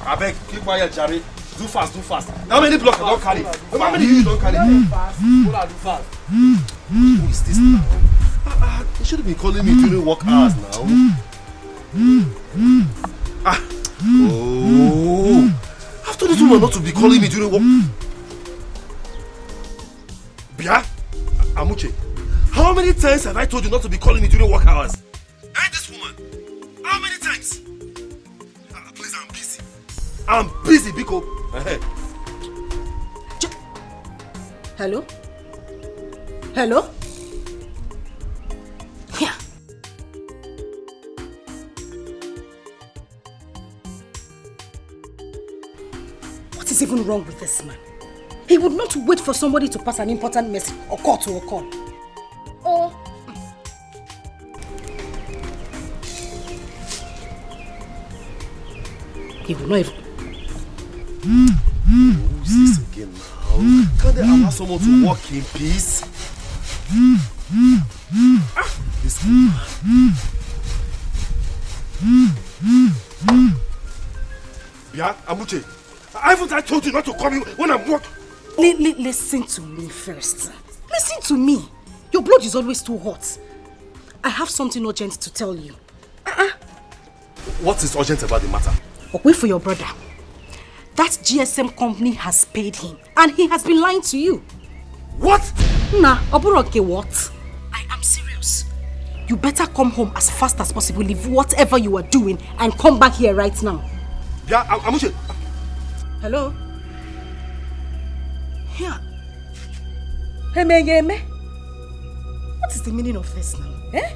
I beg, keep quiet, Jerry. Do fast, do fast. How many blocks I don't carry? How many you don't carry? Do fast. Who is this now? You shouldn't be calling me during work hours now. Oh. I've told this woman not to be calling me during work. Bia, Amuche, how many times have I told you not to be calling me during work hours? And this woman, how many times? Please, I'm busy. I'm busy, Biko. Hello? Hello? Yeah. What is even wrong with this man? He would not wait for somebody to pass an important message or call to a call. Oh. He will not even... Who's this again now? Can't they allow someone to walk in peace? This woman. Bia, Amuche, haven't I told you not to call me when I'm working? Listen to me first. Listen to me. Your blood is always too hot. I have something urgent to tell you. What is urgent about the matter? Wait for your brother. That GSM company has paid him and he has been lying to you. What? Nah, Oburoke, what? I am serious. You better come home as fast as possible, leave whatever you are doing and come back here right now. Yeah, Amuche. Hello? Yeah. Hey, what is the meaning of this now? Eh?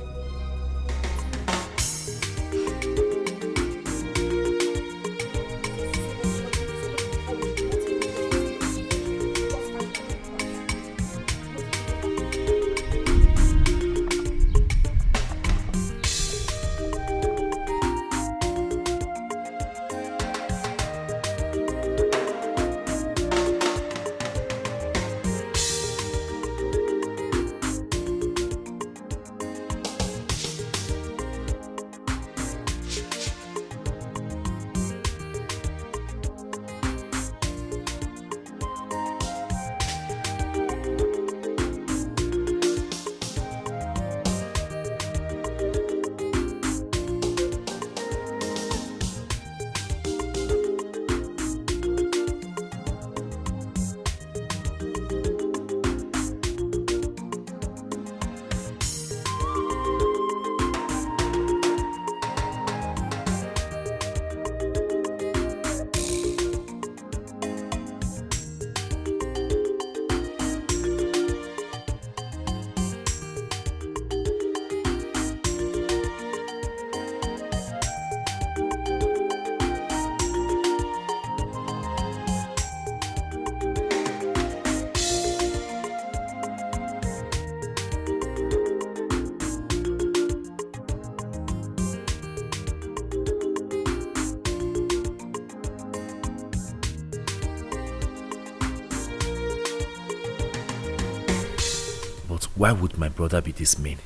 Why would my brother be this mean?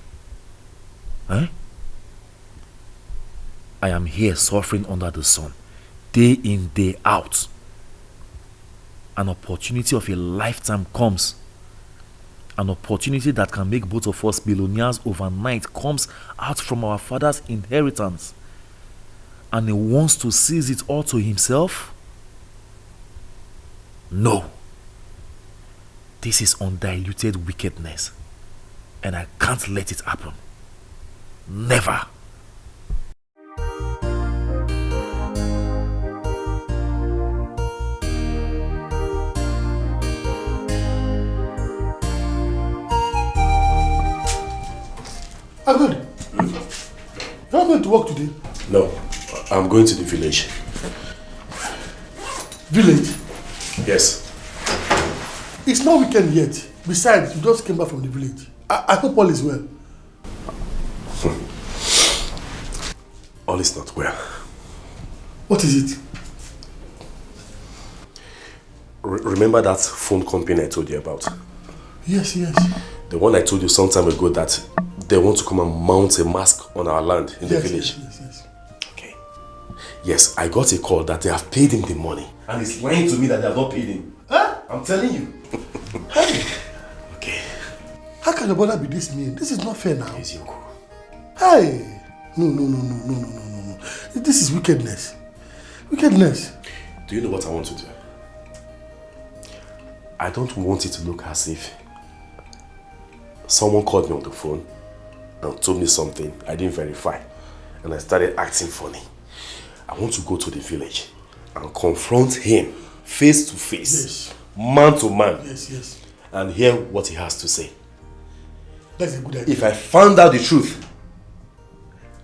Huh? I am here suffering under the sun, day in, day out. An opportunity of a lifetime comes. An opportunity that can make both of us billionaires overnight comes out from our father's inheritance. And he wants to seize it all to himself? No. This is undiluted wickedness. And I can't let it happen. Never. I'm good. You're not going to work today? No, I'm going to the village. Village? Yes. It's not weekend yet. Besides, you just came back from the village. I hope all is well. All is not well. What is it? Remember that phone company I told you about? Yes. The one I told you some time ago that they want to come and mount a mask on our land in the village. Yes. Okay. Yes, I got a call that they have paid him the money. And he's lying to me that they have not paid him. Huh? I'm telling you. Hey, Okay. how can your brother be this mean? This is not fair now. Yes, Yoko. Hey! No. This is wickedness. Wickedness. Do you know what I want to do? I don't want it to look as if someone called me on the phone and told me something I didn't verify. And I started acting funny. I want to go to the village and confront him face to face. Yes. Man to man. Yes. And hear what he has to say. That's a good idea. If I found out the truth,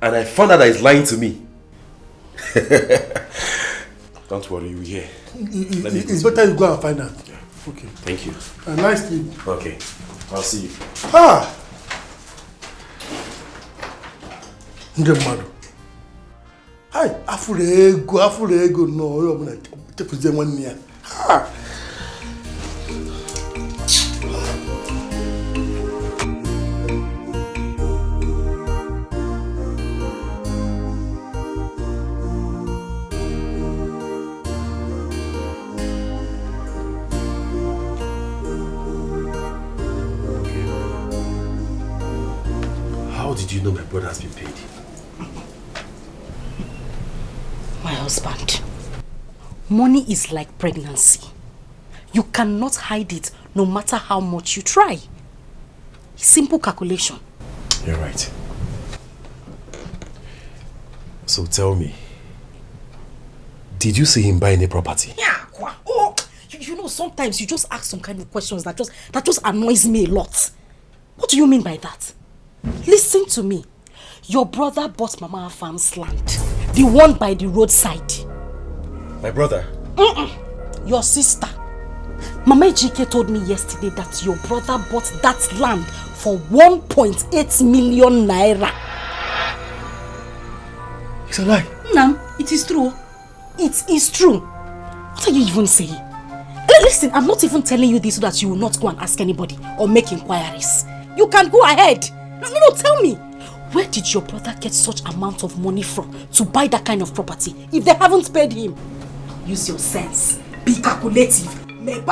and I found out that he's lying to me, don't worry, you will hear. It's better you go and find out. Yeah. Okay. Thank you. A nice sleep. Okay. I'll see you. Ah! Nde mmadụ. Hai, afụrụ ego no, onye ọbụla tepuzie nwanne ya. Ha! How did you know my brother has been paid? My husband, money is like pregnancy. You cannot hide it no matter how much you try. Simple calculation. You're right. So tell me, did you see him buy any property? Yeah, oh, you know, sometimes you just ask some kind of questions that just annoys me a lot. What do you mean by that? Listen to me. Your brother bought Mama Farm's land, the one by the roadside. My brother? Your sister. Mama Ejike told me yesterday that your brother bought that land for 1.8 million naira. It's a lie. Nam, it is true. It is true. What are you even saying? Listen, I'm not even telling you this so that you will not go and ask anybody or make inquiries. You can go ahead. No, tell me. Where did your brother get such amount of money from to buy that kind of property if they haven't paid him? Use your sense. Be calculative. Look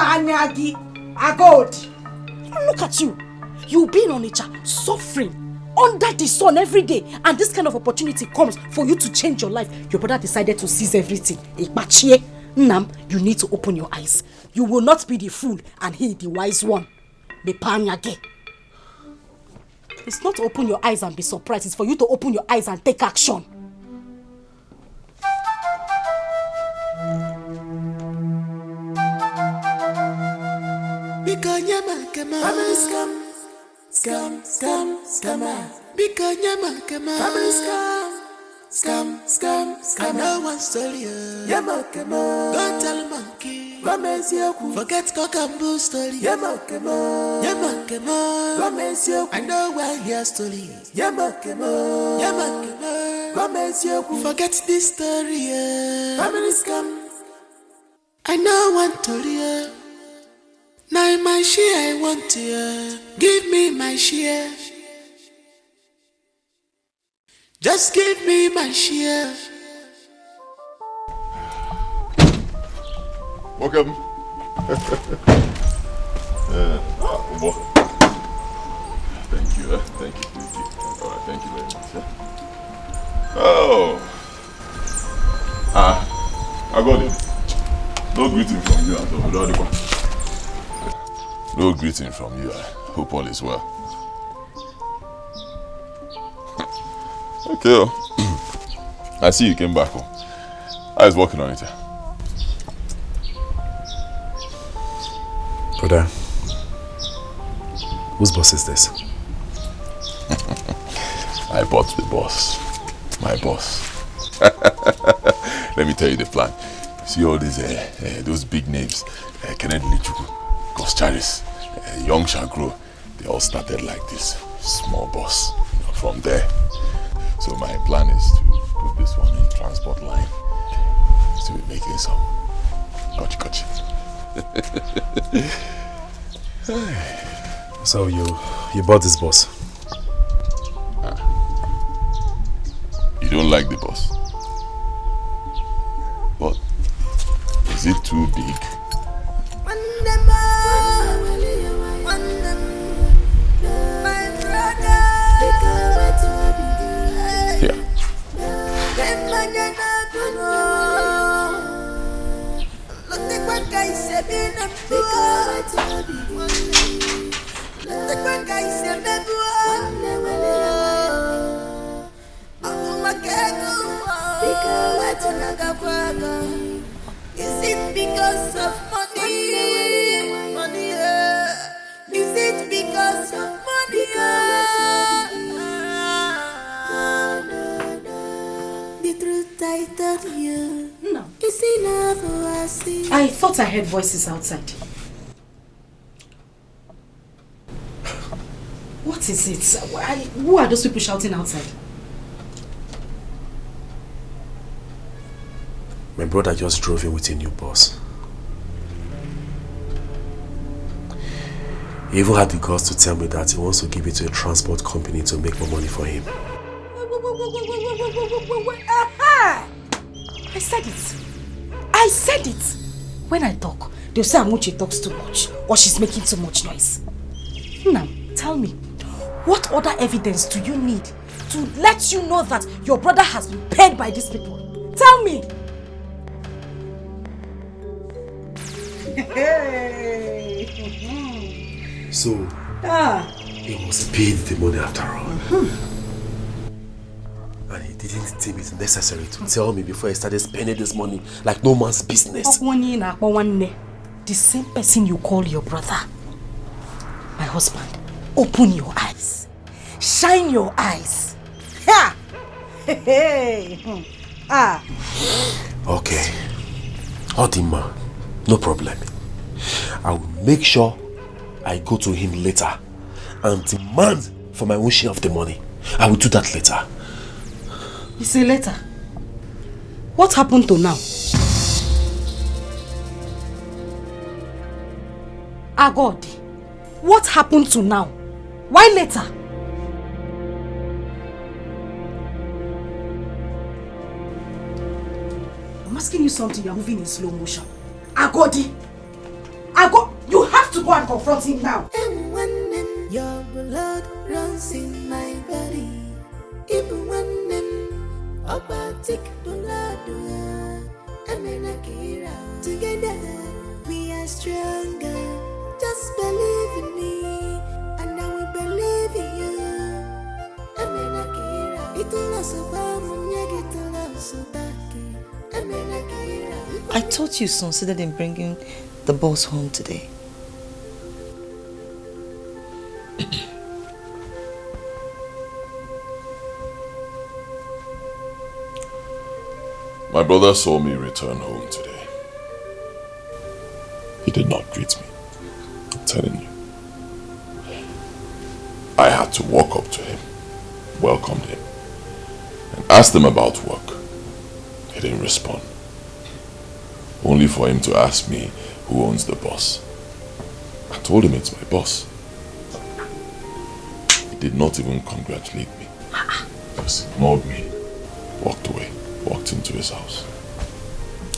at you. You'll be in Onitsha suffering under the sun every day, and this kind of opportunity comes for you to change your life. Your brother decided to seize everything. Nam, you need to open your eyes. You will not be the fool and he the wise one. It's not to open your eyes and be surprised. It's for you to open your eyes and take action. I know one story. Don't tell monkey. Forget cock and bull story. I know one here story. Forget this story. I know one story. Now my share I want to. Give me my share. Just give me my share. Welcome. Thank you. Thank you. All right, thank you very much. Oh. I got it. No greeting from you at all. No greeting from you. I hope all is well. Okay. I see you came back home. I was working on it. Brother, whose boss is this? I bought the boss. My boss. Let me tell you the plan. See all these, those big names. Kenneth Lichuku, Ghost Charis, Young Shagro. They all started like this. Small boss. From there. So my plan is to put this one in transport line. To be making some gotcha. So you bought this boss? You don't like the boss? But is it too big? Yeah. Is it because of money? Money, is it because of money? The truth I told you. No. Is enough for us. I thought I heard voices outside. What is it? Who are those people shouting outside? My brother just drove in with a new boss. He even had the guts to tell me that he wants to give it to a transport company to make more money for him. Aha! I said it. I said it. When I talk, they'll say Amuche talks too much or she's making too much noise. Now, tell me, what other evidence do you need to let you know that your brother has been paid by these people? Tell me. So, he was paid the money after all. And he didn't deem it necessary to tell me before he started spending this money like no man's business. The same person you call your brother. My husband, open your eyes. Shine your eyes. Ha! Okay. Odima, no problem. I will make sure I go to him later and demand for my own share of the money. I will do that later. You say later? What happened to now? Agodi, what happened to now? Why later? I'm asking you something, you're moving in slow motion. Agodi! You have to go and confront him now! And when your blood runs in my body, even when Obatik together we are stronger. Just believe in me, and I will believe in you. I thought you considered in bringing the boss home today. My brother saw me return home today. He did not greet me. I'm telling you. I had to walk up to him, welcomed him, and asked him about work. He didn't respond. Only for him to ask me who owns the boss. I told him it's my boss. He did not even congratulate me. Just ignored me, walked away. Walked into his house.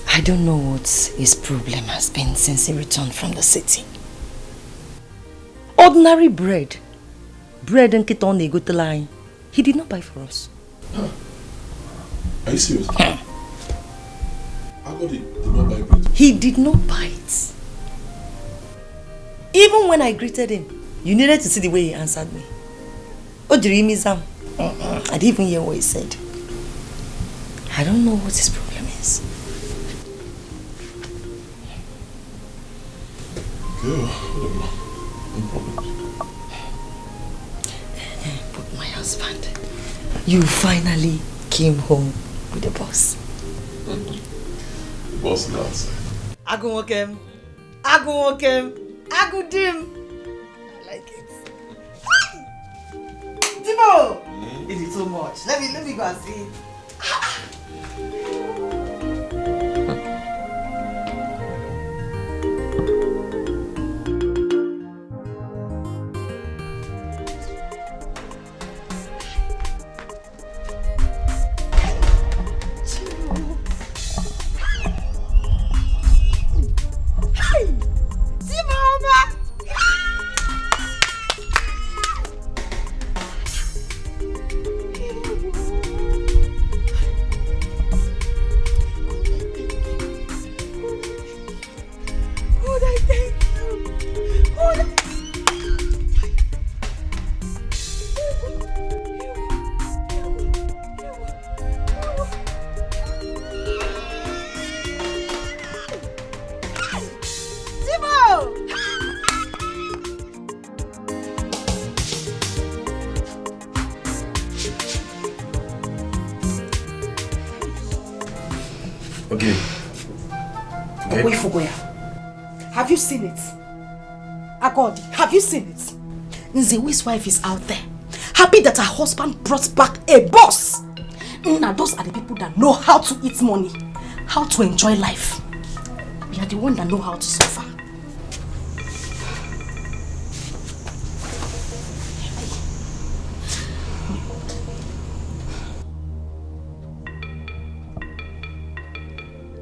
I don't know what his problem has been since he returned from the city. Ordinary bread. Bread and kiton they go to line. He did not buy for us. Huh. Are you serious? I got it. Did not buy bread. He did not buy it. Even when I greeted him, you needed to see the way he answered me. Oh, Sam. I didn't even hear what he said. I don't know what his problem is. Yeah, no problem. But my husband, you finally came home with the boss. The boss is outside. I go walk him. I go walk him. I go dim. I like it. Timo! It is so much. Let me go and see. Okay. Okay. Wait for Goya. Have you seen it? Agodi, have you seen it? Nzewi's wife is out there, happy that her husband brought back a boss. Now those are the people that know how to eat money, how to enjoy life. We are the ones that know how to suffer.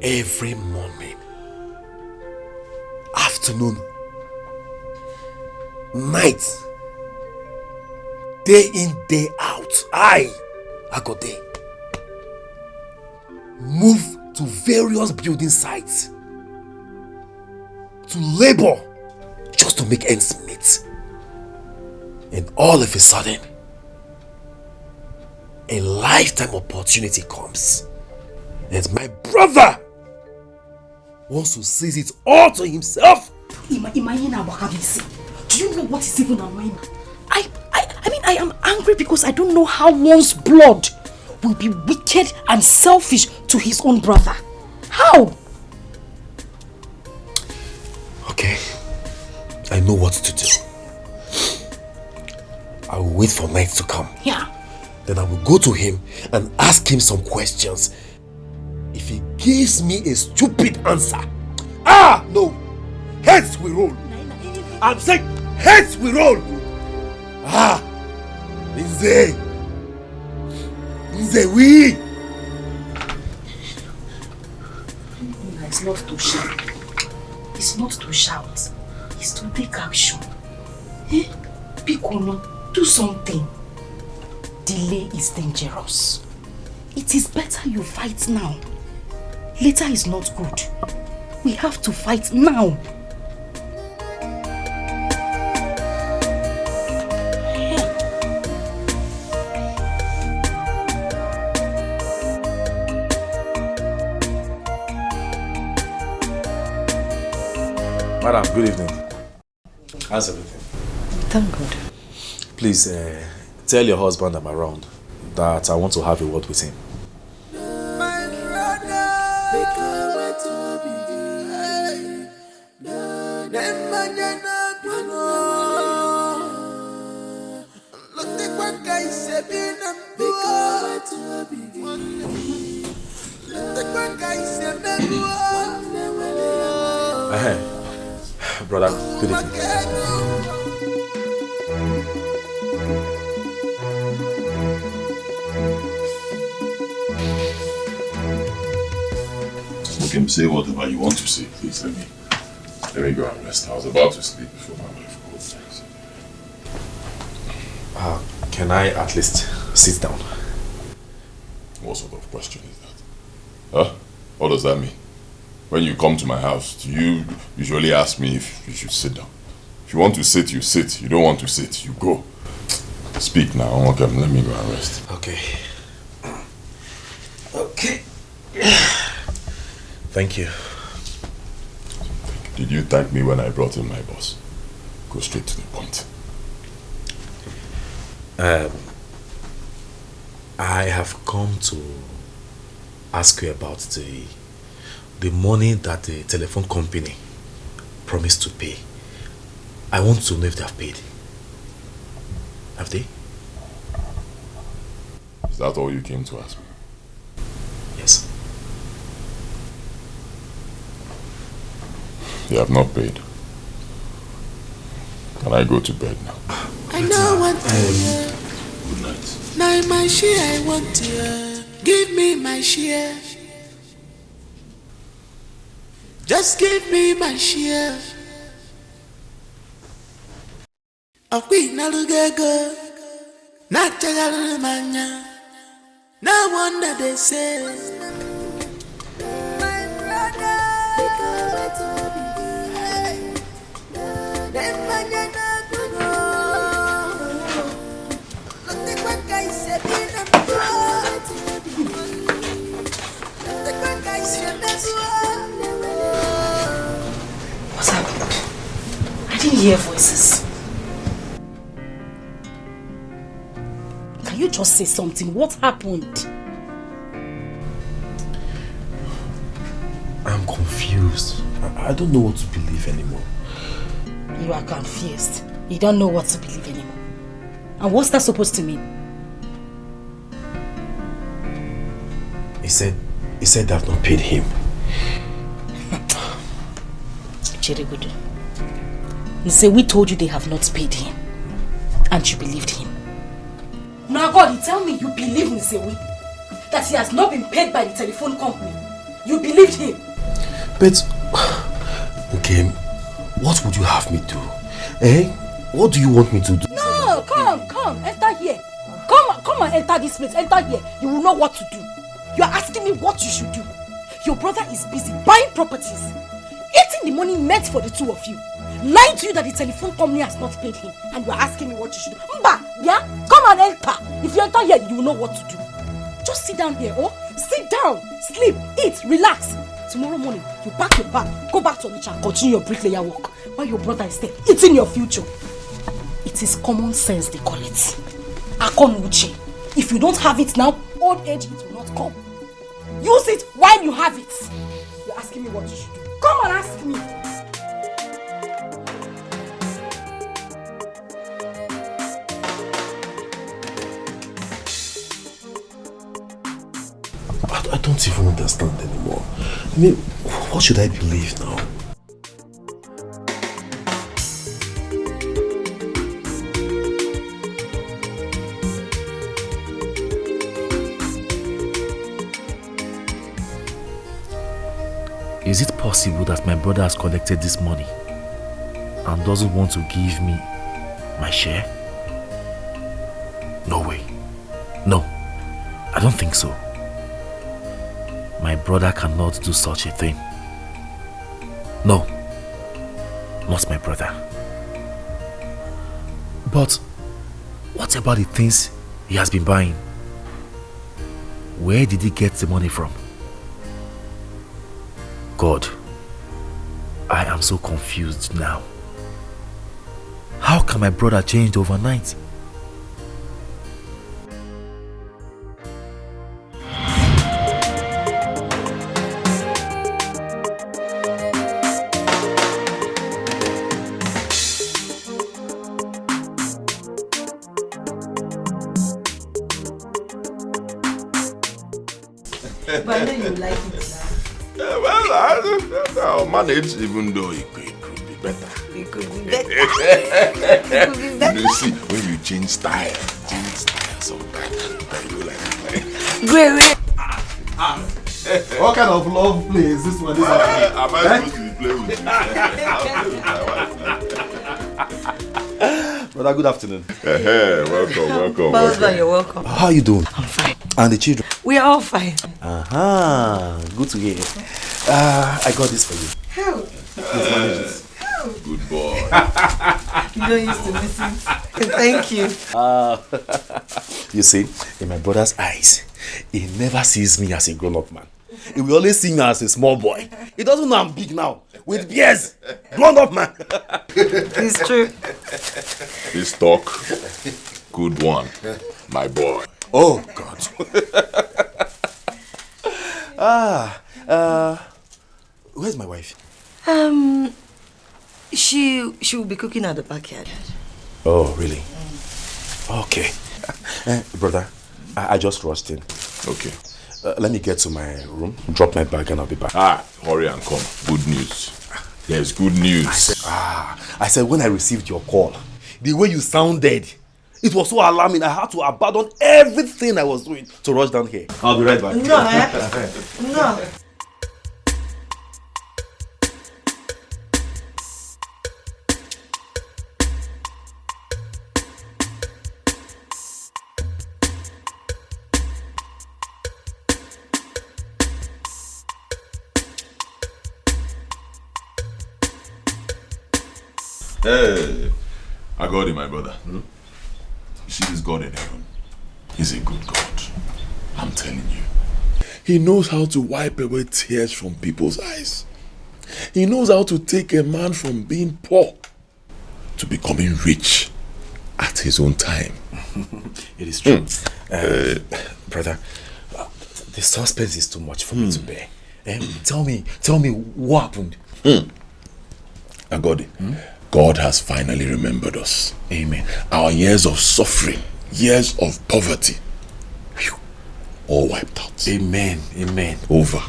Every morning, afternoon, night, day in, day out, I go there. Move to various building sites to labor just to make ends meet. And all of a sudden, a lifetime opportunity comes. And my brother wants to seize it all to himself. Do you know what is even annoying? I mean, I am angry because I don't know how one's blood will be wicked and selfish to his own brother. How? Okay, I know what to do. I will wait for night to come. Yeah. Then I will go to him and ask him some questions. If he gives me a stupid answer, no, heads we roll. I'm saying heads we roll. Nze we. It's not to shout. It's not to shout. It's to take action. Pikono, do something. Delay is dangerous. It is better you fight now. Later is not good. We have to fight now. Madam, good evening. How's everything? Thank God. Please, tell your husband I'm around, that I want to have a word with him. Brother, good evening. You can say whatever you want to say. Please let me go and rest. I was about to sleep before my wife called. Can I at least sit down? What sort of question is that? Huh? What does that mean? When you come to my house, do you usually ask me if you should sit down? If you want to sit, you sit. You don't want to sit, you go. Speak now. Okay, let me go and rest. Okay. Okay. Thank you. Did you thank me when I brought in my boss? Go straight to the point. I have come to ask you about the money that the telephone company promised to pay. I want to know if they have paid. Have they? Is that all you came to ask me? Yes. They have not paid. Can I go to bed now? I know what Good night. now my share I want to give me my share. Just give me my share. A queen alugego, not a mania. No wonder they say. My brother, What's happened? I didn't hear voices. Can you just say something? What happened? I'm confused. I don't know what to believe anymore. You are confused. You don't know what to believe anymore. And what's that supposed to mean? He said I've not paid him. Chiribudu. We told you they have not paid him. And you believed him. Now God, tell me you believe Nsewi. That he has not been paid by the telephone company. You believed him. But, okay, what would you have me do? Eh? What do you want me to do? No, come, enter here. Come and enter this place, enter here. You will know what to do. You are asking me what you should do. Your brother is busy buying properties, eating the money meant for the two of you, lying to you that the telephone company has not paid him, and you are asking me what you should do. Mba, yeah? Come and enter. If you enter here, you will know what to do. Just sit down here, sit down, sleep, eat, relax. Tomorrow morning, you pack your bag, go back to Onitsha and continue your bricklayer work while your brother is there, eating your future. It is common sense, they call it. Akon Uche. If you don't have it now, old age it will not come. Use it while you have it. You're asking me what you should do. Come and ask me. I don't even understand anymore. I mean, what should I believe now? Is it possible that my brother has collected this money and doesn't want to give me my share? No way. No, I don't think so. My brother cannot do such a thing. No, not my brother. But what about the things he has been buying? Where did he get the money from? God, I am so confused now. How can my brother change overnight? But I know you like it now. Well, I'll manage, even though it could be better. It could be better. It could be better. You see, when you change style sometimes, you go like that. Great. What kind of love play is this one? Am I supposed to be playing with you? Brother, good afternoon. Welcome. Husband, you're welcome. How are you doing? I'm fine. And the children? We are all fine. Good to hear. I got this for you. How? Please manage it. Good boy. You don't used to listen. Thank you. You see, in my brother's eyes, he never sees me as a grown-up man. He will always see me as a small boy. He doesn't know I'm big now, with beards. Grown-up man. It's true. This talk, good one, my boy. Oh, God. Where's my wife? She will be cooking at the backyard. Oh, really? Okay. Brother, I just rushed in. Okay. Let me get to my room, drop my bag, and I'll be back. Hurry and come. Good news. There's good news. I said when I received your call, the way you sounded, it was so alarming. I had to abandon everything I was doing to rush down here. I'll be right back. No, No. Hey, I got it, my brother. You see this God in heaven? He's a good God. I'm telling you. He knows how to wipe away tears from people's eyes. He knows how to take a man from being poor to becoming rich at his own time. It is true. Brother, the suspense is too much for me to bear. Tell me what happened? Agodi, God has finally remembered us. Amen. Our years of suffering, years of poverty, all wiped out. Amen. Over.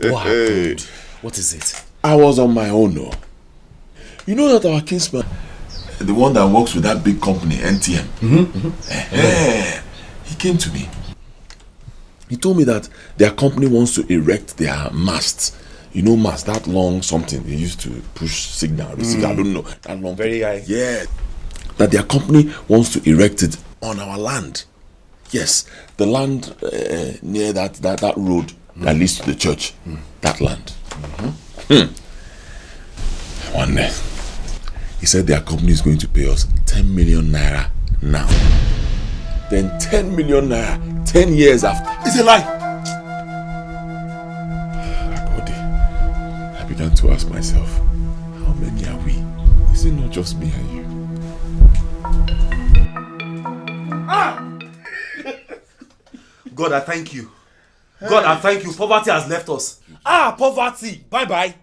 What happened? What is it? I was on my own, no. You know that our kinsman, the one that works with that big company, NTM, he came to me. He told me that their company wants to erect their masts. You know mast, that long something they used to push signal, receive, I don't know, that long. Very high. Yeah. That their company wants to erect it on our land. Yes, the land near that road that leads to the church. That land. One day, he said their company is going to pay us 10 million naira now. Then 10 million naira 10 years after. It's a lie. I began to ask myself, how many are we? Is it not just me and you? God, I thank you. God, I thank you. Poverty has left us. Poverty. Bye-bye.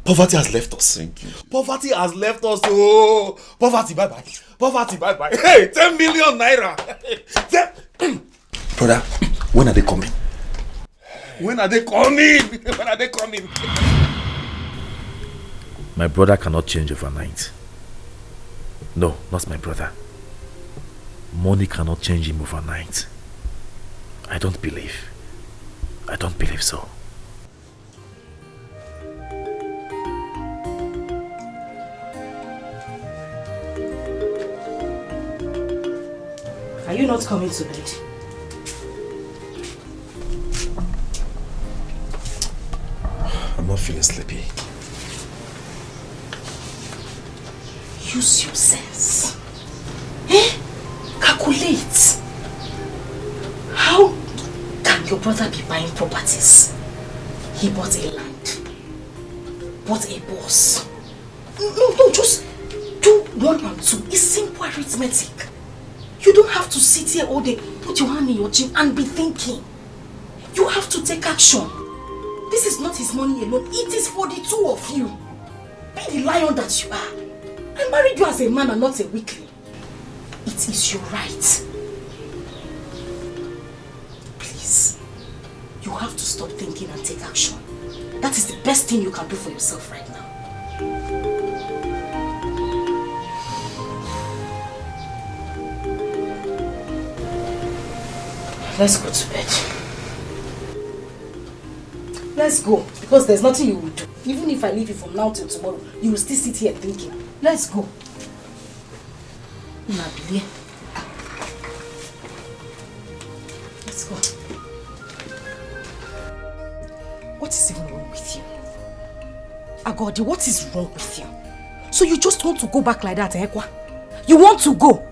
Poverty has left us. Thank you. Poverty has left us. Oh, poverty, bye-bye. Poverty, bye-bye. Hey, 10 million naira. Brother, when are they coming? When are they coming? When are they coming? My brother cannot change overnight. No, not my brother. Money cannot change him overnight. I don't believe so. Are you not coming to bed? I'm not feeling sleepy. Use your sense. Calculate. How can your brother be buying properties? He bought a land, bought a boss. No, just do 1 and 2. It's simple arithmetic. You don't have to sit here all day, put your hand in your chin and be thinking. You have to take action. This is not his money alone. It is for the two of you. Be the lion that you are. I married you as a man and not a weakling. It is your right. Please, you have to stop thinking and take action. That is the best thing you can do for yourself right now. Let's go to bed. Let's go, because there's nothing you will do. Even if I leave you from now till tomorrow, you will still sit here thinking. Let's go. Nabili. Let's go. What is even wrong with you? Agodi, what is wrong with you? So you just want to go back like that, Ekwa? You want to go?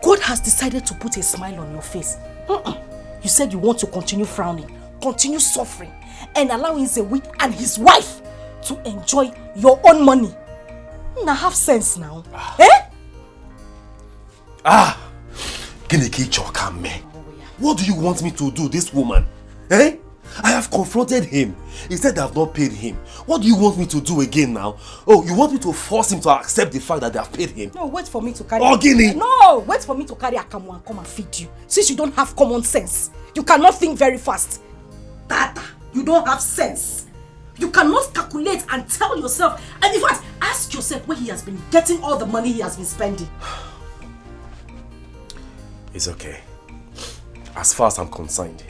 God has decided to put a smile on your face. You said you want to continue frowning, continue suffering, and allowing Zewi and his wife to enjoy your own money. Now have sense now. What do you want me to do, this woman? I have confronted him. He said I have not paid him. What do you want me to do again now? Oh, you want me to force him to accept the fact that they have paid him? No, wait for me to carry... Guinea! No, wait for me to carry Akamu and come and feed you. Since you don't have common sense. You cannot think very fast. Tata, you don't have sense. You cannot calculate and tell yourself. And in fact, ask yourself where he has been getting all the money he has been spending. It's okay. As far as I'm concerned,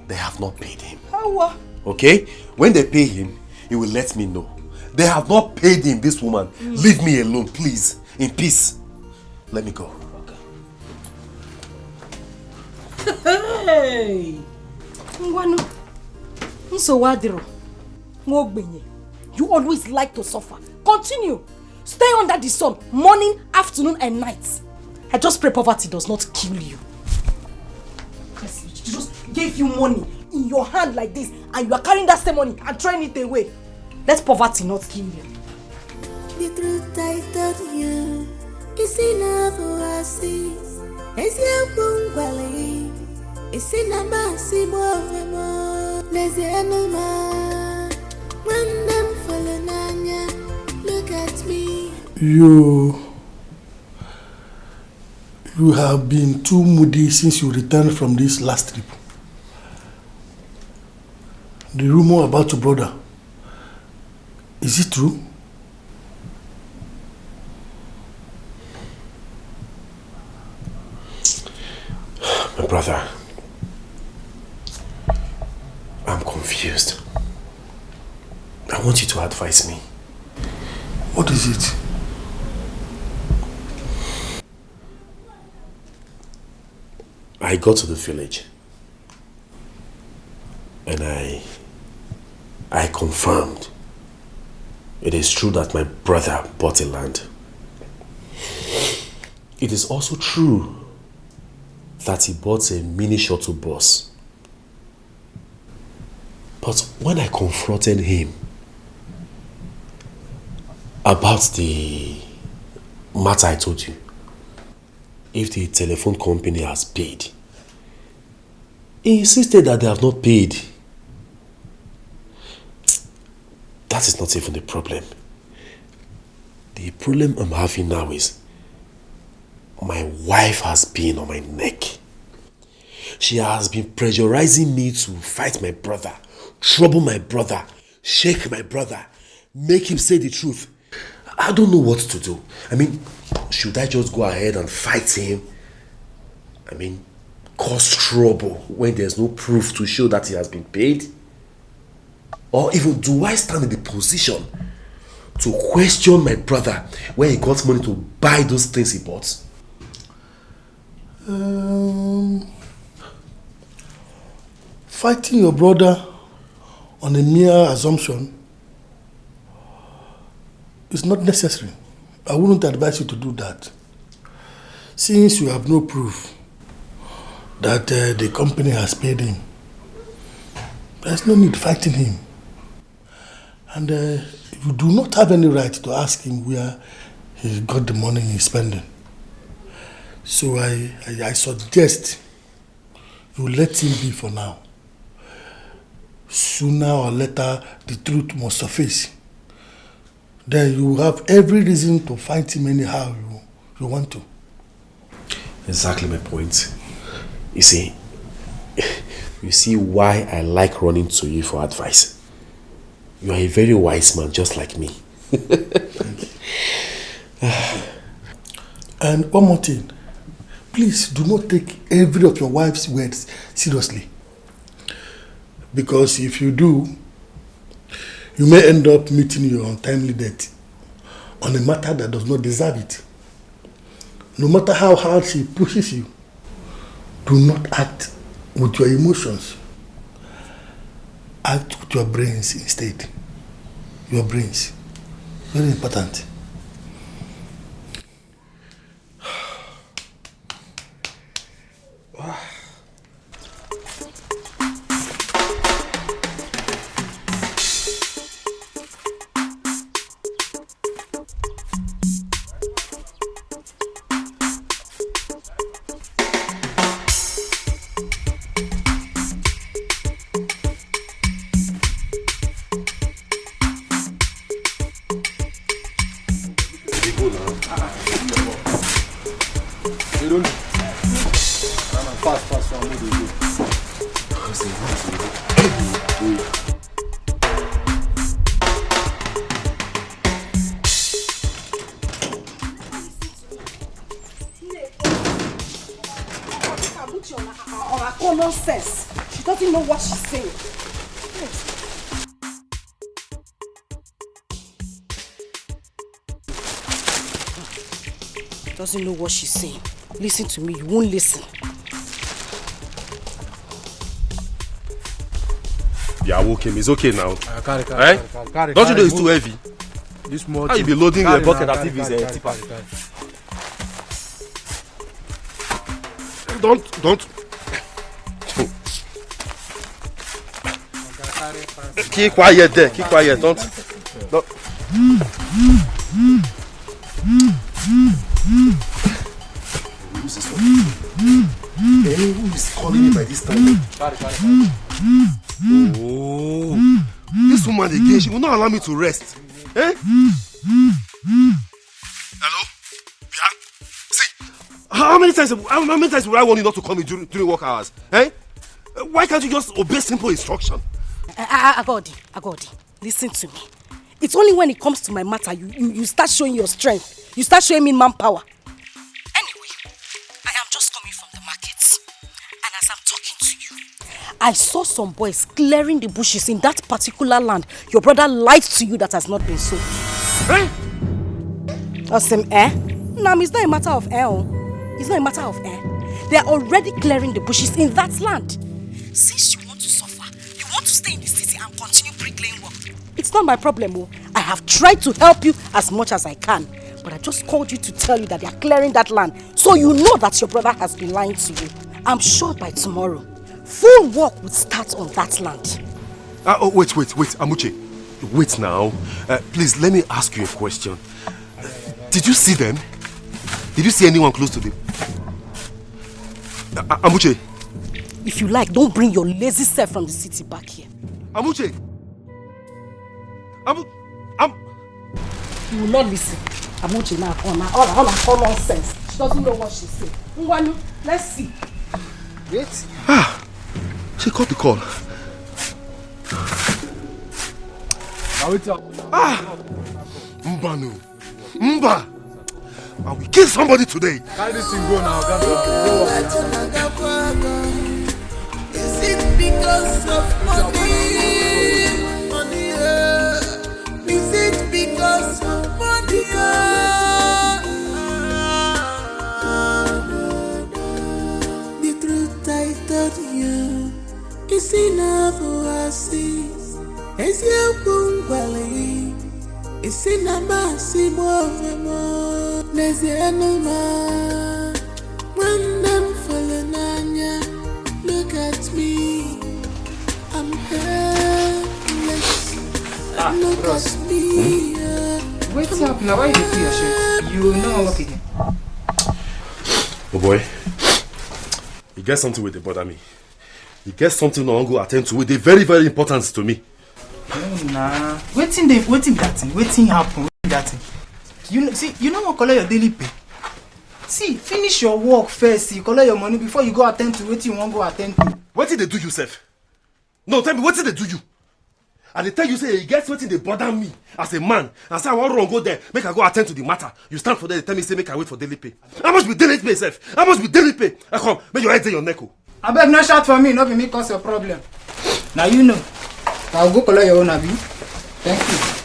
they have not paid him. How? Okay? When they pay him, he will let me know. They have not paid him, this woman. Leave me alone, please. In peace. Let me go. Hey! You always like to suffer. Continue. Stay under the sun, morning, afternoon, and night. I just pray poverty does not kill you. She just gave you money in your hand like this, and you are carrying that same money and throwing it away. Let poverty not kill you. The truth I told you is enough for us. As you It's in a massive over. There's the animal. When them falling on ya, look at me. You have been too moody since you returned from this last trip. The rumor about your brother, is it true? My brother, I'm confused. I want you to advise me. What is it? I got to the village and I confirmed it is true that my brother bought a land. It is also true that he bought a mini shuttle bus. But when I confronted him about the matter I told you, if the telephone company has paid, he insisted that they have not paid. That is not even the problem. The problem I'm having now is my wife has been on my neck. She has been pressurizing me to fight my brother, trouble my brother, shake my brother, make him say the truth. I don't know what to do. I mean, should I just go ahead and fight him? I mean, cause trouble when there's no proof to show that he has been paid? Or even do I stand in the position to question my brother when he got money to buy those things he bought? Fighting your brother on a mere assumption is not necessary. I wouldn't advise you to do that. Since you have no proof that the company has paid him, there's no need fighting him. And you do not have any right to ask him where he got the money he's spending. So I suggest you let him be for now. Sooner or later, the truth must surface. Then you have every reason to fight him anyhow you want to. Exactly my point. You see why I like running to you for advice. You are a very wise man, just like me. And one more thing. Please do not take every of your wife's words seriously. Because if you do, you may end up meeting your untimely death on a matter that does not deserve it. No matter how hard she pushes you, do not act with your emotions. Act with your brains instead. Your brains. Very important. She doesn't know what she's saying. Doesn't know what she's saying. Listen to me, you won't listen. Yeah, okay, it's okay now. Carry, Don't you know it's too heavy? This more. How you be loading your bucket as if it's a tipper? Don't. Keep quiet there. Keep quiet. Don't. Who is calling me by this time? Oh, this woman again, she will not allow me to rest. Eh? Hello? Yeah? See, how many times will I warn you not to call me during work hours? Eh? Why can't you just obey simple instruction? Agodi, listen to me. It's only when it comes to my matter you start showing your strength. You start showing me manpower. Anyway, I am just coming from the market. And as I'm talking to you, I saw some boys clearing the bushes in that particular land your brother lied to you that has not been sold. Eh? No, it's not a matter of It's not a matter of They are already clearing the bushes in that land. Since you want to suffer, you want to stay in the city and continue bricklaying work. It's not my problem, I have tried to help you as much as I can. But I just called you to tell you that they are clearing that land, so you know that your brother has been lying to you. I'm sure by tomorrow, full work will start on that land. Wait, Amuche. Wait now. Please, let me ask you a question. Did you see them? Did you see anyone close to them? Amuche. If you like, don't bring your lazy self from the city back here. Amuche. You will not listen. Amuche now, all common sense. She doesn't know what she's saying. Ngwanu, let's see. Wait. She caught the call. Mbanu. Mba. I will kill somebody today. Carry this thing go now. Is it because of money? Is it because of money? The truth I told you is enough for us. Is your bungalow? Is in a massive more. There's the animal. When them falling on ya, look at me. I'm helpless. Look at me. What's up now? Why you feel your shit? You know what again? Oh boy. You get something with the bother me. You get something I want to attend to with the very, very important to me. Nah. Waiting that thing. Waiting happen. That thing. You know what color your daily pay? See, finish your work first. You collect your money before you go attend to what you want to attend to. What did they do you, Seth? No, tell me, what did they do you? And they tell you, say, you get something they bother me as a man. And say, I want to go there, make I go attend to the matter. You stand for there, they tell me, say, make I wait for daily pay. How much be daily pay, Seth? How much be daily pay? I come, make your head in your neck. I beg no shout for me, not be me cause your problem. Now you know. I'll go collect your own abi. Thank you.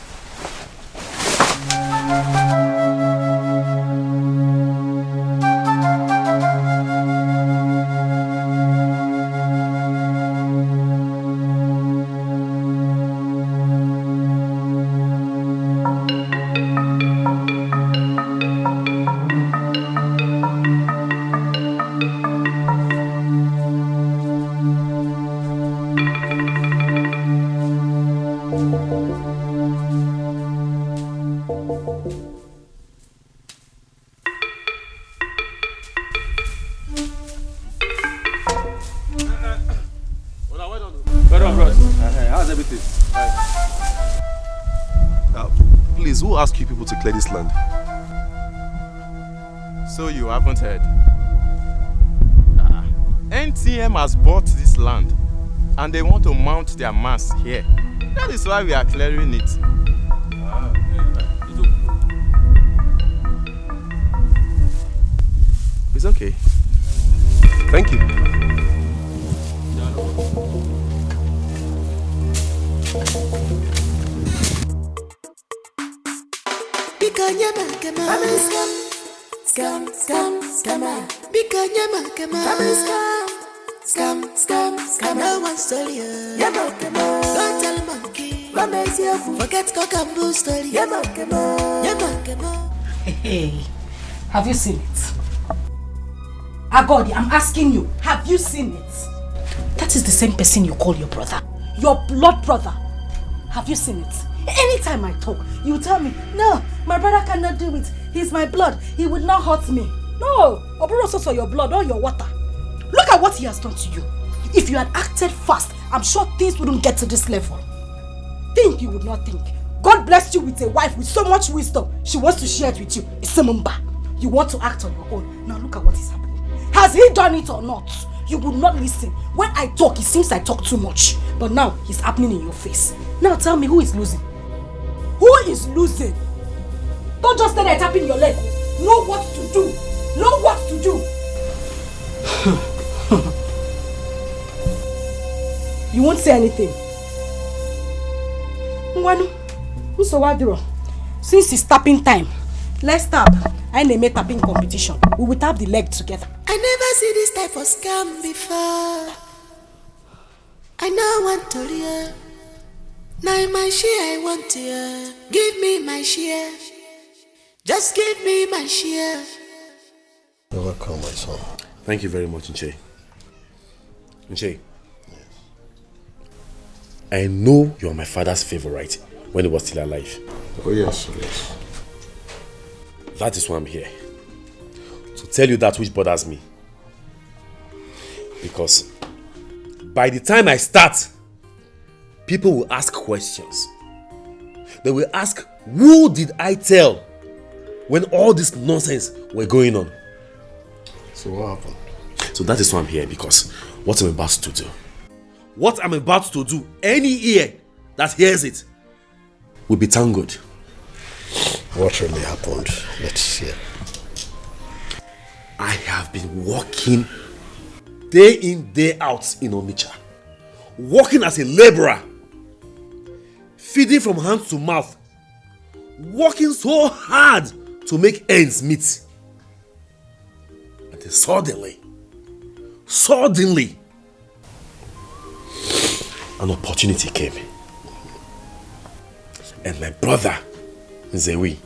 Who asked you people to clear this land? So you haven't heard? NTM has bought this land and they want to mount their mass here. That is why we are clearing it. It's okay. Thank you. Scam. No one stole you. Don't tell a monkey. Forget cock and bull story. Hey, have you seen it? Agodi, I'm asking you, have you seen it? That is the same person you call your brother. Your blood brother. Have you seen it? Anytime I talk, you tell me, no, my brother cannot do it. He's my blood. He would not hurt me. No, Oburo saw your blood or your water. Look at what he has done to you. If you had acted fast, I'm sure things wouldn't get to this level. Think you would not think. God blessed you with a wife with so much wisdom. She wants to share it with you. Isemumba. You want to act on your own. Now look at what is happening. Has he done it or not? You would not listen. When I talk, it seems I talk too much. But now, it's happening in your face. Now tell me, who is losing? Who is losing? Don't just stand there tapping your leg. Know what to do. Know what to do. You won't say anything. Mwanu, since it's tapping time, let's tap. I name a tapping competition. We will tap the leg together. I never see this type of scam before. I now want to hear. Now my share I want to hear. Give me my share. Just give me my share. You're welcome, my son. Thank you very much, Nche. Nche. Yes. I know you are my father's favorite when he was still alive. Oh yes, yes. That is why I'm here. To tell you that which bothers me. Because by the time I start, people will ask questions. They will ask, who did I tell when all this nonsense were going on? So what happened? So that is why I'm here, because what I'm about to do. What I'm about to do, any ear that hears it will be tangled. What really happened? Let's hear. I have been working day in, day out in Onitsha. Working as a laborer. Feeding from hand to mouth. Working so hard to make ends meet. And then suddenly, an opportunity came. And my brother, Nzewi,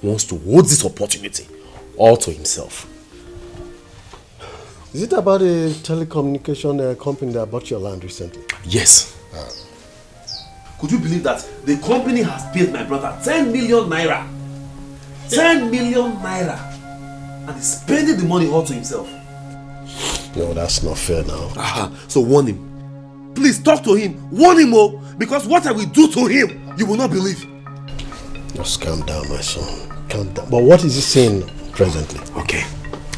wants to hold this opportunity all to himself. Is it about a telecommunication company that bought your land recently? Yes. Could you believe that the company has paid my brother 10 million naira? 10 million naira. And he's spending the money all to himself. No, that's not fair now. So warn him. Please talk to him. Warn him, oh, because what I will do to him, you will not believe. Just calm down, my son. Calm down. But what is he saying presently? Okay.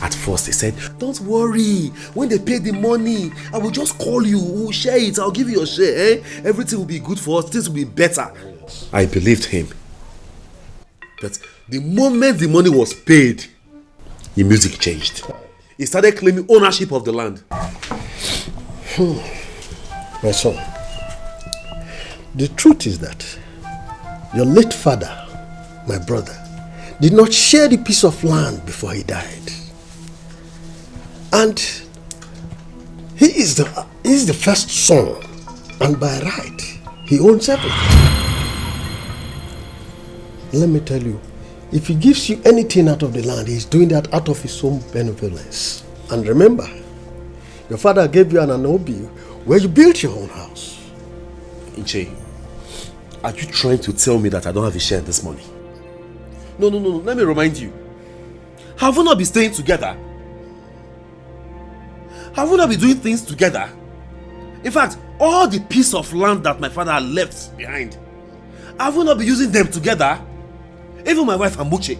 At first he said, don't worry. When they pay the money, I will just call you. We'll share it. I'll give you your share. Eh? Everything will be good for us. Things will be better. Yes. I believed him. But the moment the money was paid, the music changed. He started claiming ownership of the land. My son, the truth is that your late father, my brother, did not share the piece of land before he died. And he is the first son, and by right, he owns everything. Let me tell you, if he gives you anything out of the land, he's doing that out of his own benevolence. And remember, your father gave you an anobi where you built your own house. Nche, are you trying to tell me that I don't have a share in this money? No. Let me remind you. Have we not been staying together? Have we not been doing things together? In fact, all the piece of land that my father had left behind, have we not been using them together? Even my wife Amuche,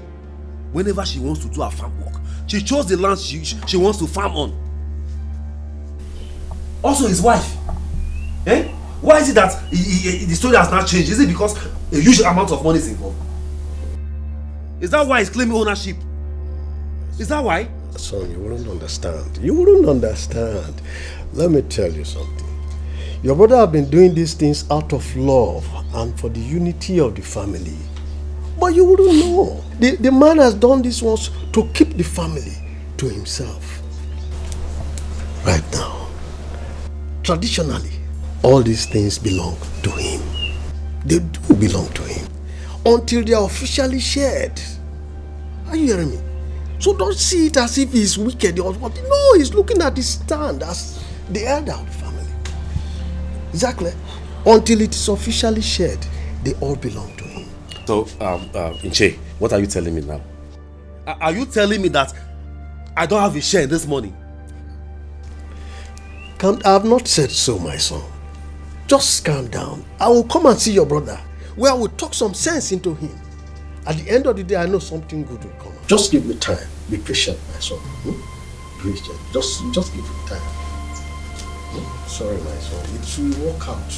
whenever she wants to do her farm work, she chose the land she wants to farm on. Also his wife. Why is it that the story has not changed? Is it because a huge amount of money is involved? Is that why he's claiming ownership? Is that why? Son, you wouldn't understand. You wouldn't understand. Let me tell you something. Your brother have been doing these things out of love and for the unity of the family. But you wouldn't know. The man has done this once to keep the family to himself. Right now, traditionally, all these things belong to him. They do belong to him. Until they are officially shared. Are you hearing me? So don't see it as if he's wicked or what. No, he's looking at his stand as the elder of the family. Exactly. Until it is officially shared, they all belong to him. So, Nche, what are you telling me now? Are you telling me that I don't have a share in this money? I have not said so, my son. Just calm down. I will come and see your brother, where I will talk some sense into him. At the end of the day, I know something good will come. Just give me time. Be patient, my son. Be patient. Just give me time. Sorry, my son. It will work out.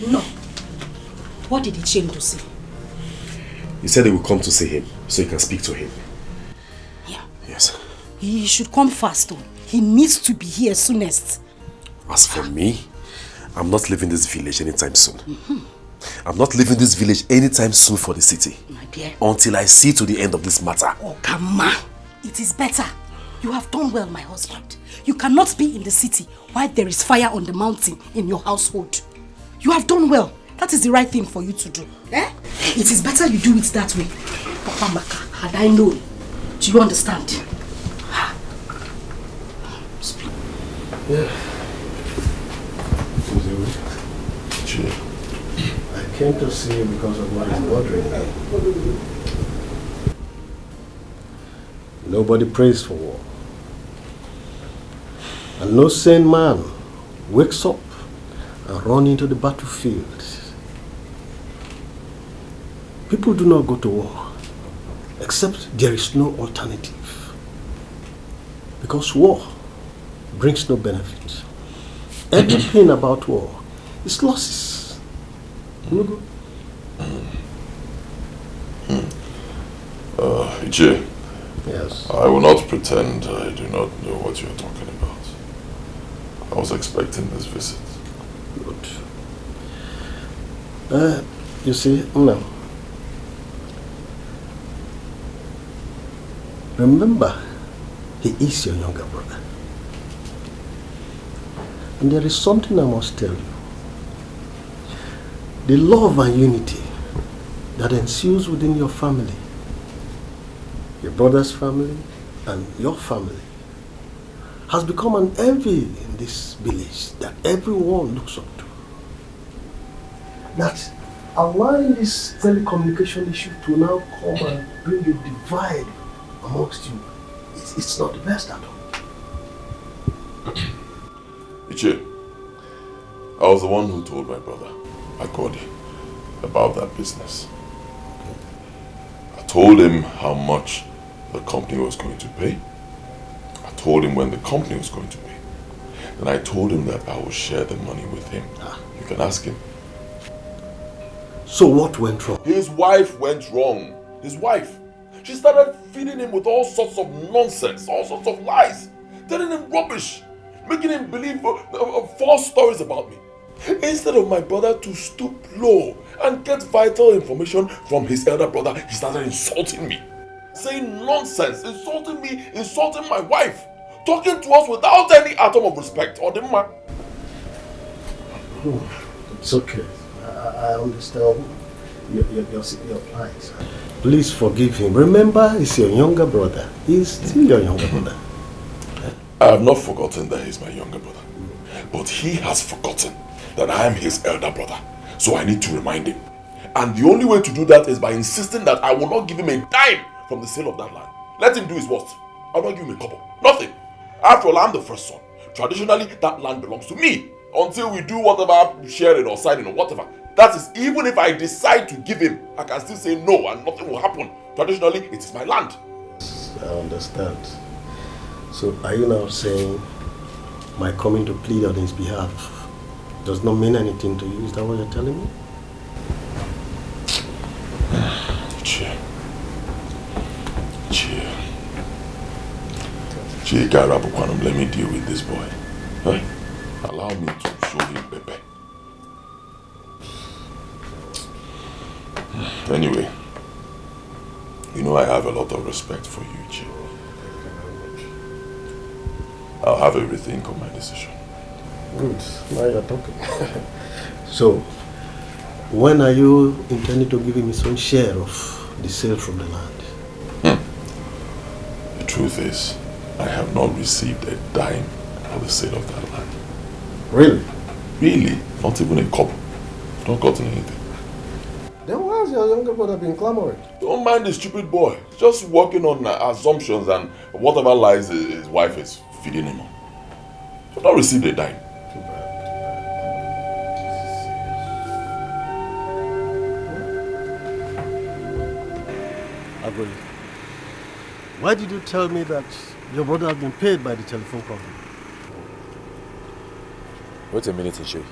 No. What did he change to say? He said he will come to see him, so he can speak to him. Yeah. Yes. He should come fast, though. He needs to be here soonest. As for me, I'm not leaving this village anytime soon. I'm not leaving this village anytime soon for the city. My dear. Until I see to the end of this matter. Oh, come on. It is better. You have done well, my husband. You cannot be in the city while there is fire on the mountain in your household. You have done well. That is the right thing for you to do. Eh? It is better you do it that way. Papa Maka, had I known. Do you understand? Speak. Yeah. I came to see you because of what is bothering me. Nobody prays for war. And no sane man wakes up and runs into the battlefield. People do not go to war except there is no alternative. Because war brings no benefit. Everything about war is losses. Iche, yes. I will not pretend I do not know what you are talking about. I was expecting this visit. Good. You see, no. Remember, he is your younger brother. And there is something I must tell you. The love and unity that ensues within your family, your brother's family and your family, has become an envy in this village that everyone looks up to. That allowing this telecommunication issue to now come and bring a divide amongst you, it's not the best at all. Iche, I was the one who told my brother, Akodi, about that business. I told him how much the company was going to pay. I told him when the company was going to pay. Then I told him that I will share the money with him. You can ask him. So what went wrong? His wife went wrong. His wife. She started feeding him with all sorts of nonsense, all sorts of lies, telling him rubbish, making him believe false stories about me. Instead of my brother to stoop low and get vital information from his elder brother, he started insulting me, saying nonsense, insulting me, insulting my wife, talking to us without any atom of respect. Or It's okay. I understand your plight. Please forgive him. Remember, he's your younger brother. He's still your younger brother. I have not forgotten that he's my younger brother. But he has forgotten that I am his elder brother. So I need to remind him. And the only way to do that is by insisting that I will not give him a dime from the sale of that land. Let him do his worst. I will not give him a couple. Nothing. After all, I'm the first son. Traditionally, that land belongs to me. Until we do whatever, sharing or signing or whatever. That is, even if I decide to give him, I can still say no and nothing will happen. Traditionally, it is my land. I understand. So are you now saying my coming to plead on his behalf does not mean anything to you? Is that what you're telling me? Let me deal with this boy. Huh? Allow me to show him Pepe. Anyway, you know I have a lot of respect for you, Chi. I'll have everything on my decision. Good. Now you're talking. So, when are you intending to give him his own share of the sale from the land? The truth is, I have not received a dime for the sale of that land. Really? Really? Not even a couple. I've not gotten anything. Then why has your younger brother been clamoring? Don't mind the stupid boy. Just working on assumptions and whatever lies his wife is feeding him on. So not receive a dime. Too bad. Agoli, why did you tell me that your brother has been paid by the telephone company? Wait a minute, Ishe.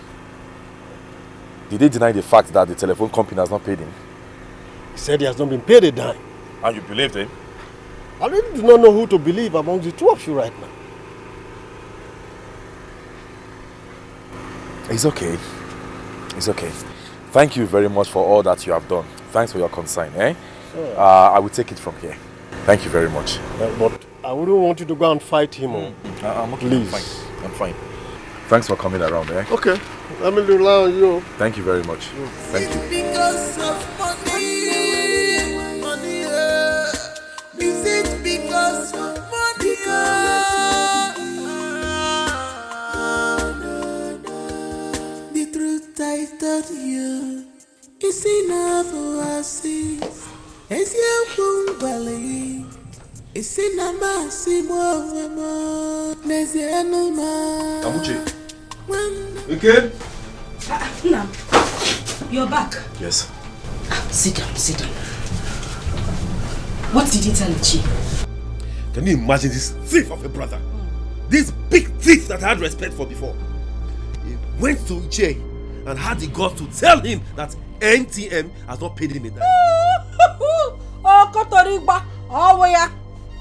Did they deny the fact that the telephone company has not paid him? He said he has not been paid a dime. And you believed him? I really do not know who to believe among the two of you right now. It's okay. It's okay. Thank you very much for all that you have done. Thanks for your concern, eh? I will take it from here. Thank you very much. But I wouldn't want you to go and fight him. I'm okay. Please. I'm fine. Thanks for coming around, eh? Okay. Let me rely on you. Thank you very much. Thank you. Because of money, money. Is it because of money? The truth I told you is enough for us. It's your bungalow. It's in a massive more. There's a no man. Amuche. Again? Nam, you're back. Yes. Sit down, sit down. What did he tell Ichi? Can you imagine this thief of a brother? This big thief that I had respect for before. He went to Ichi and had the guts to tell him that NTM has not paid him a dime. Oh, Kotorigba, oh,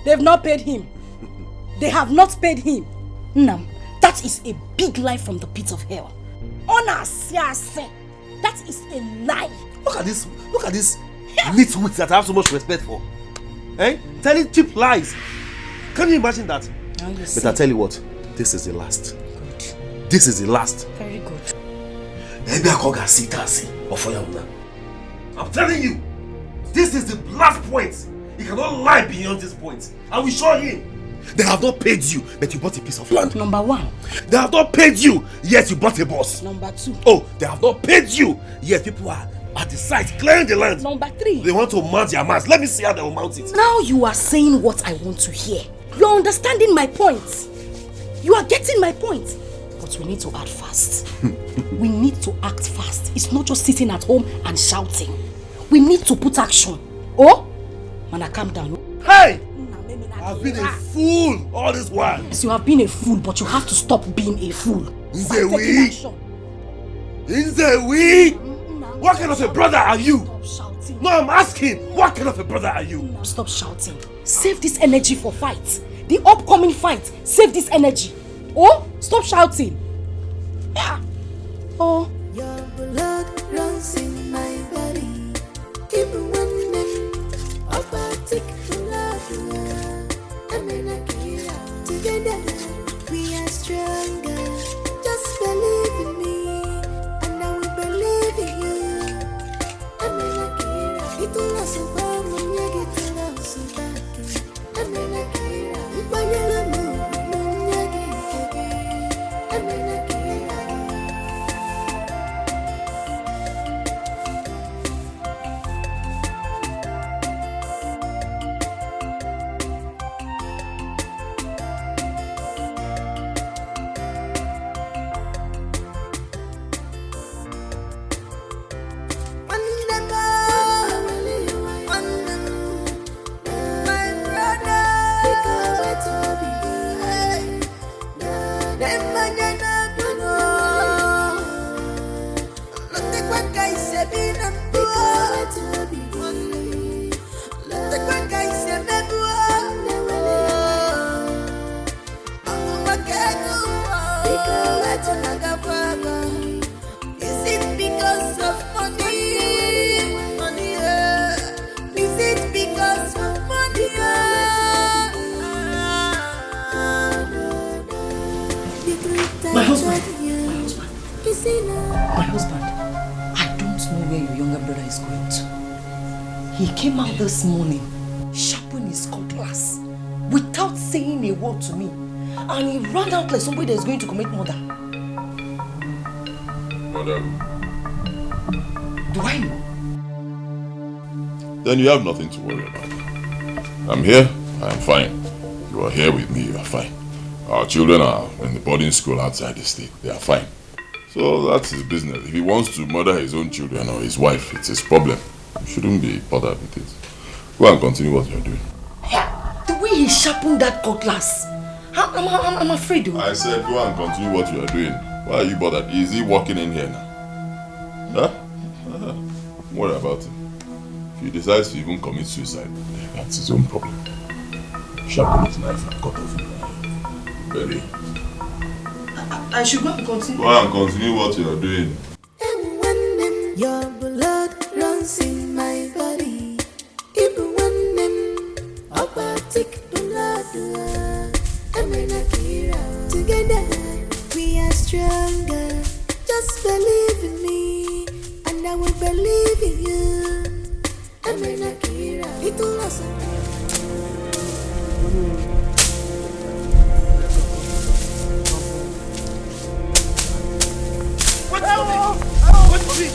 they've not paid him. They have not paid him. Nam, that is a big lie from the pit of hell. That is a lie. Look at this nitwit that I have so much respect for. Eh? Telling cheap lies. Can you imagine that? But I tell you what, this is the last. Good. This is the last. Very good. I'm telling you, this is the last point. He cannot lie beyond this point. I will show him. They have not paid you, but you bought a piece of land. Number one. They have not paid you, yet you bought a bus. Number two. Oh, they have not paid you, yet people are at the site clearing the land. Number three. They want to mount their mast. Let me see how they will mount it. Now you are saying what I want to hear. You're understanding my point. You are getting my point. But we need to act fast. We need to act fast. It's not just sitting at home and shouting. We need to put action. Oh? Man, calm down. Hey! I've been a fool all this while. Yes, you have been a fool, but you have to stop being a fool. Nzewi! What kind of a brother are you? Stop shouting. No, I'm asking, what kind of a brother are you? Stop shouting. Save this energy for fight. The upcoming fight. Save this energy. Oh, stop shouting. Yeah. Oh. Your blood runs in my body. Even when I'm about together we are stronger. Just believe in me, and I will believe in you. It will not survive when you get to love so bad. My husband, I don't know where your younger brother is going to. He came out this morning, sharpened his cutlass, without saying a word to me. And he ran out like somebody that is going to commit murder. Murder? Do I know? then you have nothing to worry about. I'm here, I'm fine. You are here with me, you are fine. Our children are in the boarding school outside the state, they are fine. So that's his business. If he wants to murder his own children or his wife, it's his problem. You shouldn't be bothered with it. Go and continue what you're doing. The way he sharpened that cutlass, I'm afraid. I said go and continue what you are doing. Why are you bothered? Is he walking in here now? Huh? Don't worry about it. If he decides to even commit suicide, that's his own problem. Sharpen his knife and cut off his belly. I should go and continue. Go and continue what you are doing. And when your blood runs in my body, even when them opatic blood, together we are stronger. Just believe in me, and I will believe in you. It will last. Wait for me! Wait for me!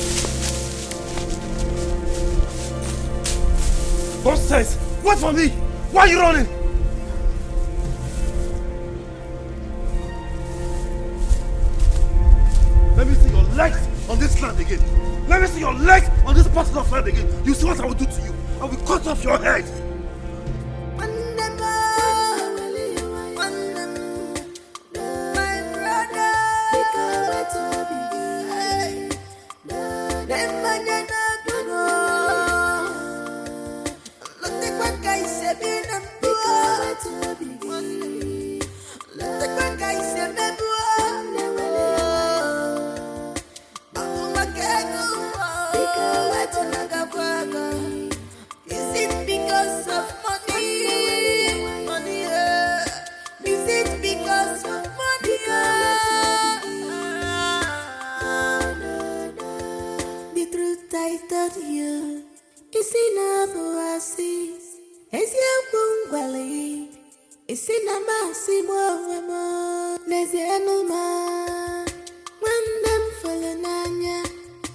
Nonsense! Wait for me! Why are you running? Let me see your legs on this land again. Let me see your legs on this parcel of land again. You see what I will do to you? I will cut off your head.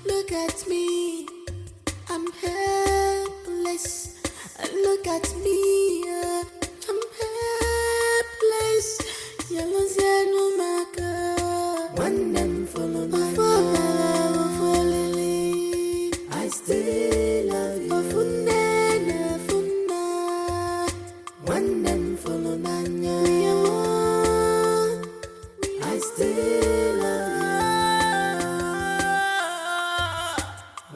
Look at me, I'm helpless. Look at me, I'm helpless. Yellow maka. When them follow my I still love you. When them follow my I still love you.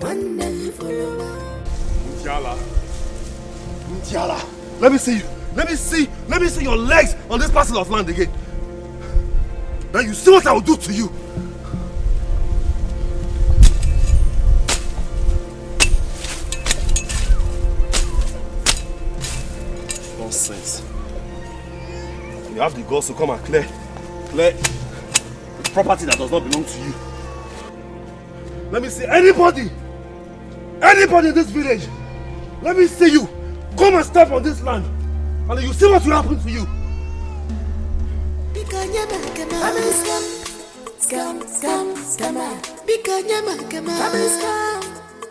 When them follow my Ndiala, let me see you. Let me see your legs on this parcel of land again. Now you see what I will do to you. Nonsense. You have the guts to come and clear the property that does not belong to you. Let me see anybody in this village. Let me see you. Come and step on this land, and you see what will happen to you.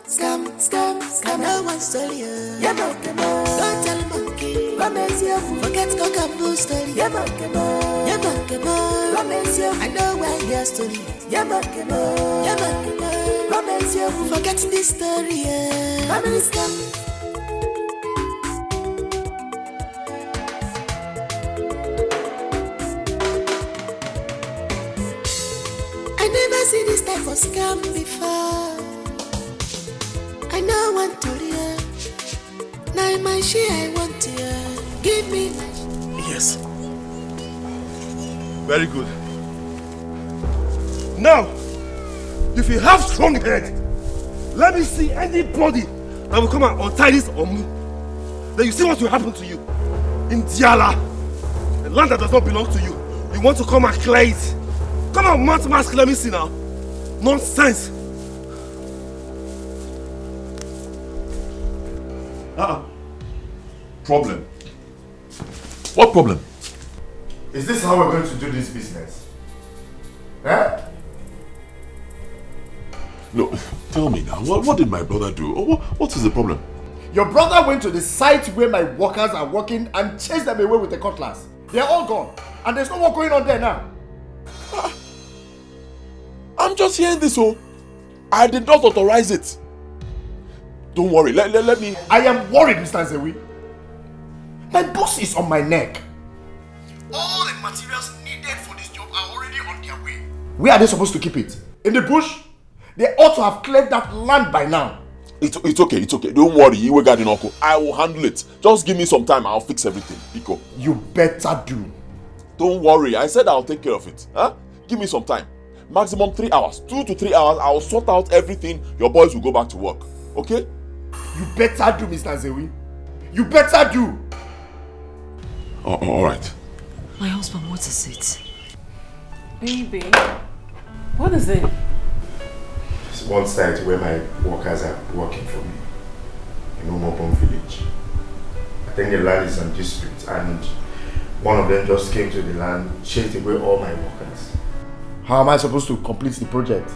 Scam. No one stole you. Don't tell monkey. Forget Cockapoo story. I know where your story is. Forget this story. Family scam. I never see this type of scam before. I know one to hear. Now my share I want to hear. Give me my Yes. Very good. Now, if you have strong head, let me see anybody that will come and untie this on me. Then you see what will happen to you. In Diala, the land that does not belong to you. You want to come and clear it. Come on, mount mask, let me see now. Nonsense. Problem? What problem? Is this how we're going to do this business? Eh? No, tell me now, what did my brother do? What is the problem? Your brother went to the site where my workers are working and chased them away with the cutlass. They're all gone. And there's no more going on there now. I'm just hearing this, oh. I did not authorize it. Don't worry, let me... I am worried, Mr. Nzewi. My boss is on my neck. All the materials needed for this job are already on their way. Where are they supposed to keep it? In the bush? They ought to have cleared that land by now. It's okay. Don't worry, Iwe Garden Uncle. I will handle it. Just give me some time, I'll fix everything. Iko. You better do. Don't worry, I said I'll take care of it. Huh? Give me some time. Maximum 3 hours. 2 to 3 hours, I'll sort out everything. Your boys will go back to work. Okay? You better do, Mr. Nzewi. You better do. Alright. My husband, what is it? Baby, what is it? It's one site where my workers are working for me. In Umobon village. I think the land is on dispute and one of them just came to the land, chased away all my workers. How am I supposed to complete the project?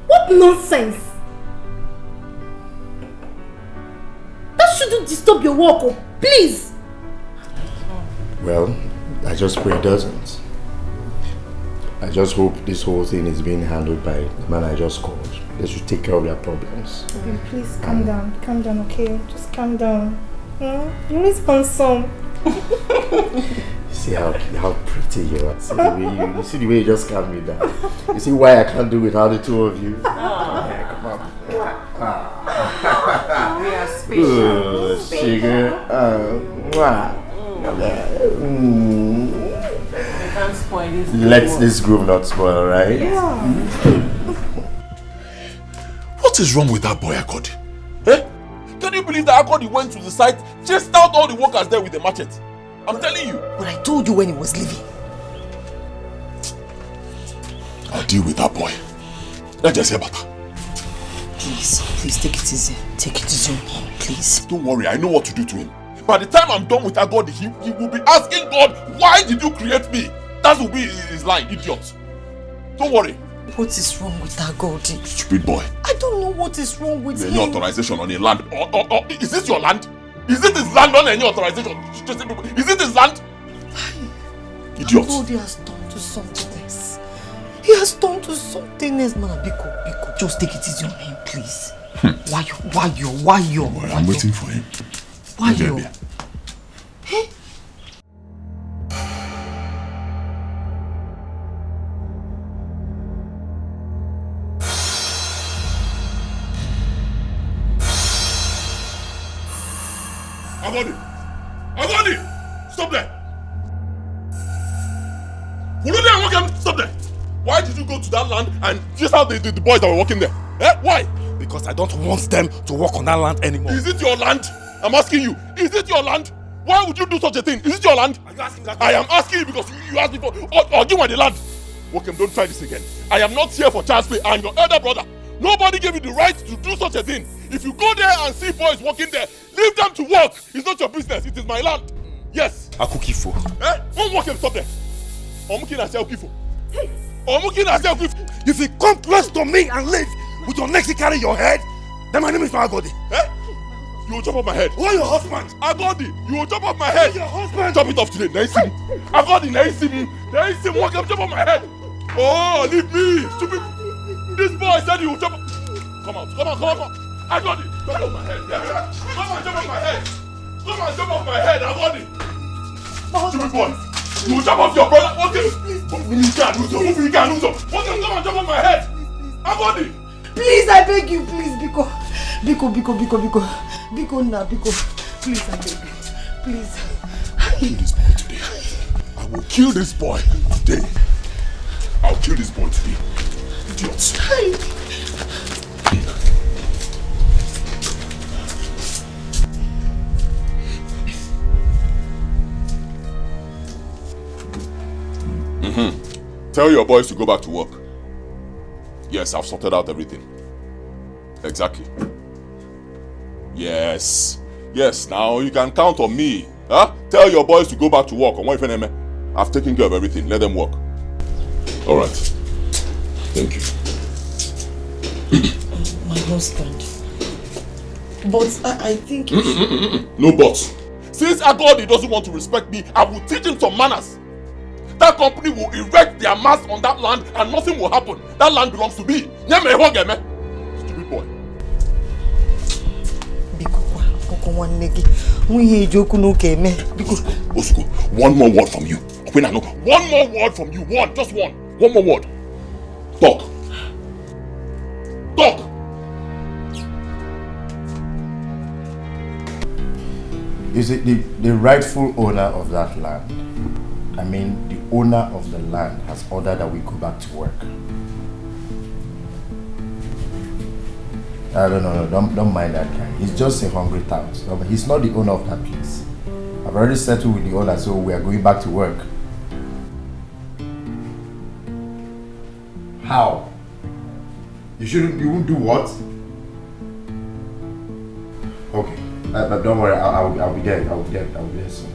What nonsense! That shouldn't disturb your work, oh, please! Well, I just pray it doesn't. I just hope this whole thing is being handled by the man I just called. They should take care of their problems. Okay, please calm down, okay? Just calm down. You're always handsome. See how pretty you are. You see the way you just calm me down. You see why I can't do without the two of you. Come on. We are special. Good, sugar. Can't spoil this. Let this groove not spoil, right? Yeah. What is wrong with that boy, Akodi? Eh? Can you believe that Akodi went to the site, chased out all the workers there with a machete? I'm telling you. But I told you when he was leaving. I'll deal with that boy. Let's just hear better. Please take it easy. Take it easy on him, please. Don't worry, I know what to do to him. By the time I'm done with Agodi, he will be asking God, why did you create me? That will be his line, idiot. Don't worry. What is wrong with Agodi? Stupid boy. I don't know what is wrong with him. Any authorization on a land? Or is this your land? Is it his land on any authorization? Is it his land? Idiot. Agodi has turned to something else. He has turned to something else, man. Biko. Just take it easy on him, please. Why you? I'm waiting for him. Why you? Hey? Agodi! Stop there! Stop there! Why did you go to that land and just how the boys that were working there? Eh? Why? Because I don't want them to work on that land anymore. Is it your land? I'm asking you. Is it your land? Why would you do such a thing? Is it your land? Are you asking that? I am asking you because you asked me for... Or give me the land. Wokem, don't try this again. I am not here for chance play. I am your elder brother. Nobody gave you the right to do such a thing. If you go there and see boys working there, leave them to work. It's not your business. It is my land. Yes. Akukifo. Eh? Don't walk him. Stop there. If you come close to me and live with your neck carry your head, then my name is Agodi. Eh? You will chop off my head. Who are your husband? Agodi, you will chop off my head. Your husband. Chop it off today. Naisim. Agodi, Naisim. Walk up, chop off my head. Oh, leave me. Stupid. This boy said you will chop. Come on. Agodi, chop off my head. Come on, chop off my head. Agodi. Stupid boy. You will chop off your brother. Okay. You can't lose him. Okay, come on, chop off my head. Agodi. Please, I beg you, please, Biko. Biko, now, Biko. Please, I beg you. Please. I will kill this boy today. I'll kill this boy today. Idiots. Tell your boys to go back to work. Yes, I've sorted out everything. Exactly. Yes, now you can count on me. Huh? Tell your boys to go back to work. I've taken care of everything. Let them work. Alright. Thank you. My husband. But I think... No buts. Since Agodi doesn't want to respect me, I will teach him some manners. That company will erect their mast on that land and nothing will happen. That land belongs to me. Stupid boy. Osuko, one more word from you. One more word from you. One, just one. One more word. Talk. Talk. Is it the rightful owner of that land? I mean, the owner of the land has ordered that we go back to work. Don't mind that guy. He's just a hungry tout. He's not the owner of that place. I've already settled with the owner, so we are going back to work. How? You won't do what? Okay, but don't worry. I'll be there. I'll be there soon.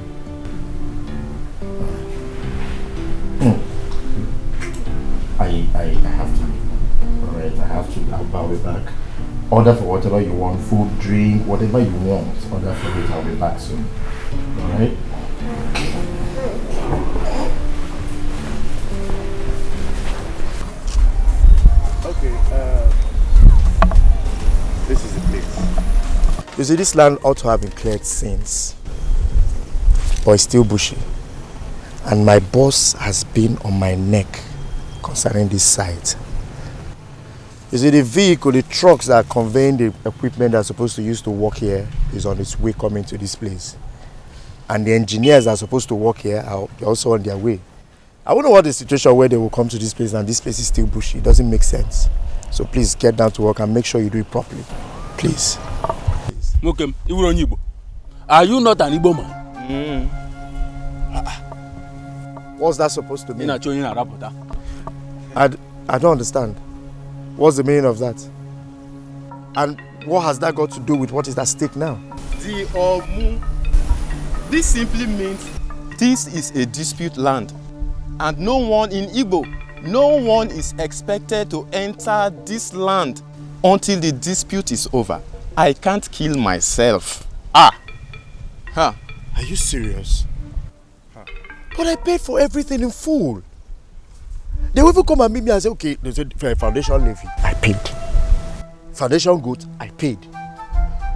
I have to. Alright, I have to. I'll be back. Order for whatever you want, food, drink, whatever you want. Order for it. I'll be back soon. Alright. Okay. This is the place. You see, this land ought to have been cleared since, but it's still bushy. And my boss has been on my neck concerning this site. You see, the vehicle, the trucks that are conveying the equipment that are supposed to use to work here is on its way coming to this place. And the engineers that are supposed to work here are also on their way. I wonder what the situation where they will come to this place and this place is still bushy. It doesn't make sense. So please get down to work and make sure you do it properly. Please. Mokem, are you not an Igbo man? What's that supposed to mean? I don't understand. What's the meaning of that? And what has that got to do with what is at stake now? This simply means this is a dispute land. And no one in Igbo, no one is expected to enter this land until the dispute is over. I can't kill myself. Are you serious? But I paid for everything in full. They will even come and meet me and say, okay, they said foundation levy, I paid. Foundation goat, I paid.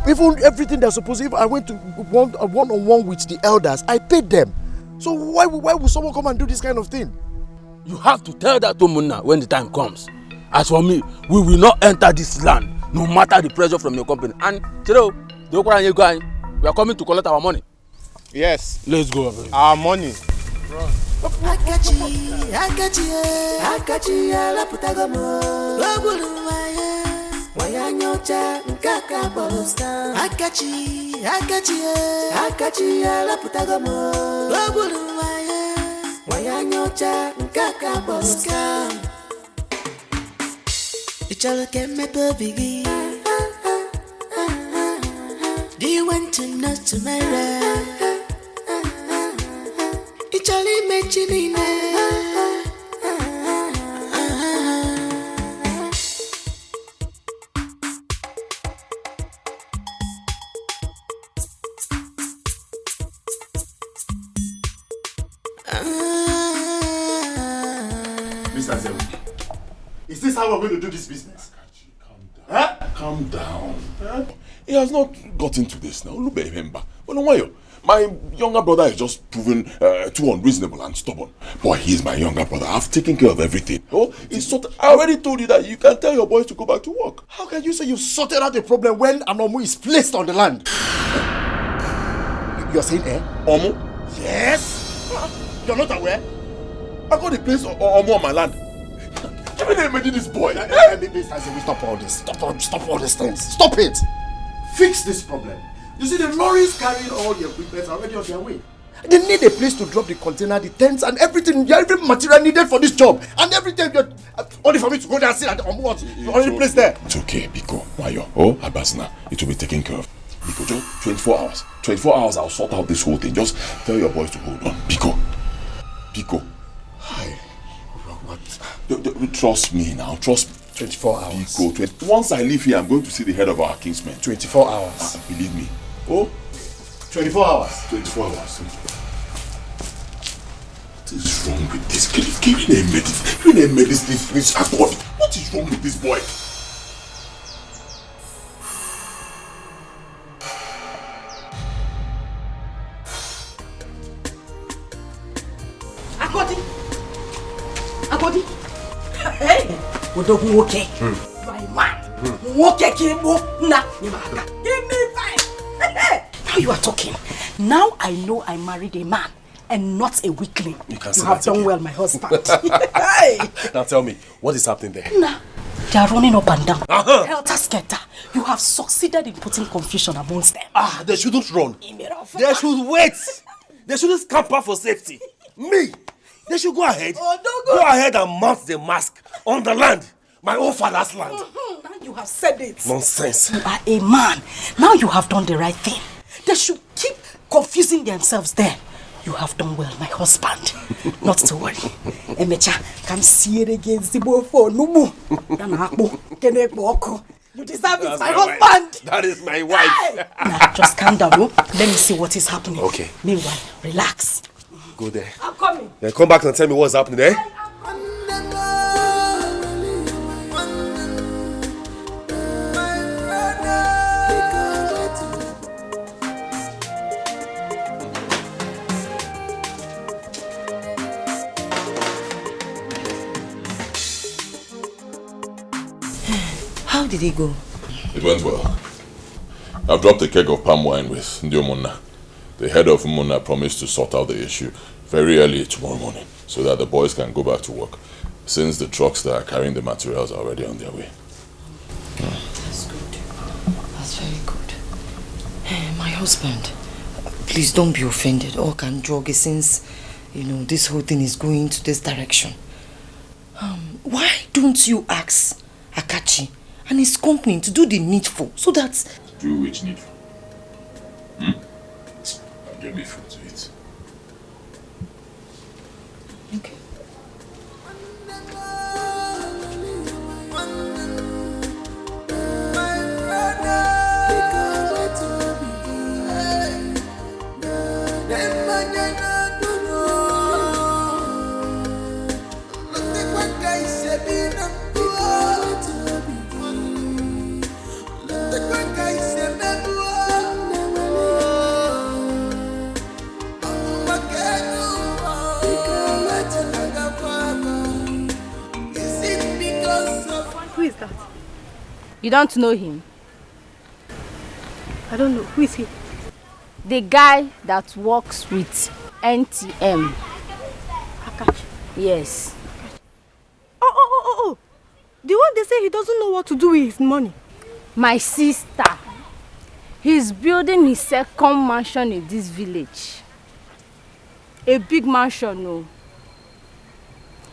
Even everything they're supposed to, if I went to one-on-one with the elders, I paid them. So why would someone come and do this kind of thing? You have to tell that to Munna when the time comes. As for me, we will not enter this land, no matter the pressure from your company. And Chiro, we are coming to collect our money. Yes. Let's go. Our money. Akachi, do you want to know tomorrow? Charlie mentioning Mr. Zewu, is this how we're going to do this business? Calm down. He has not gotten to this now. Look at him. My younger brother is just proven too unreasonable and stubborn. Boy, he's my younger brother. I've taken care of everything. Oh, I already told you that you can tell your boys to go back to work. How can you say you've sorted out the problem when Anomu is placed on the land? You're saying Omo? Yes! You're not aware? I got the place Omo on my land. Give me the name of this boy. Stop all this. Stop all these things. Stop it! Fix this problem. You see, the lorries carrying all the equipment are already on their way. They need a place to drop the container, the tents, and everything, every material needed for this job. And every time you're only for me to go there and sit at the only place there. It's okay, Biko, Mayo, Abasna. It will be taken care of. Biko, just 24 hours. 24 hours, I'll sort out this whole thing. Just tell your boys to hold on. Biko. Hi. What? Trust me now. Trust 24 hours. Once I leave here, I'm going to see the head of our kinsman. 24 hours. Believe me. Oh? 24 hours. 24 hours. What is wrong with this? Give me a medicine, please. What is wrong with this boy? Agodi. Hey. Odogun okay. My man. Okay, Kimbo. Nah, give me five. Now you are talking. Now I know I married a man and not a weakling. You have done well, my husband. Hey. Now tell me, what is happening there? Nah, they are running up and down. Helter skelter. You have succeeded in putting confusion amongst them. They shouldn't run. They should wait. They shouldn't scamper for safety. Me? They should go ahead. Go ahead and mount the mask on the land. My own father's land. Now you have said it. Nonsense. You are a man. Now you have done the right thing. They should keep confusing themselves there. You have done well, my husband. Not to worry. Emecha, come see it against the boy for Nubu. You deserve it, my husband. That is my wife. Hey. Now, just calm down. Oh. Let me see what is happening. Okay. Meanwhile, relax. Go there. I'm coming. Then come back and tell me what's happening, eh? How did it go? It went well. I've dropped a keg of palm wine with Ndiomuna. The head of Muna promised to sort out the issue very early tomorrow morning so that the boys can go back to work, since the trucks that are carrying the materials are already on their way. That's good. That's very good. My husband, please don't be offended or can jog since, this whole thing is going to this direction. Why don't you ask Akachi and his company to do the needful so that... Do which needful? Give me food to eat. Okay. Who is that? You don't know him? I don't know. Who is he? The guy that works with NTM. Akachi. Yes. Oh. The one they say he doesn't know what to do with his money. My sister. He's building his second mansion in this village. A big mansion, no.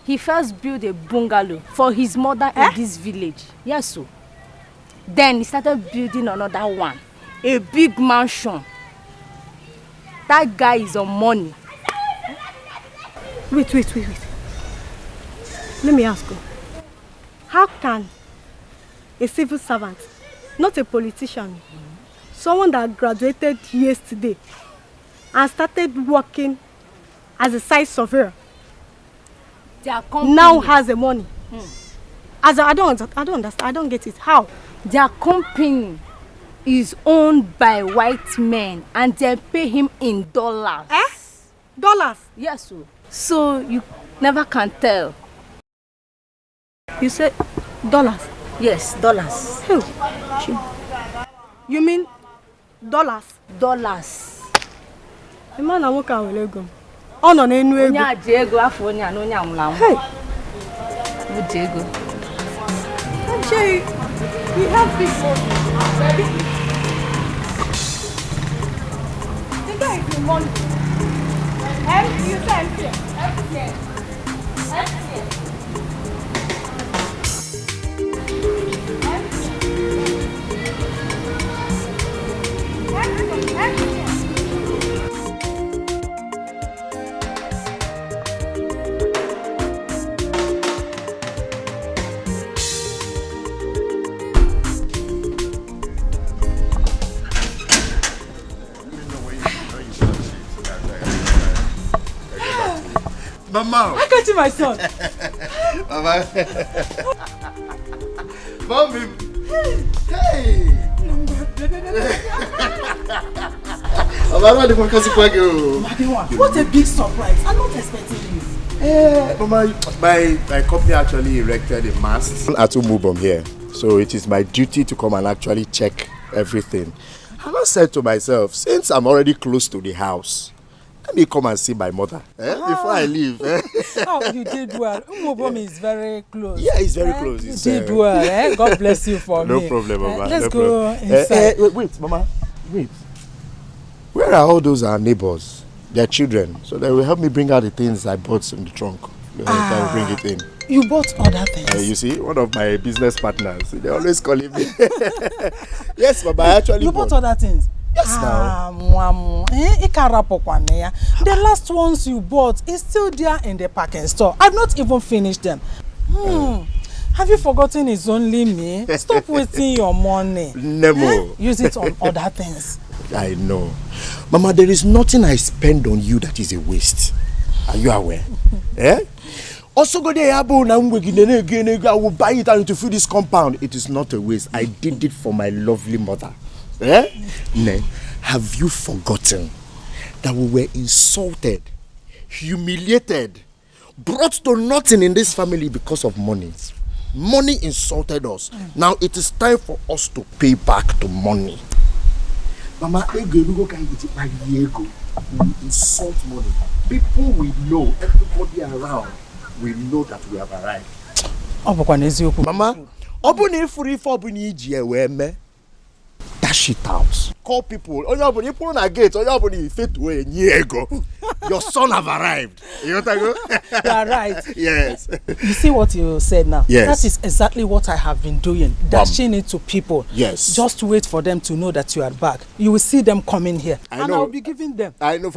He first built a bungalow for his mother in this village. Yes, so. Then he started building another one. A big mansion. That guy is on money. Wait. Let me ask you. How can a civil servant, not a politician, someone that graduated yesterday and started working as a site surveyor, now has the money? As I don't understand. I don't get it. How? Their company is owned by white men and they pay him in dollars. Dollars? Yes, sir. So you never can tell. You said dollars? Yes, dollars. You mean dollars? Dollars. The man I work out with ego. Oh no, no, no. Diego, afọ nya no nya mlam. Hey. No Diego. Actually, we have people. The guy is in money. You say empty. Mama. I got you, my son. Mama. Mommy. Hey. What a big surprise. I'm not expecting you. Mama, my company actually erected a mast at Umubom here. So it is my duty to come and actually check everything. And I said to myself, since I'm already close to the house, let me come and see my mother before I leave. Oh, you did well. Umubom is very close. Yeah, it's very close. You did well. God bless you for me. No problem, Mama. Let's go inside. Wait, Mama. Wait. Where are all those our neighbors? Their children. So they will help me bring out the things I bought in the trunk. I will bring it in. You bought other things? You see, one of my business partners, they always calling me. Yes, Mama, I actually You bought other things? Yes, now. The last ones you bought is still there in the packing store. I've not even finished them. Have you forgotten it's only me? Stop wasting your money. Nemo. Use it on other things. I know. Mama, there is nothing I spend on you that is a waste. Are you aware? Also go there, I will buy it and to fill this compound. It is not a waste. I did it for my lovely mother. Have you forgotten that we were insulted, humiliated, brought to nothing in this family because of money? Money insulted us. Now it is time for us to pay back the money. Mama, we insult money. People we know, everybody around, we know that we have arrived. Mama, dash it out. Call people. You put on a gate. Your son have arrived. You know what I go? You are right. Yes. You see what you said now? Yes. That is exactly what I have been doing. Dashing it to people. Yes. Just wait for them to know that you are back. You will see them coming here. I know. I'll be giving them. I know.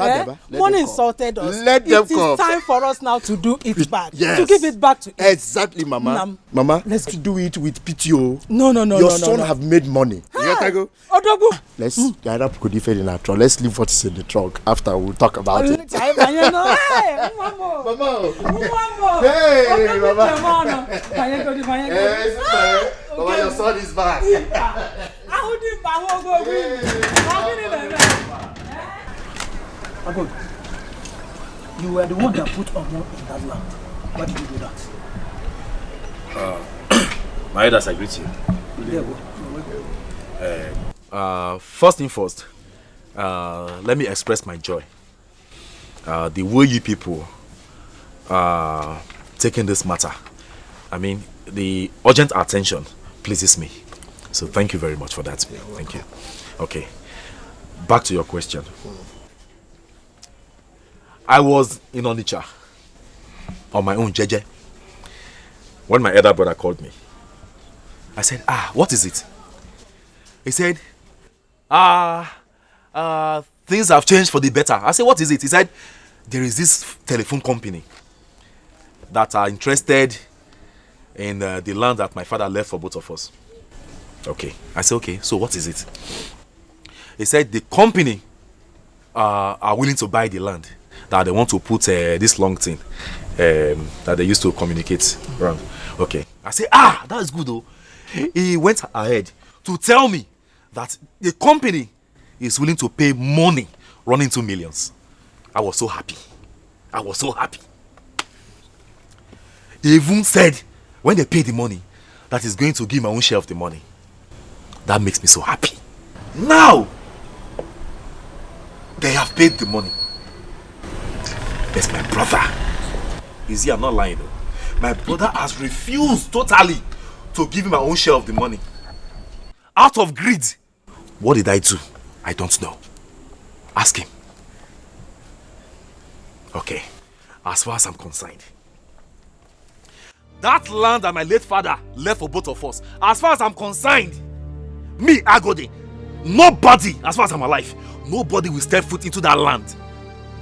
Money insulted us. Let them come. It is time for us now to do it back. Yes. To give it back to it. Exactly, Mama. Mama, let's do it with PTO. No. Your son have made money. Hey. You know what I go? Odogu. Let's get up in our trunk. Let's leave what is in the trunk. After we'll talk about it. Hey, Mama. Hey, Mama. Mama, your son is back. You were the one that put Omo in that land. Why did you do that? My elders, I greet you. First thing first, let me express my joy. The way you people are taking this matter, I mean, the urgent attention pleases me. So thank you very much for that. Thank you. Okay, back to your question. I was in Onitsha on my own, jeje, when my elder brother called me. I said, what is it? He said, things have changed for the better. I said, what is it? He said, there is this telephone company that are interested in the land that my father left for both of us. Okay. I said, okay, so what is it? He said, the company are willing to buy the land, that they want to put this long thing that they used to communicate around. Okay. I said, that's good though. He went ahead to tell me that the company is willing to pay money running to millions. I was so happy. They even said, when they pay the money, that is going to give my own share of the money. That makes me so happy. Now, they have paid the money. There's my brother. You see, I'm not lying though. My brother has refused totally to give me my own share of the money. Out of greed. What did I do? I don't know. Ask him. Okay. As far as I'm concerned, that land that my late father left for both of us, as far as I'm concerned, me, Agodi, nobody, as far as I'm alive, nobody will step foot into that land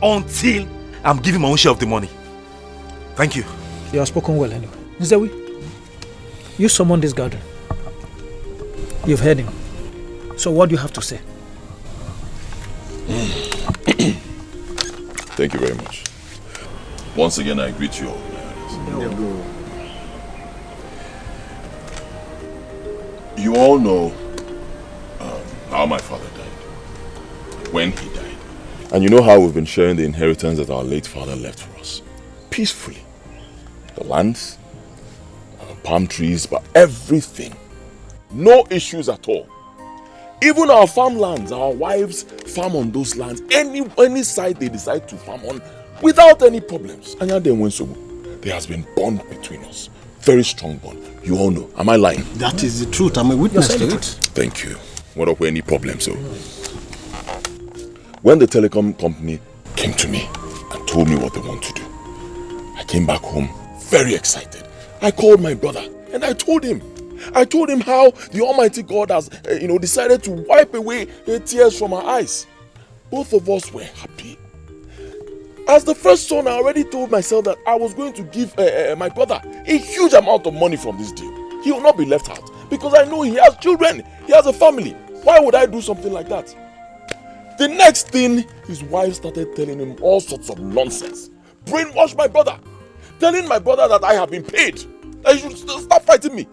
until I'm giving my own share of the money. Thank you. You have spoken well anyway. Nzewi, you summoned this gathering. You've heard him. So what do you have to say? Thank you very much. Once again, I greet you all. You all know how my father died, when he died. And you know how we've been sharing the inheritance that our late father left for us. Peacefully. The lands, palm trees, but everything. No issues at all. Even our farmlands, our wives farm on those lands. Any site they decide to farm on without any problems. And there has been bond between us. Very strong bond. You all know. Am I lying? That is the truth. I'm a witness to it. Thank you. What up with any problems? So, when the telecom company came to me and told me what they want to do, I came back home very excited. I called my brother and I told him how the Almighty God has, decided to wipe away the tears from our eyes. Both of us were happy. As the first son, I already told myself that I was going to give my brother a huge amount of money from this deal. He will not be left out because I know he has children, he has a family. Why would I do something like that? The next thing, his wife started telling him all sorts of nonsense. Brainwash my brother. Telling my brother that I have been paid. That he should stop fighting me.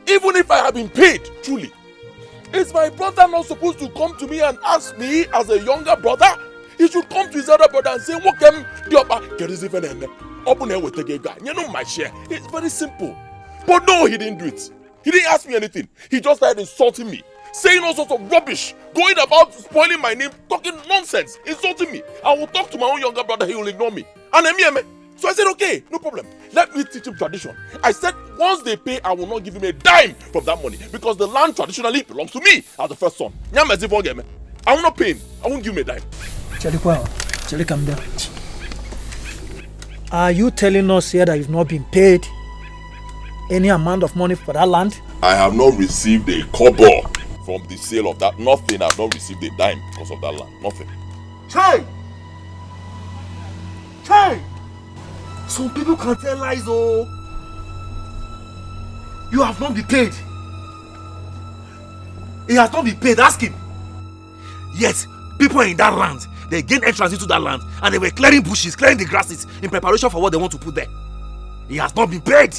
Even if I have been paid, truly, is my brother not supposed to come to me and ask me as a younger brother? He should come to his other brother and say, "What can you know my share?" It's very simple. But no, he didn't do it. He didn't ask me anything. He just started insulting me, saying all sorts of rubbish, going about spoiling my name, talking nonsense, insulting me. I will talk to my own younger brother, he will ignore me. So I said, okay, no problem. Let me teach him tradition. I said, once they pay, I will not give him a dime from that money because the land traditionally belongs to me as the first son. I will not pay him. I won't give him a dime. Charlie, come down. Are you telling us here that you've not been paid any amount of money for that land? I have not received a kobo from the sale of that. Nothing. I have not received a dime because of that land. Nothing. Chai! Some people can tell lies, oh. You have not been paid. He has not been paid. Ask him. Yes, people in that land, they gained entrance into that land and they were clearing bushes, clearing the grasses in preparation for what they want to put there. He has not been paid.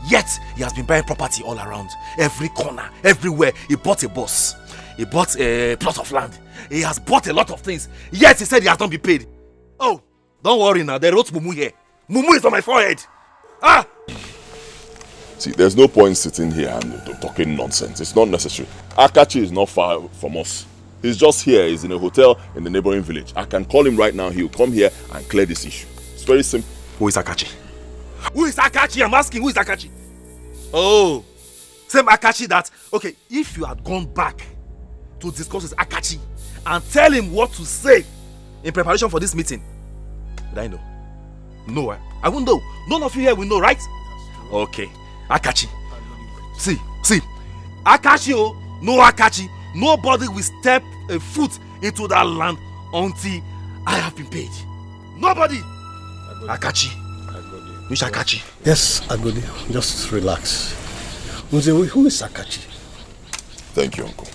Yet, he has been buying property all around. Every corner, everywhere. He bought a bus. He bought a plot of land. He has bought a lot of things. Yet, he said he has not been paid. Oh, don't worry now. They wrote Mumu here. Mumu is on my forehead. Ah! See, there's no point sitting here and talking nonsense. It's not necessary. Akachi is not far from us. He's just here. He's in a hotel in the neighboring village. I can call him right now. He'll come here and clear this issue. It's very simple. Who is Akachi? Who is Akachi? I'm asking, who is Akachi? Oh, same Akachi that, okay, if you had gone back to discuss with Akachi and tell him what to say in preparation for this meeting, would I know? No, I won't know. None of you here will know, right? Okay, Akachi. See, Akachi, oh, no Akachi. Nobody will step a foot into that land until I have been paid. Nobody. Akachi. Which Akachi? Yes, Agodi. Just relax. Who is Akachi? Thank you, Uncle.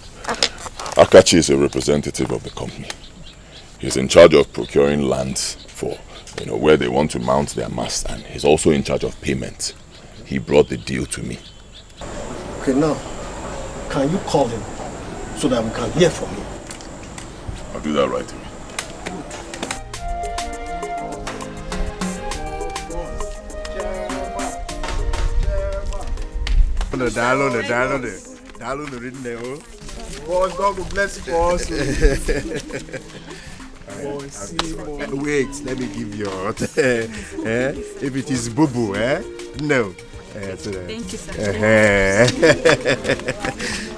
Akachi is a representative of the company. He's in charge of procuring lands for, where they want to mount their mast, and he's also in charge of payment. He brought the deal to me. Okay, now, can you call him so that we can hear from him? I'll do that right away. Download the there. Boss, God will bless you for us. Wait, let me give you if it is boo-boo, no. Thank you, sir.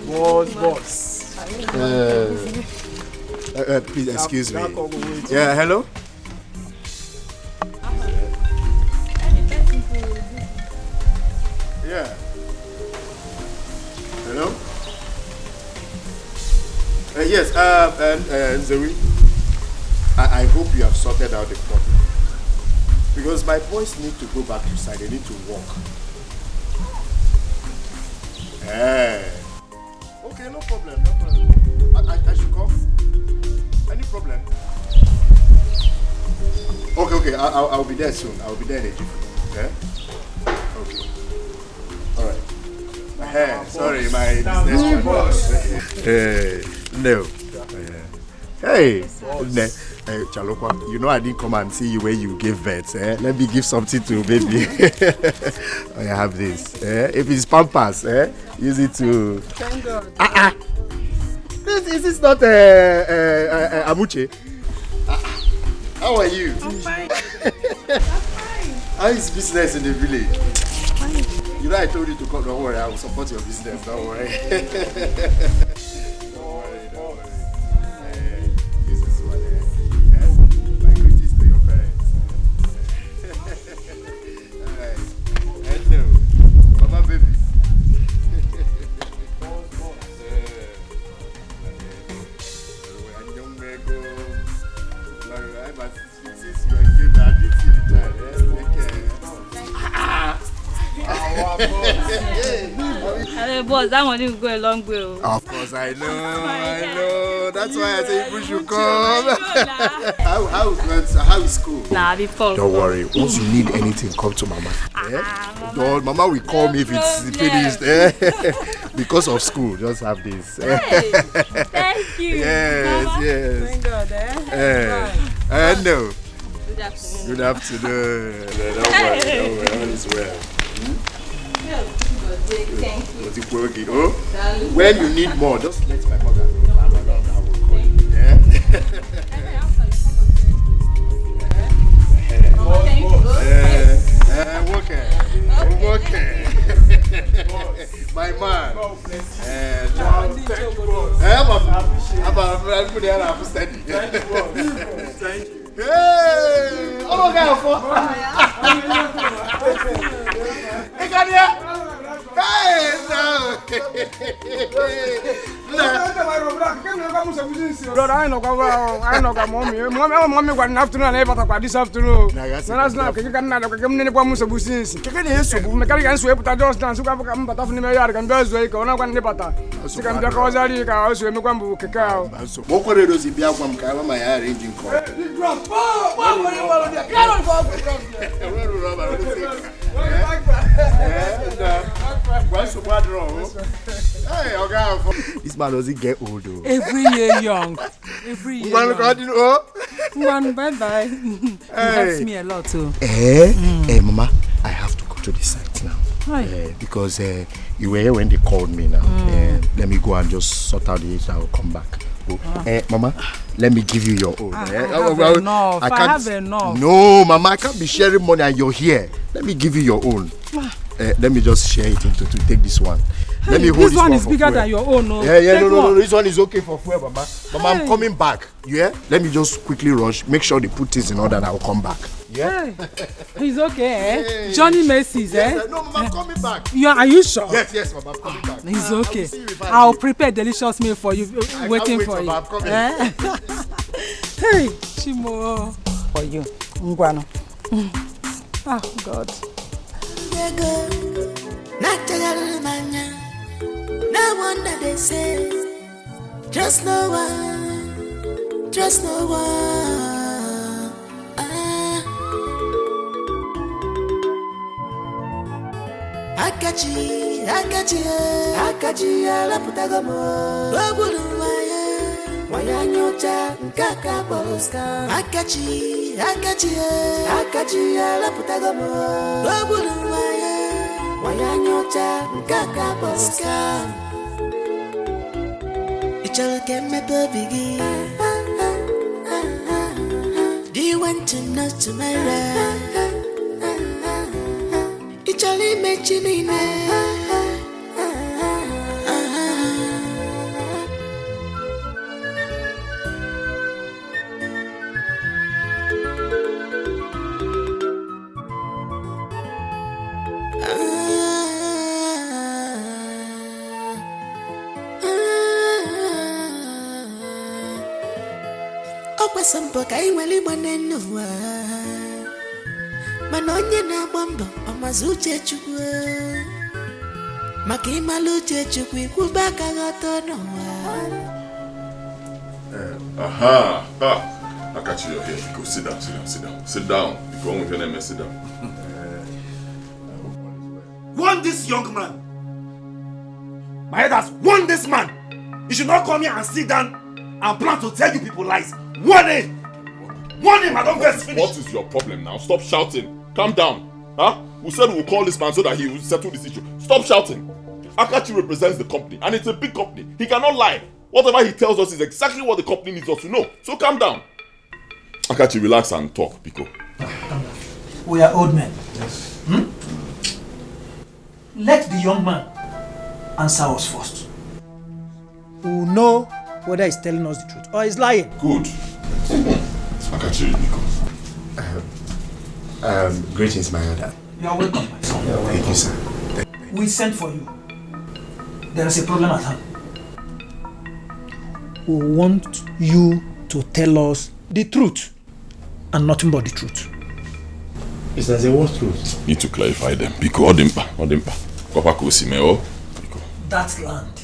Boss. Please excuse me. Yeah, hello? Yeah. Hello? Yes, Zoe. I hope you have sorted out the problem. Because my boys need to go back to side. They need to walk. Okay, no problem. I should come. Any problem? Okay. I'll be there soon. I'll be there in a jiffy. Okay? Okay. Alright. Sorry, my no. Hey, Chalokwa, you know I didn't come and see you when you gave birth. Let me give something to baby. I have this. If it's Pampers, use it to. Thank God. Is this not Amuche? How are you? I'm fine. How is business in the village? Fine. You know I told you to come. Don't worry, I will support your business. Don't worry. Hey, boss, that money will go a long way. Of course, I know. That's why I say you should come. How is school? Nah, before. Don't worry. Once you need anything, come to Mama. Mama will call me if it's finished. Because of school, just have this. Hey, thank you. Yes, Mama. yes. Thank God, No. Good afternoon. Good afternoon. Don't worry. All is well. Thank you. Oh, when you need more, just let my mother know. I'm around, I will call you. Okay. My man. Thank you. Hey! Oh, my God. Hey, no. Brother, I know mommy got an afternoon and ever this afternoon. That's not you can not come in the Pamusa Busins. Mechanic sweep with a just dance who can come but often in the yard and does wake on one nipata. She can be a causal house with Mukambu cacao. What could it be up from Kala, my arranging call? This man doesn't get old though. Every year young. Every year young. One bye-bye. It helps me a lot too. Hey, Mama, I have to go to the site now. Because you were here when they called me now. Let me go and just sort out the issue. I will come back. Mama, let me give you your own. I have enough. No, Mama, I can't be sharing money and you're here. Let me give you your own. Let me just share it into to take this one. Let me hold this one is bigger fuel. than your own. No, no. This one is okay for fuel, Mama. Mama, I'm coming back. Yeah? Let me just quickly rush. Make sure they put things in order and I'll come back. Yeah? He's okay, Johnny Macy's, No, Mama, I'm coming back. Are you sure? Yes, Mama, I'm coming back. He's okay. I'll prepare delicious meal for you, waiting for you. Mama, I'm coming. Hey, Chimo. For you. Ngwano. Oh, God. No wonder they say, trust no one, trust no one. Akachi, la putagamo. Babulu waya nyocha nkaka boloska. Akachi, la putagamo. Babulu waya nyocha nkaka boloska. Ichal kemme bobigi. Do you want to know tomorrow? Ichali mechinine. Sampo kai wali manenwa manonye na bombo amazuche chukwu maka imaluche chukwu ikubaka goto no Akachi, you're here. Go sit down, sit down, sit down. Sit down. You go on with your name, sit down. Warn this young man. My elders, warn this man. You should not come here and sit down and plan to tell you people lies. Warn him. Warn him, I don't get finished. What is your problem now? Stop shouting. Calm down. Huh? We said we'll call this man so that he will settle this issue. Stop shouting. Akachi represents the company and it's a big company. He cannot lie. Whatever he tells us is exactly what the company needs us to know. So calm down. Akachi, relax and talk, Biko. We are old men. Yes. Let the young man answer us first. We will know whether he's telling us the truth or he's lying. Good. Akachi, Biko. Greetings, my elder. You are welcome, my son. Thank you, sir. We sent for you. There is a problem at hand. We want you to tell us the truth and nothing but the truth. Is that the what truth? Need to clarify them. Biko, Odimpa. Kopako Simeo. Biko. That land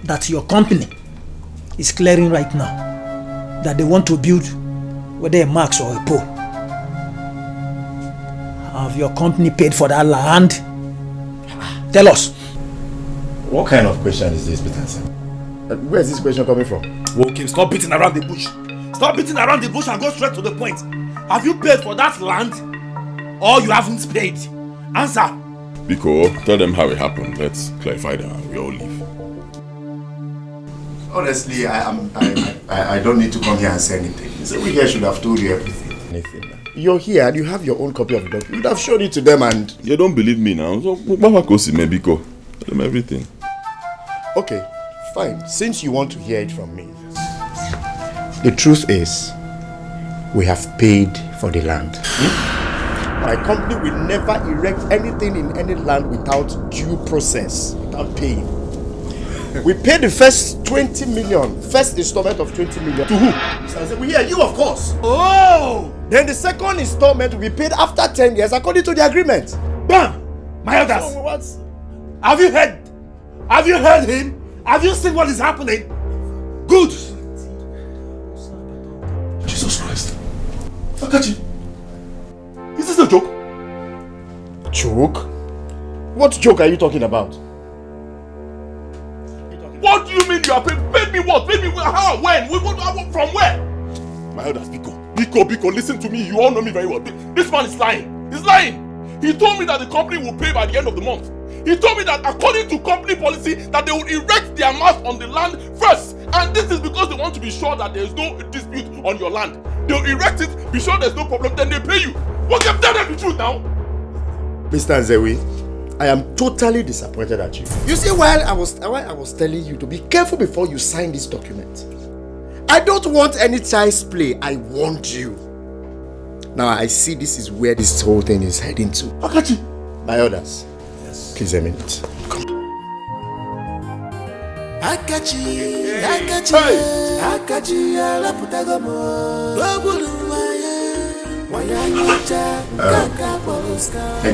that your company is clearing right now, that they want to build, whether a max or a pole. Have your company paid for that land? Tell us. What kind of question is this, Peter? Where is this question coming from? Okay, stop beating around the bush. Stop beating around the bush and go straight to the point. Have you paid for that land or you haven't paid? Answer. Biko, tell them how it happened. Let's clarify that and we all leave. Honestly, I don't need to come here and say anything. So we here should have told you everything. You're here and you have your own copy of the document. You would have shown it to them and... You don't believe me now. So, Biko, tell them everything. Okay, fine. Since you want to hear it from me, the truth is, we have paid for the land. My company will never erect anything in any land without due process, without paying. We paid the first 20 million, first installment of 20 million. To who? We hear you, of course. Oh! Then the second installment will be paid after 10 years according to the agreement. Bam! My elders! So what? Have you heard? Have you heard him? Have you seen what is happening? Good! Jesus Christ. Akachi, is this a joke? Joke? What joke are you talking about? What do you mean you are paid? Paid me what? Paid me how? When? From where? My elders, Biko, listen to me. You all know me very well. This man is lying. He's lying. He told me that the company will pay by the end of the month. He told me that according to company policy that they will erect their mast on the land first. And this is because they want to be sure that there is no dispute on your land. They'll erect it, be sure there's no problem, then they pay you. What can tell them the truth now? Mr. Nzewi, I am totally disappointed at you. You see, while I was telling you to be careful before you sign this document, I don't want any child's play. I want you. Now I see this is where this whole thing is heading to. Akachi, my orders. Yes. Please a minute. Come. Akachi, thank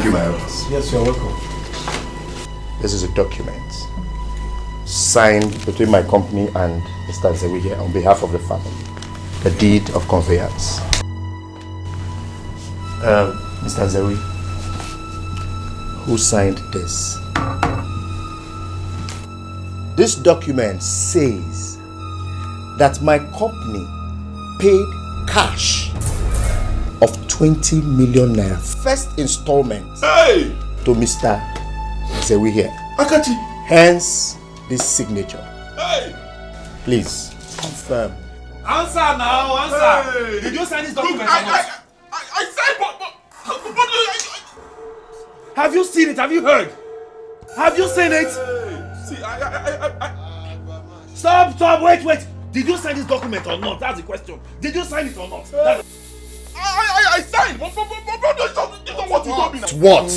you, my elders. Yes, you're welcome. This is a document signed between my company and Mr. Nzewi here on behalf of the family. The deed of conveyance. Mr. Nzewi, who signed this? This document says that my company paid cash of 20 million naira, first installment, to Mr. Nzewi here. Akachi. Hence this signature. Hey. Please confirm. Answer now, answer. Hey. Did you sign this document? Look, I signed, but have you seen it? Have you heard? Have you seen it? See, Stop, wait. Did you sign this document or not? That's the question. Did you sign it or not? I signed. But this is what you told me now. What?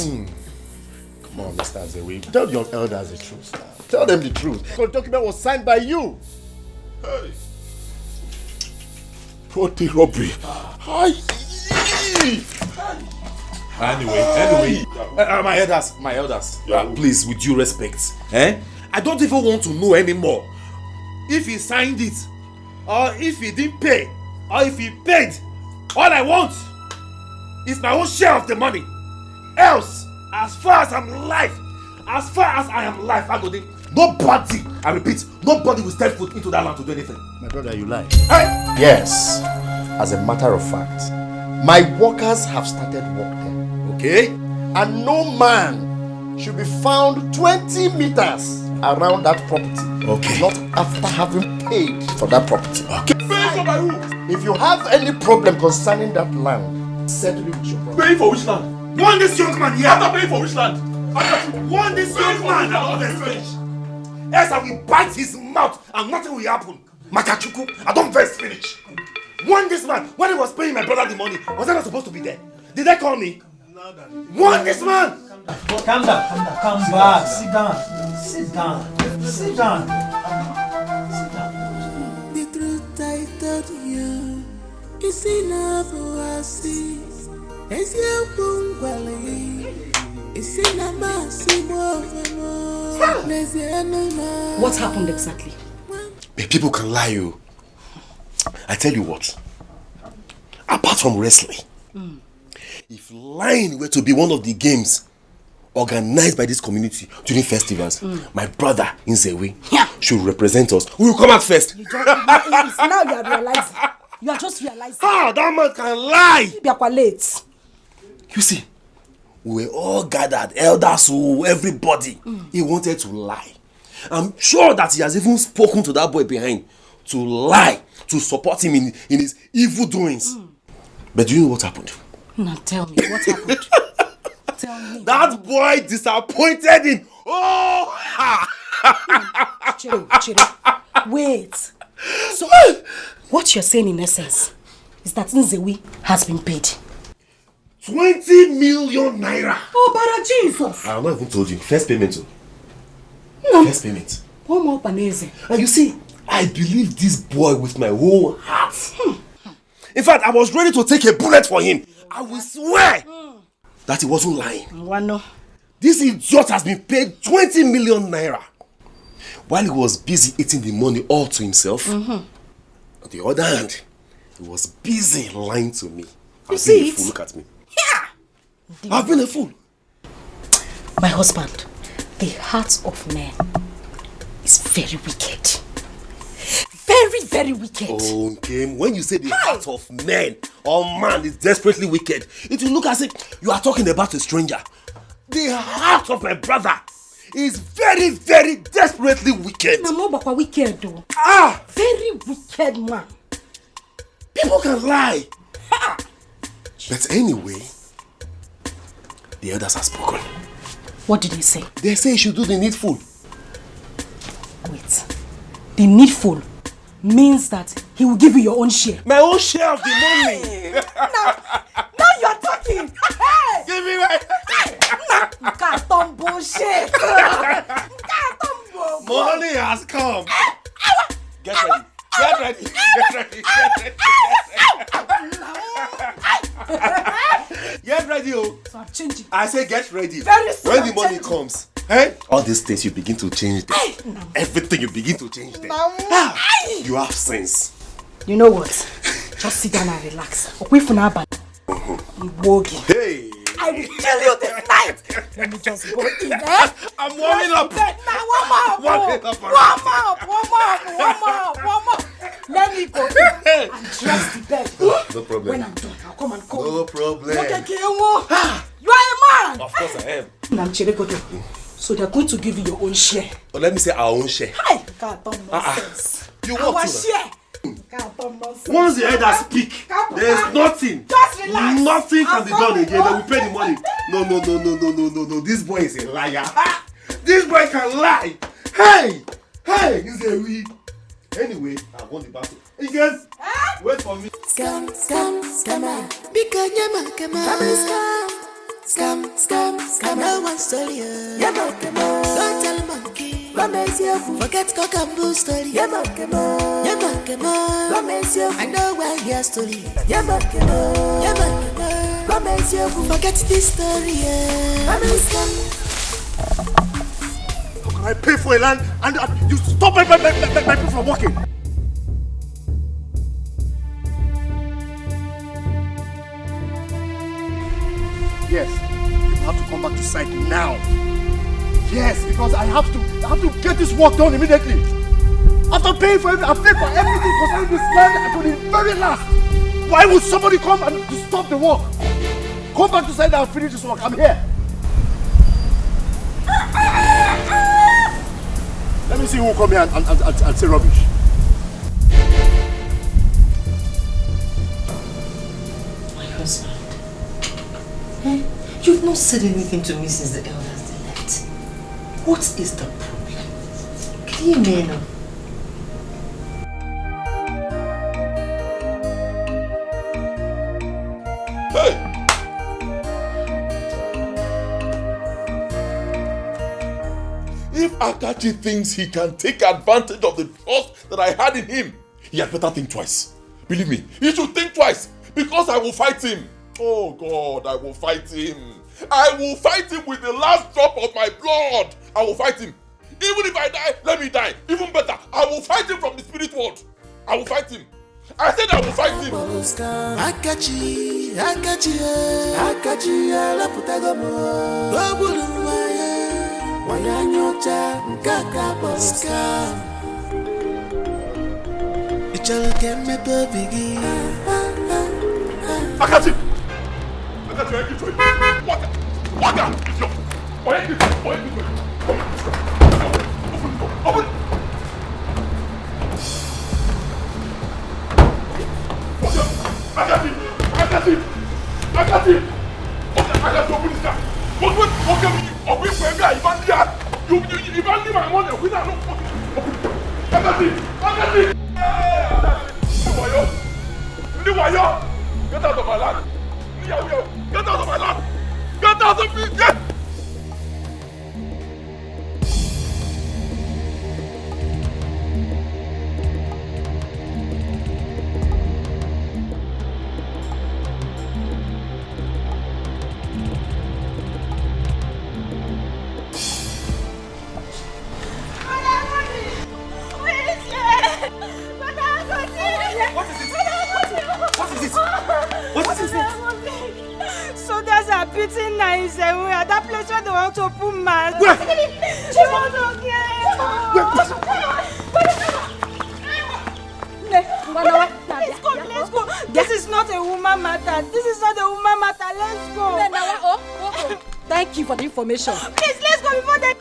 Come on, Mr. Nzewi. Tell your elders the truth now. Tell them the truth. The document was signed by you. Hey. What the robbery? Anyway, my elders, please, with due respect, I don't even want to know anymore if he signed it, or if he didn't pay, or if he paid, all I want is my own share of the money. Else, as far as I'm alive, as far as I am alive, nobody, I repeat, nobody will step foot into that land to do anything. My brother, you lie. Hey! Yes, as a matter of fact, my workers have started work there. Okay? And no man should be found 20 meters around that property. Okay. Not after having paid for that property. Okay. Pay for my room. If you have any problem concerning that land, settle it with your brother. Pay for which land? Want this young man here? After paying for which land? Want this young man? I don't finish. Else I will bite his mouth and nothing will happen. Makachuku, I don't first finish. Want this man? When he was paying my brother the money, was I not supposed to be there? Did they call me? Want this man? Calm down, come back, sit down. The truth I told you is enough to see. It's your bungalow. It's in a massive What happened exactly? People can lie you. I tell you what. Apart from wrestling, if lying were to be one of the games organized by this community during festivals, my brother Nzewi should represent us. We will come out first. It's now you are realizing. You are just realizing. Ah, that man can lie. You are late. You see, we were all gathered, elders, everybody. He wanted to lie. I'm sure that he has even spoken to that boy behind to lie, to support him in his evil doings. But do you know what happened? Now tell me, what happened? Tell me. That boy disappointed him. Oh! Chiro. Wait. So, what you're saying in essence is that Nzewi has been paid 20 million naira. Oh, Bara Jesus! I have not even told you. First payment. No. First payment. One more panese. And you see, I believe this boy with my whole heart. In fact, I was ready to take a bullet for him. I will swear that he wasn't lying. Wano. This idiot has been paid 20 million naira. While he was busy eating the money all to himself, on the other hand, he was busy lying to me. I've been a fool. Look at me. Yeah. I've been a fool. My husband, the heart of man is very wicked. Very, very wicked. Okay, when you say the heart of man or man is desperately wicked, it will look as if you are talking about a stranger. The heart of my brother is very, very desperately wicked. Namobakwa wicked though. Ah! Very wicked man. People can lie. But anyway, the elders have spoken. What did they say? They say you should do the needful. Wait. The needful means that he will give you your own share. My own share of the money. Now you are talking. Hey! Give me my... Carton bullshit. Money has come. Get ready. Get ready. Get ready. Get ready, oh. So I'm changing. I say get ready. Very soon when the money comes, hey? All these things you begin to change them. Everything you begin to change them. You have sense. You know what? Just sit down and relax. Hey! I will kill you this night. Let me just go in there. I'm warming up. Now warm up. Let me go in and dress the bed. No problem. When I'm done, I'll come and call you. No problem. You are a man. Of course I am. So they're going to give you your own share. But let me say our own share. Hey, God, don't nonsense. You Our want to? share. God, don't nonsense. Once the elders speak, there is nothing. Just relax. Nothing can be done again. They will pay the money. No. This boy is a liar. This boy can lie. Hey, he's a weed. Anyway, I won the battle. You guys, wait for me. Scam, because scam. No one story. Don't tell monkey. Forget cock and bull story. I know where your story. Forget this story. How can I pay for a land and you stop my people from working? Yes, you have to come back to site now. Yes, because I have to get this work done immediately. After paying for everything, I've paid for everything concerning this land to the very last. Why would somebody come and stop the work? Come back to site and finish this work. I'm here. Let me see who will come here and say rubbish. My husband. Hey, you've not said anything to me since the elders left. What is the problem? Can you hear me now? If Akachi thinks he can take advantage of the trust that I had in him, he had better think twice. Believe me, he should think twice, because I will fight him. Oh God, I will fight him. I will fight him with the last drop of my blood. I will fight him. Even if I die, let me die. Even better, I will fight him from the spirit world. I will fight him. I said I will fight him. Akachi, la putagomo. Wanyanyocha mkaka boska. Ichaloke meto bigi. Akachi! Akachi, I give you. What? Open. Akachi! Open this car. Open for me. You can't leave my money without no fucking. Akachi! Niwayo! Get out of my land! Get out of my land! Get out of me! Get! Beating 97 at that place where they want to put man. Where? She wants to Let's go. This is not a woman matter. This is not a woman matter. Let's go. Thank you for the information. Please, let's go before they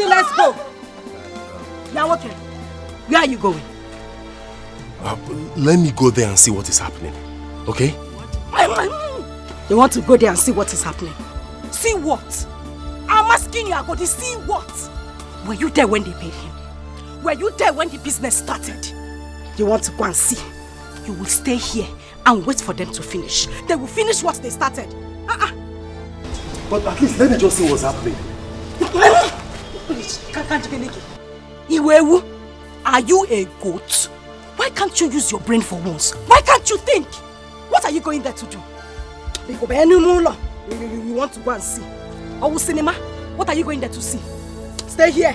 Let's go. Now, okay. Where are you going? Let me go there and see what is happening. Okay? You want to go there and see what is happening? See what? I'm asking you, Agodi, see what? Were you there when they paid him? Were you there when the business started? You want to go and see? You will stay here and wait for them to finish. They will finish what they started. But at least let me just see what's happening. Iwewu, are you a goat? Why can't you use your brain for once? Why can't you think? What are you going there to do? You want to go and see? Or cinema? What are you going there to see? Stay here.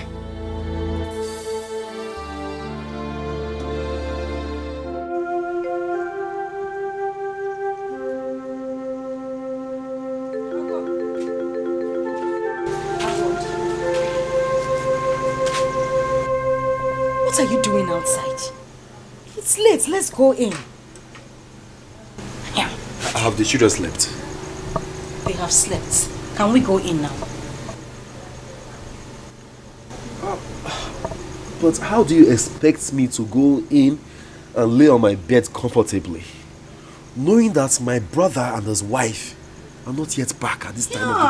What are you doing outside? It's late. Let's go in. Have the children slept? They have slept. Can we go in now? But how do you expect me to go in and lay on my bed comfortably, knowing that my brother and his wife are not yet back at this time of the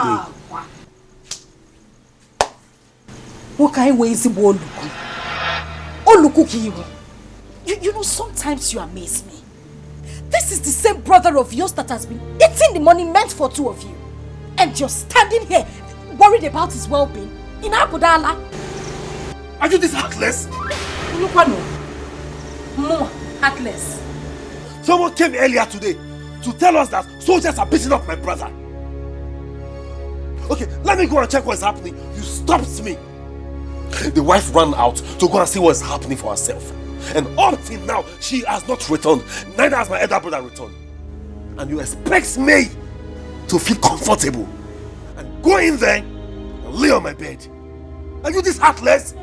day? What kind of way is it? You know, sometimes you amaze me. This is the same brother of yours that has been eating the money meant for two of you. And you're standing here worried about his well-being in Abudala. Are you this heartless? More heartless. Someone came earlier today to tell us that soldiers are beating up my brother. Okay, let me go and check what's happening. You stopped me. The wife ran out to go and see what's happening for herself. And up till now, she has not returned. Neither has my elder brother returned. And you expect me to feel comfortable and go in there and lay on my bed. Are you this heartless?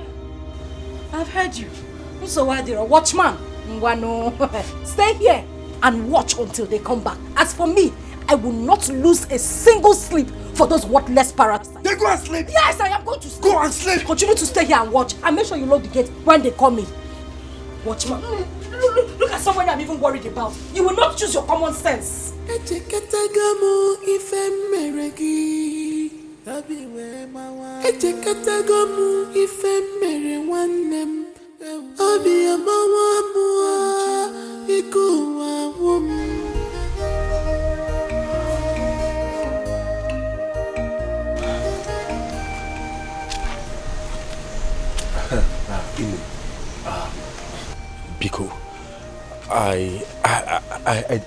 I've heard you. So why there a watchman? Ngwano. Stay here and watch until they come back. As for me, I will not lose a single sleep for those worthless parasites. They go and sleep? Yes, I am going to sleep. Go and sleep. Continue to stay here and watch. And make sure you lock the gate when they come in. Watchman. Look at someone I'm even worried about. You will not choose your common sense. Biko, I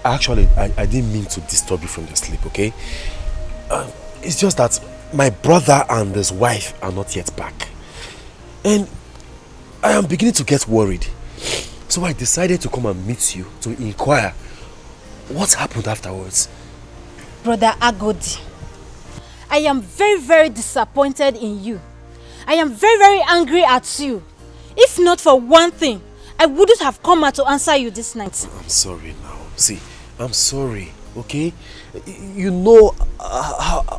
actually didn't mean to disturb you from your sleep, okay? It's just that my brother and his wife are not yet back. And I am beginning to get worried. So I decided to come and meet you to inquire what happened afterwards. Brother Agodi, I am very, very disappointed in you. I am very, very angry at you. If not for one thing, I wouldn't have come out to answer you this night. I'm sorry now. See, I'm sorry, okay? You know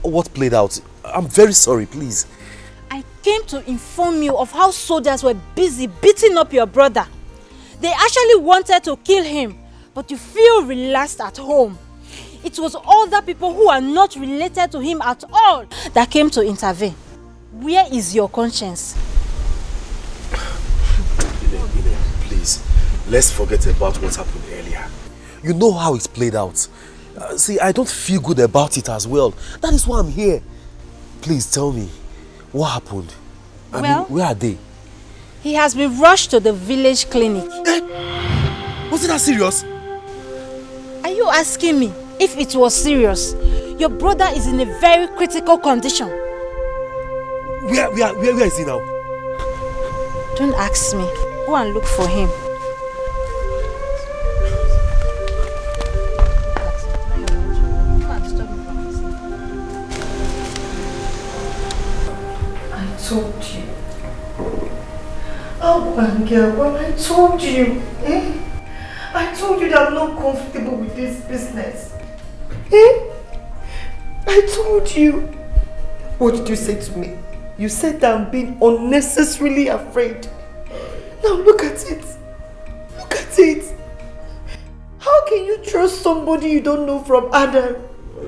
what played out. I'm very sorry, please. I came to inform you of how soldiers were busy beating up your brother. They actually wanted to kill him, but you feel relaxed at home. It was other people who are not related to him at all that came to intervene. Where is your conscience? Please, let's forget about what happened earlier. You know how it played out. See, I don't feel good about it as well. That is why I'm here. Please tell me, what happened? I mean, where are they? He has been rushed to the village clinic. Was it that serious? Are you asking me if it was serious? Your brother is in a very critical condition. Where is he now? Don't ask me. Go and look for him. I told you. Oh, my girl, when I told you, I told you that I'm not comfortable with this business. I told you. What did you say to me? You said that I'm being unnecessarily afraid. Now look at it. Look at it. How can you trust somebody you don't know from Adam?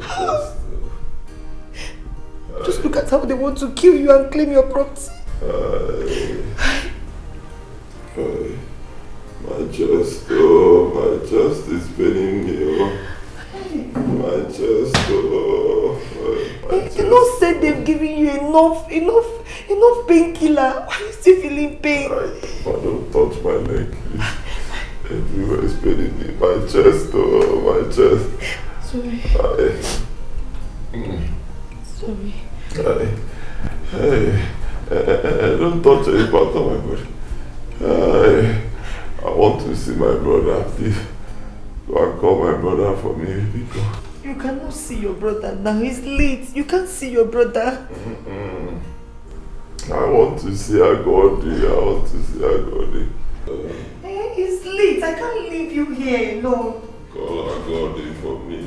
How? Just look at how they want to kill you and claim your property. My chest is paining me. My chest, They not said they've given you enough painkiller. Why are you still feeling pain? Don't touch my leg, please. Everywhere is paining me. My chest, my chest. Sorry. Sorry. Hey, don't touch any part of my body. I want to see my brother, please. Go and call my brother for me, because you cannot see your brother now. He's late. You can't see your brother. I want to see Agodi. He's late. I can't leave you here alone. Call Agodi for me.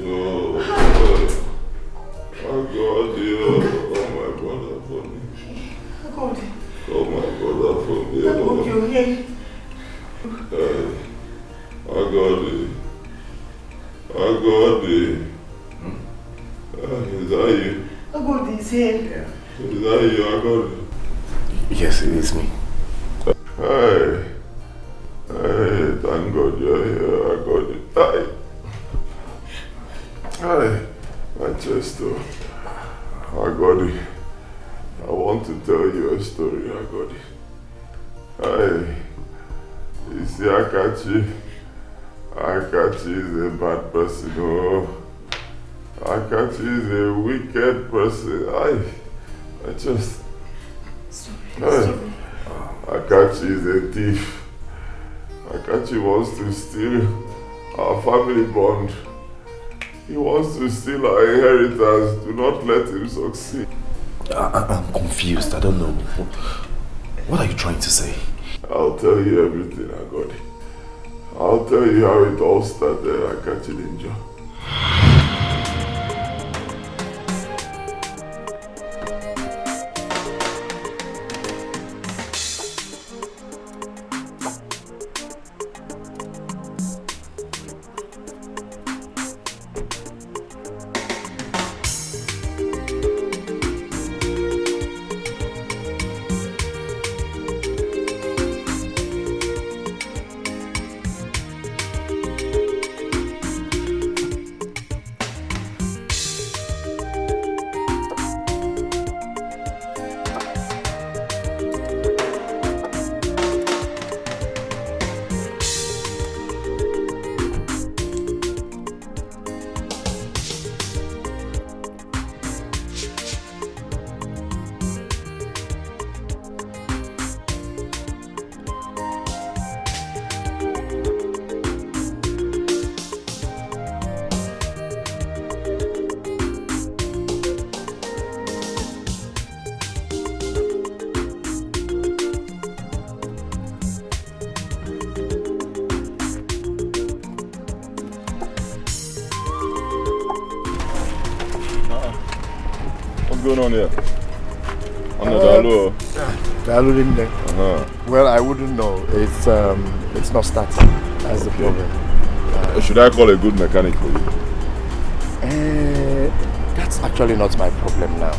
Agodi, call my brother for me. Agodi. Call my brother for me. Agodi, you're here. Agodi. Is that you? Agodi is here. Is that you, Agodi? Yes, it is me. Hey, thank God you're here, Agodi. Hey, my chest, Agodi. I want to tell you a story, Agodi. Hey, you see Akachi is a bad person, Akachi is a wicked person. I just... Sorry. Akachi is a thief. Akachi wants to steal our family bond. He wants to steal our inheritance. Do not let him succeed. I'm confused. I don't know. What are you trying to say? I'll tell you everything, Agodi. I'll tell you how it all started at Kachilinjo. What's going on here? Well, I wouldn't know. It's not starting. That's the problem. Should I call a good mechanic for you? That's actually not my problem now.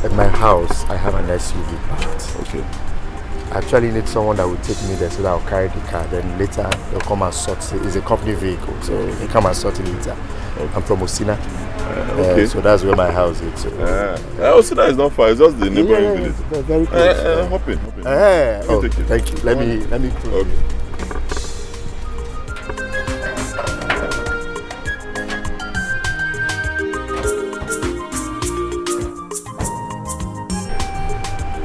At my house, I have an SUV parked. Okay. I actually need someone that will take me there so that I'll carry the car. Then later, they'll come and sort it. It's a company vehicle, so they come and sort it later. Okay. I'm from Osina. Okay. So that's where my house is. So. Osina is not far. It's just the neighboring village. Very close. Hop in. Thank you. Let me close.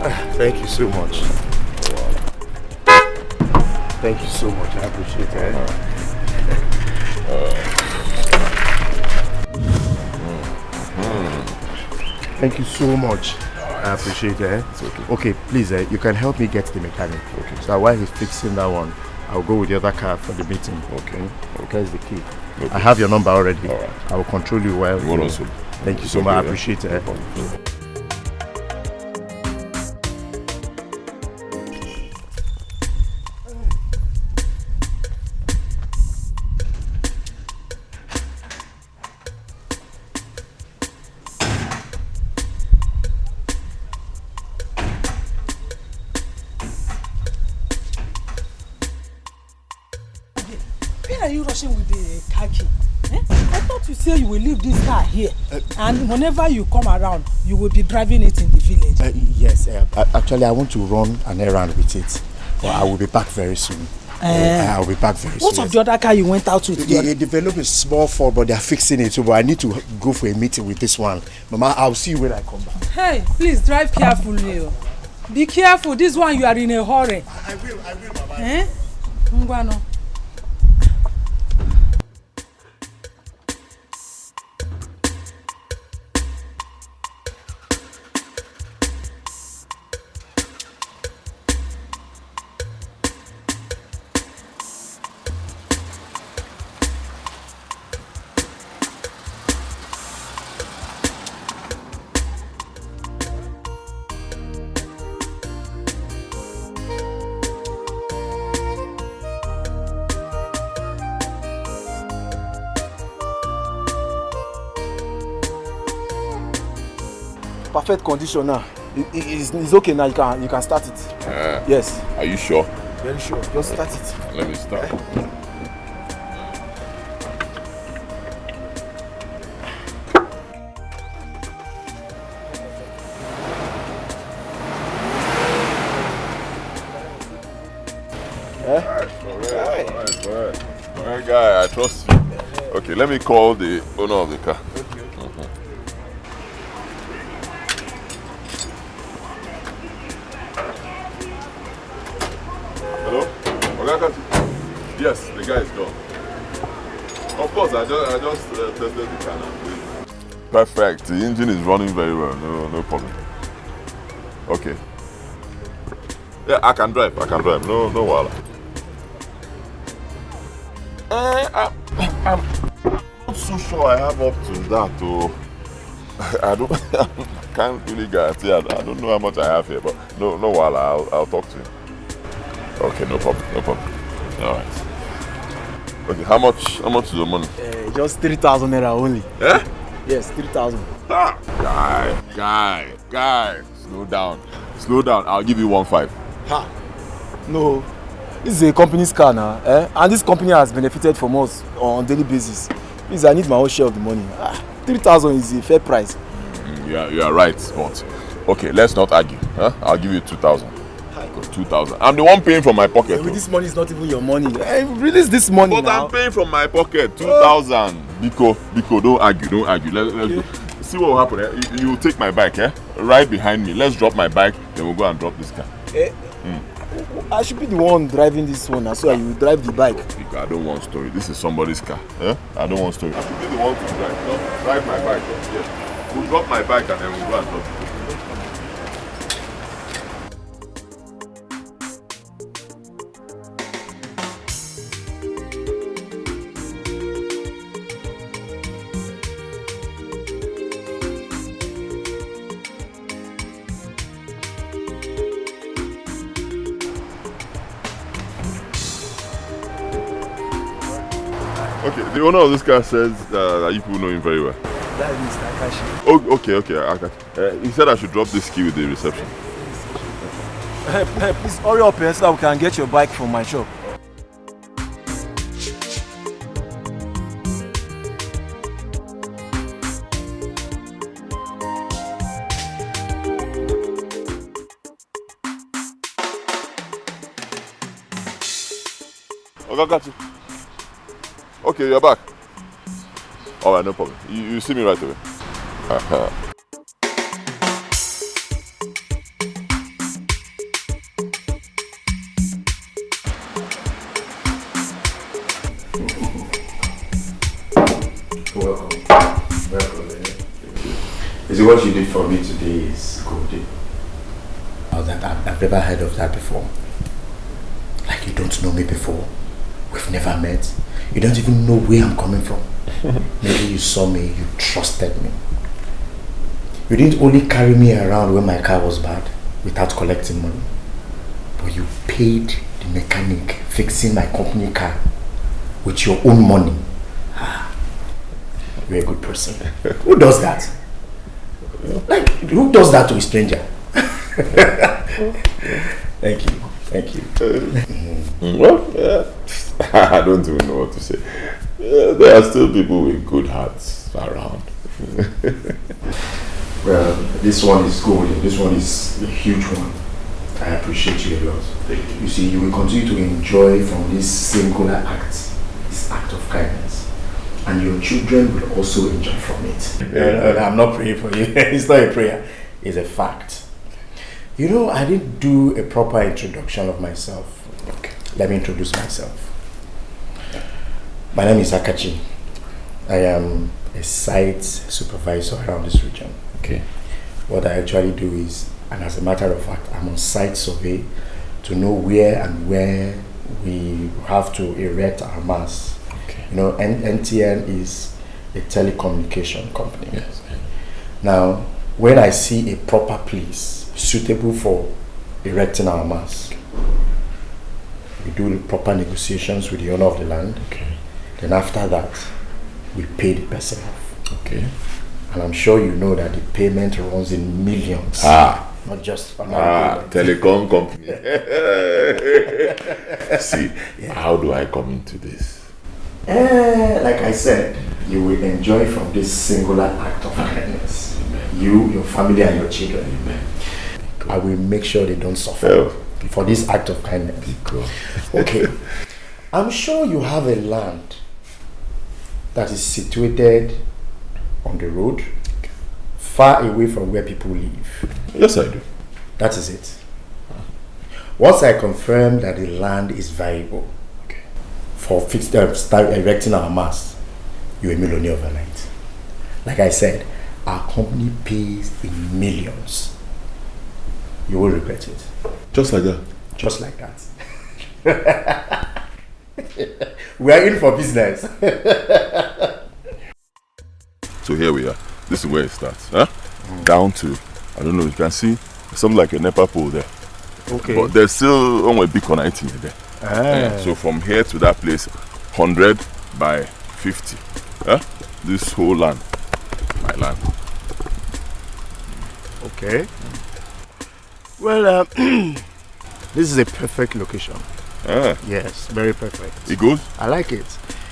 Okay. Thank you so much. Thank you so much. I appreciate it. Thank you so much. I appreciate it. Okay, please, you can help me get the mechanic. Okay. So while he's fixing that one, I'll go with the other car for the meeting. Okay. Here's the key. Okay. I have your number already. All right. I will control you well. Thank you so much. I appreciate it. With the car key. I thought you said you will leave this car here and whenever you come around you will be driving it in the village. Yes, actually I want to run an errand with it, but I will be back very soon. I will be back very soon. What of the other car you went out with? They developed a small fault, but they are fixing it, so but I need to go for a meeting with this one. Mama, I'll see you when I come back. Hey, please drive carefully. Be careful, this one you are in a hurry. I will, Mama. Ngwano. Perfect condition now. It's okay now. You can start it. Yes. Are you sure? Very sure. Just start it. Let me start. Alright, guy, I trust you. Okay, let me call the owner of the car. Hello? Yes, the guy is gone. Of course. I just tested the car now. Perfect. The engine is running very well. No problem. Okay. Yeah, I can drive. No wala. I'm not so sure I have up to that though. I can't really guarantee. I don't know how much I have here, but no wala. I'll talk to you. Okay, no problem. All right. Okay, how much is the money? Just 3,000 naira only. Yeah? Yes, 3,000. Ah, guy, slow down. I'll give you 1.5. Ha! No, this is a company's car now, and this company has benefited from us on a daily basis. Please, I need my own share of the money. 3,000 is a fair price. You are right, but okay, let's not argue. Huh? I'll give you 2,000. 2,000. I'm the one paying from my pocket. This money is not even your money. Release this money but now. I'm paying from my pocket. 2,000. Biko, don't argue. Let's go. See what will happen. You take my bike, right behind me. Let's drop my bike, then we'll go and drop this car. I should be the one driving this one, so you drive the bike. Biko, I don't want story. This is somebody's car. I don't want story. I should be the one to drive. No, drive my bike. Yes. We'll drop my bike and then we'll go and drop it. Okay, the owner of this car says that you people know him very well. That is Mr. Akashi. Oh, okay, Akashi. He said I should drop this key with the reception. Please hurry up so that we can get your bike from my shop. Okay, got you. Okay, you're back. Alright, no problem. You see me right away. Welcome. You see, what you did for me today is good. I've never heard of that before. Like you don't know me before. We've never met. You don't even know where I'm coming from. Maybe you saw me, you trusted me. You didn't only carry me around when my car was bad without collecting money, but you paid the mechanic fixing my company car with your own money. You're a good person. Who does that? Like, who does that to a stranger? Thank you. Well, I don't even know what to say. There are still people with good hearts around. Well, this one is gold. This one is a huge one. I appreciate you a lot. Thank you. You see, you will continue to enjoy from this singular act, this act of kindness. And your children will also enjoy from it. I'm not praying for you. It's not a prayer. It's a fact. You know, I didn't do a proper introduction of myself. Okay. Let me introduce myself. My name is Akachi. I am a site supervisor around this region. Okay. What I actually do is, and as a matter of fact, I'm on site survey to know where we have to erect our masts. Okay. You know, NTN is a telecommunication company. Yes. Now, when I see a proper place suitable for erecting our masts, we do the proper negotiations with the owner of the land. Okay. Then after that, we pay the person off. Okay. And I'm sure you know that the payment runs in millions. Not just telecom company. See, how do I come into this? Like I said, you will enjoy from this singular act of kindness. You, your family, and your children. I will make sure they don't suffer for this act of kindness. Okay. I'm sure you have a land that is situated on the road, far away from where people live. Yes, I do. That is it. Once I confirm that the land is viable for erecting our mast, you're a millionaire overnight. Like I said, our company pays in millions. You will regret it. Just like that? Just like that. We are in for business. So here we are. This is where it starts. Huh? Down to, I don't know, you can see something like a NEPA pole there. Okay. But there's still only a big connecting there. So from here to that place, 100 by 50. This whole land, my land. Okay. Well, this is a perfect location. Yes, very perfect. It goes? I like it.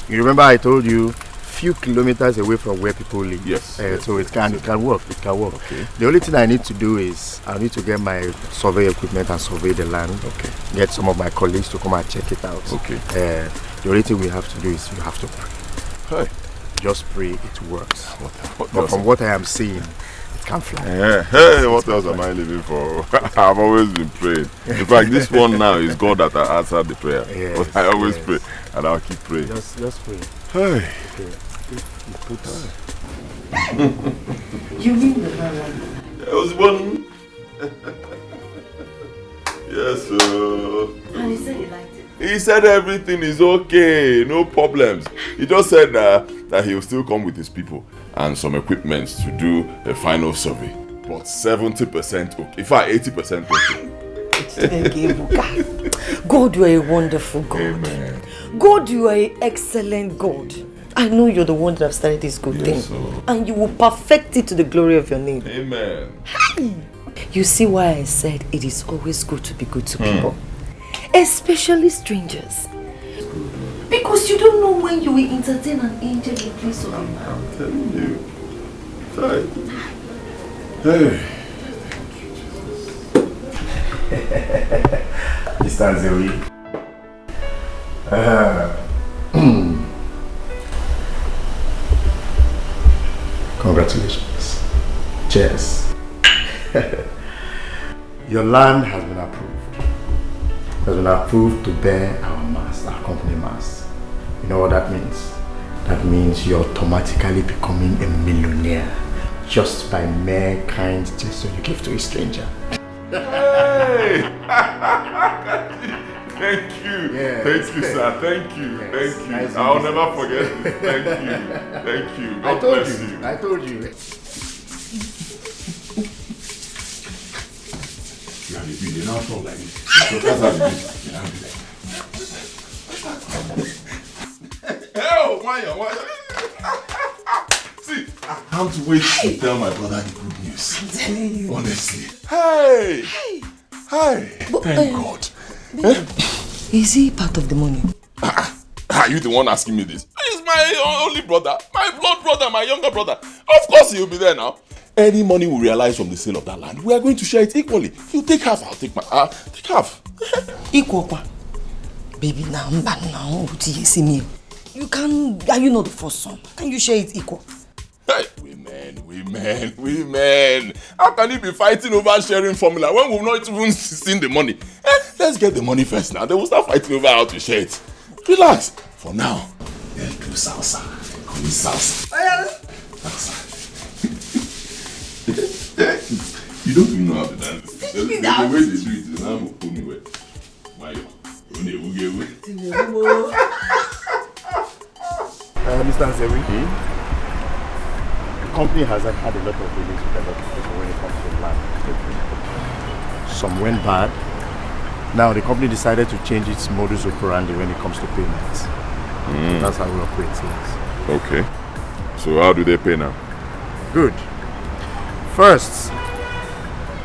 You remember I told you few kilometers away from where people live. Yes. So it can work. It can work. Okay. The only thing I need to do is I need to get my survey equipment and survey the land. Okay. Get some of my colleagues to come and check it out. Okay. The only thing we have to do is you have to pray. Hey. Just pray, it works. What but from what I am seeing, it can fly. Hey, what else am I living for? I've always been praying. In fact, this one now is God that I answered the prayer. Yes, but I always pray, and I'll keep praying. Just pray. Hey. Okay. You mean the man? There was one. Yes, sir. And he said he liked it. He said everything is okay, no problems. He just said that he will still come with his people and some equipment to do the final survey. But 70% okay. In fact, 80% okay. God, you are a wonderful God. Amen. God, you are an excellent God. I know you're the one that have started this good thing. Sir. And you will perfect it to the glory of your name. Amen. You see why I said it is always good to be good to people. Especially strangers. Because you don't know when you will entertain an angel in place of a man. I'm telling you. Hey. Mr. Zoe. Congratulations. Cheers. Your land has been approved. It has been approved to bear our mast, our company mast. You know what that means? That means you're automatically becoming a millionaire just by mere kind gesture you give to a stranger. Hey! Thank you. Yes. Thank you, sir. Thank you. Yes. Thank you. Nice I'll business. never forget this. Thank you. Thank you. God I told bless you. I told you. You now talk like this. So that's how you do it. Oh, why? See, I can't wait to tell my brother the good news. I'm telling you. Honestly. Hey! But, Thank God. Is he part of the money? Are you the one asking me this? He's my only brother, my blood brother, my younger brother. Of course he'll be there now. Any money we realize from the sale of that land, we are going to share it equally. You take half, I'll take take half. Equal. Baby, now, you see me. You can, are you not the first son? Can you share it equal? Hey, women. How can you be fighting over sharing formula when we've not even seen the money? Let's get the money first now. Then we'll start fighting over how to share it. Relax. For now, let's do salsa. Call me salsa. Salsa. You don't even know how to dance. The way they do it is now put me wet. Mr. Nzewi, the company has had a lot of dealings with a lot of people when it comes to land. Some went bad. Now the company decided to change its modus operandi when it comes to payments. That's how we operate things. Okay. So how do they pay now? Good. First,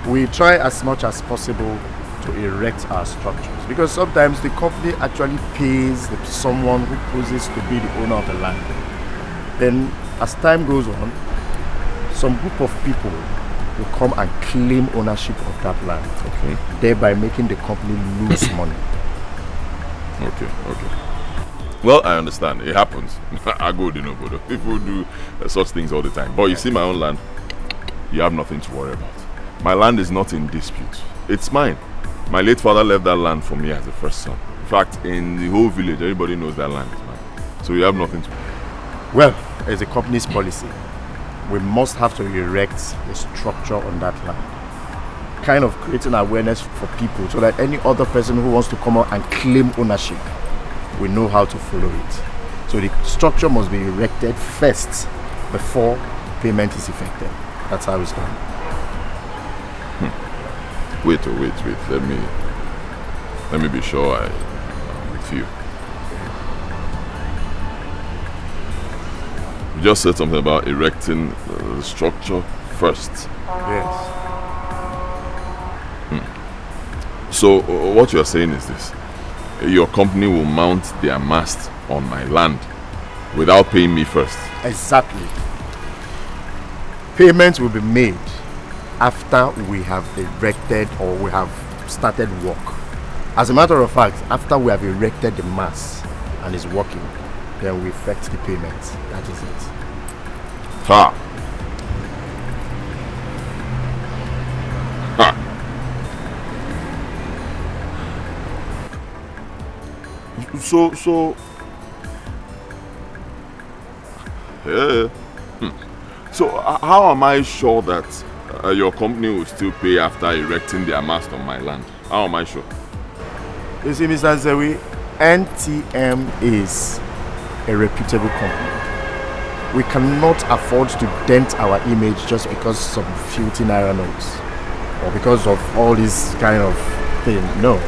we try as much as possible to erect our structures, because sometimes the company actually pays someone who poses to be the owner of the land. Then as time goes on, some group of people will come and claim ownership of that land, thereby making the company lose money. Okay. Well, I understand. It happens. I go to Nobodo. People do such things all the time. But you see my own land, you have nothing to worry about. My land is not in dispute. It's mine. My late father left that land for me as the first son. In fact, in the whole village, everybody knows that land is mine. So you have nothing to worry. Well, as a company's policy, we must have to erect a structure on that land, kind of creating awareness for people so that any other person who wants to come out and claim ownership, we know how to follow it. So the structure must be erected first before payment is effected. That's how it's done. Wait. Let me be sure I'm with you. You just said something about erecting the structure first. Yes. So what you're saying is this: your company will mount their mast on my land without paying me first. Exactly. Payments will be made after we have erected or we have started work. As a matter of fact, after we have erected the mast and is working, then we effect the payments. That is it. Ha! Ha! So yeah. So how am I sure that your company will still pay after erecting their mast on my land? How am I sure? You see, Mr. Zewi, NTM is a reputable company. We cannot afford to dent our image just because some filthy naira notes or because of all this kind of thing. No.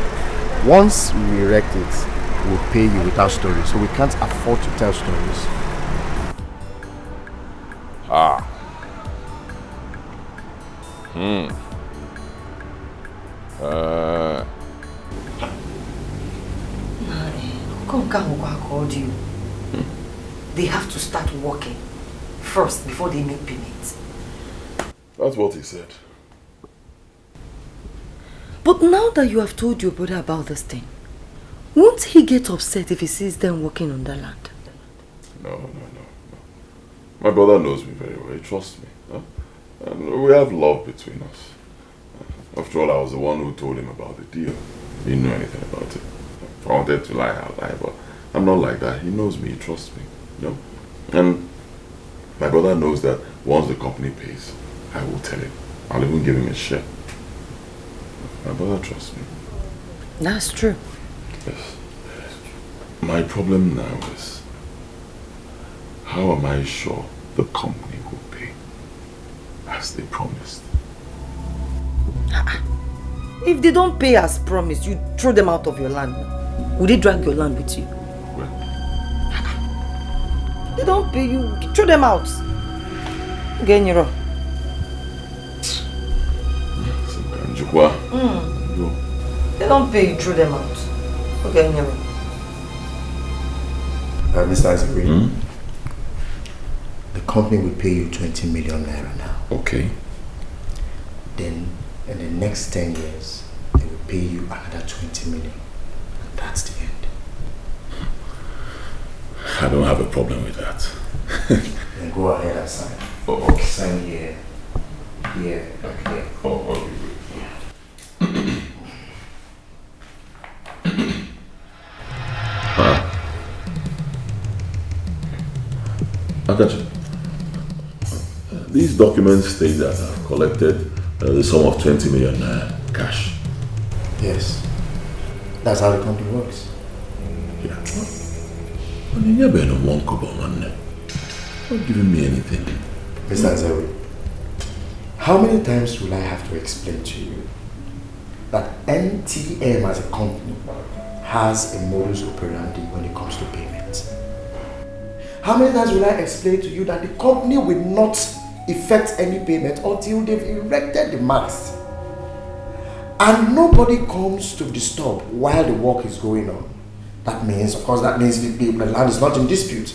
Once we erect it, we'll pay you without stories. So we can't afford to tell stories. Ah. Called you. They have to start working first before they make payments. That's what he said. But now that you have told your brother about this thing, won't he get upset if he sees them working on the land? No. My brother knows me very well. He trusts me. Huh? And we have love between us. After all, I was the one who told him about the deal. He didn't know anything about it. If I wanted to lie, I'll lie, but I'm not like that. He knows me, he trusts me. You know? And my brother knows that once the company pays, I will tell him. I'll even give him a share. My brother trusts me. That's true. Yes. My problem now is, how am I sure the company will pay as they promised? If they don't pay as promised, you throw them out of your land. Will they drag your land with you? Well, they don't pay you, throw them out. Genyiro. They don't pay you, throw them out. Okay, Mr. Isaac, the company will pay you 20 million naira now. Okay. Then in the next 10 years, they will pay you another 20 million. And that's the end. I don't have a problem with that. Then go ahead and sign. Oh, okay. Sign here, here, and here. Oh, okay. Attention. These documents state that I've collected the sum of 20 million cash. Yes. That's how the company works. Yeah. You're not giving me anything. Mr. Azawi, how many times will I have to explain to you that NTM as a company has a modus operandi when it comes to payments? How many times will I explain to you that the company will not effect any payment until they've erected the mast? And nobody comes to disturb while the work is going on. That means the land is not in dispute.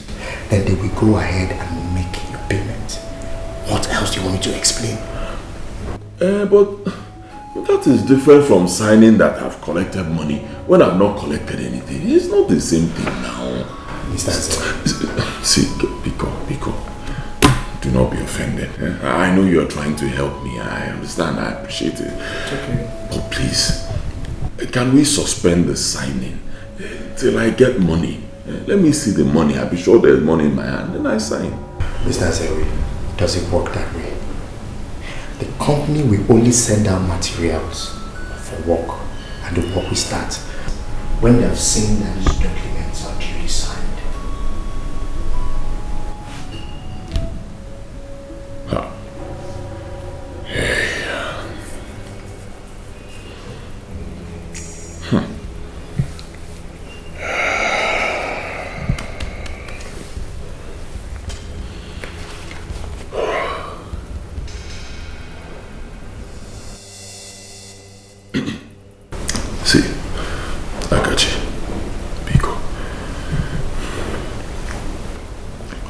Then they will go ahead and make your payment. What else do you want me to explain? But that is different from signing that I've collected money when I've not collected anything. It's not the same thing now. Mr. See, Biko, do not be offended. I know you're trying to help me. I understand. I appreciate it. It's okay. But please, can we suspend the signing till I get money? Let me see the money. I'll be sure there's money in my hand. Then I sign. Mr. Zewi, does it work that way? The company will only send out materials for work, and the work will start when they have seen that these documents are duly signed. See, Akachi, Biko,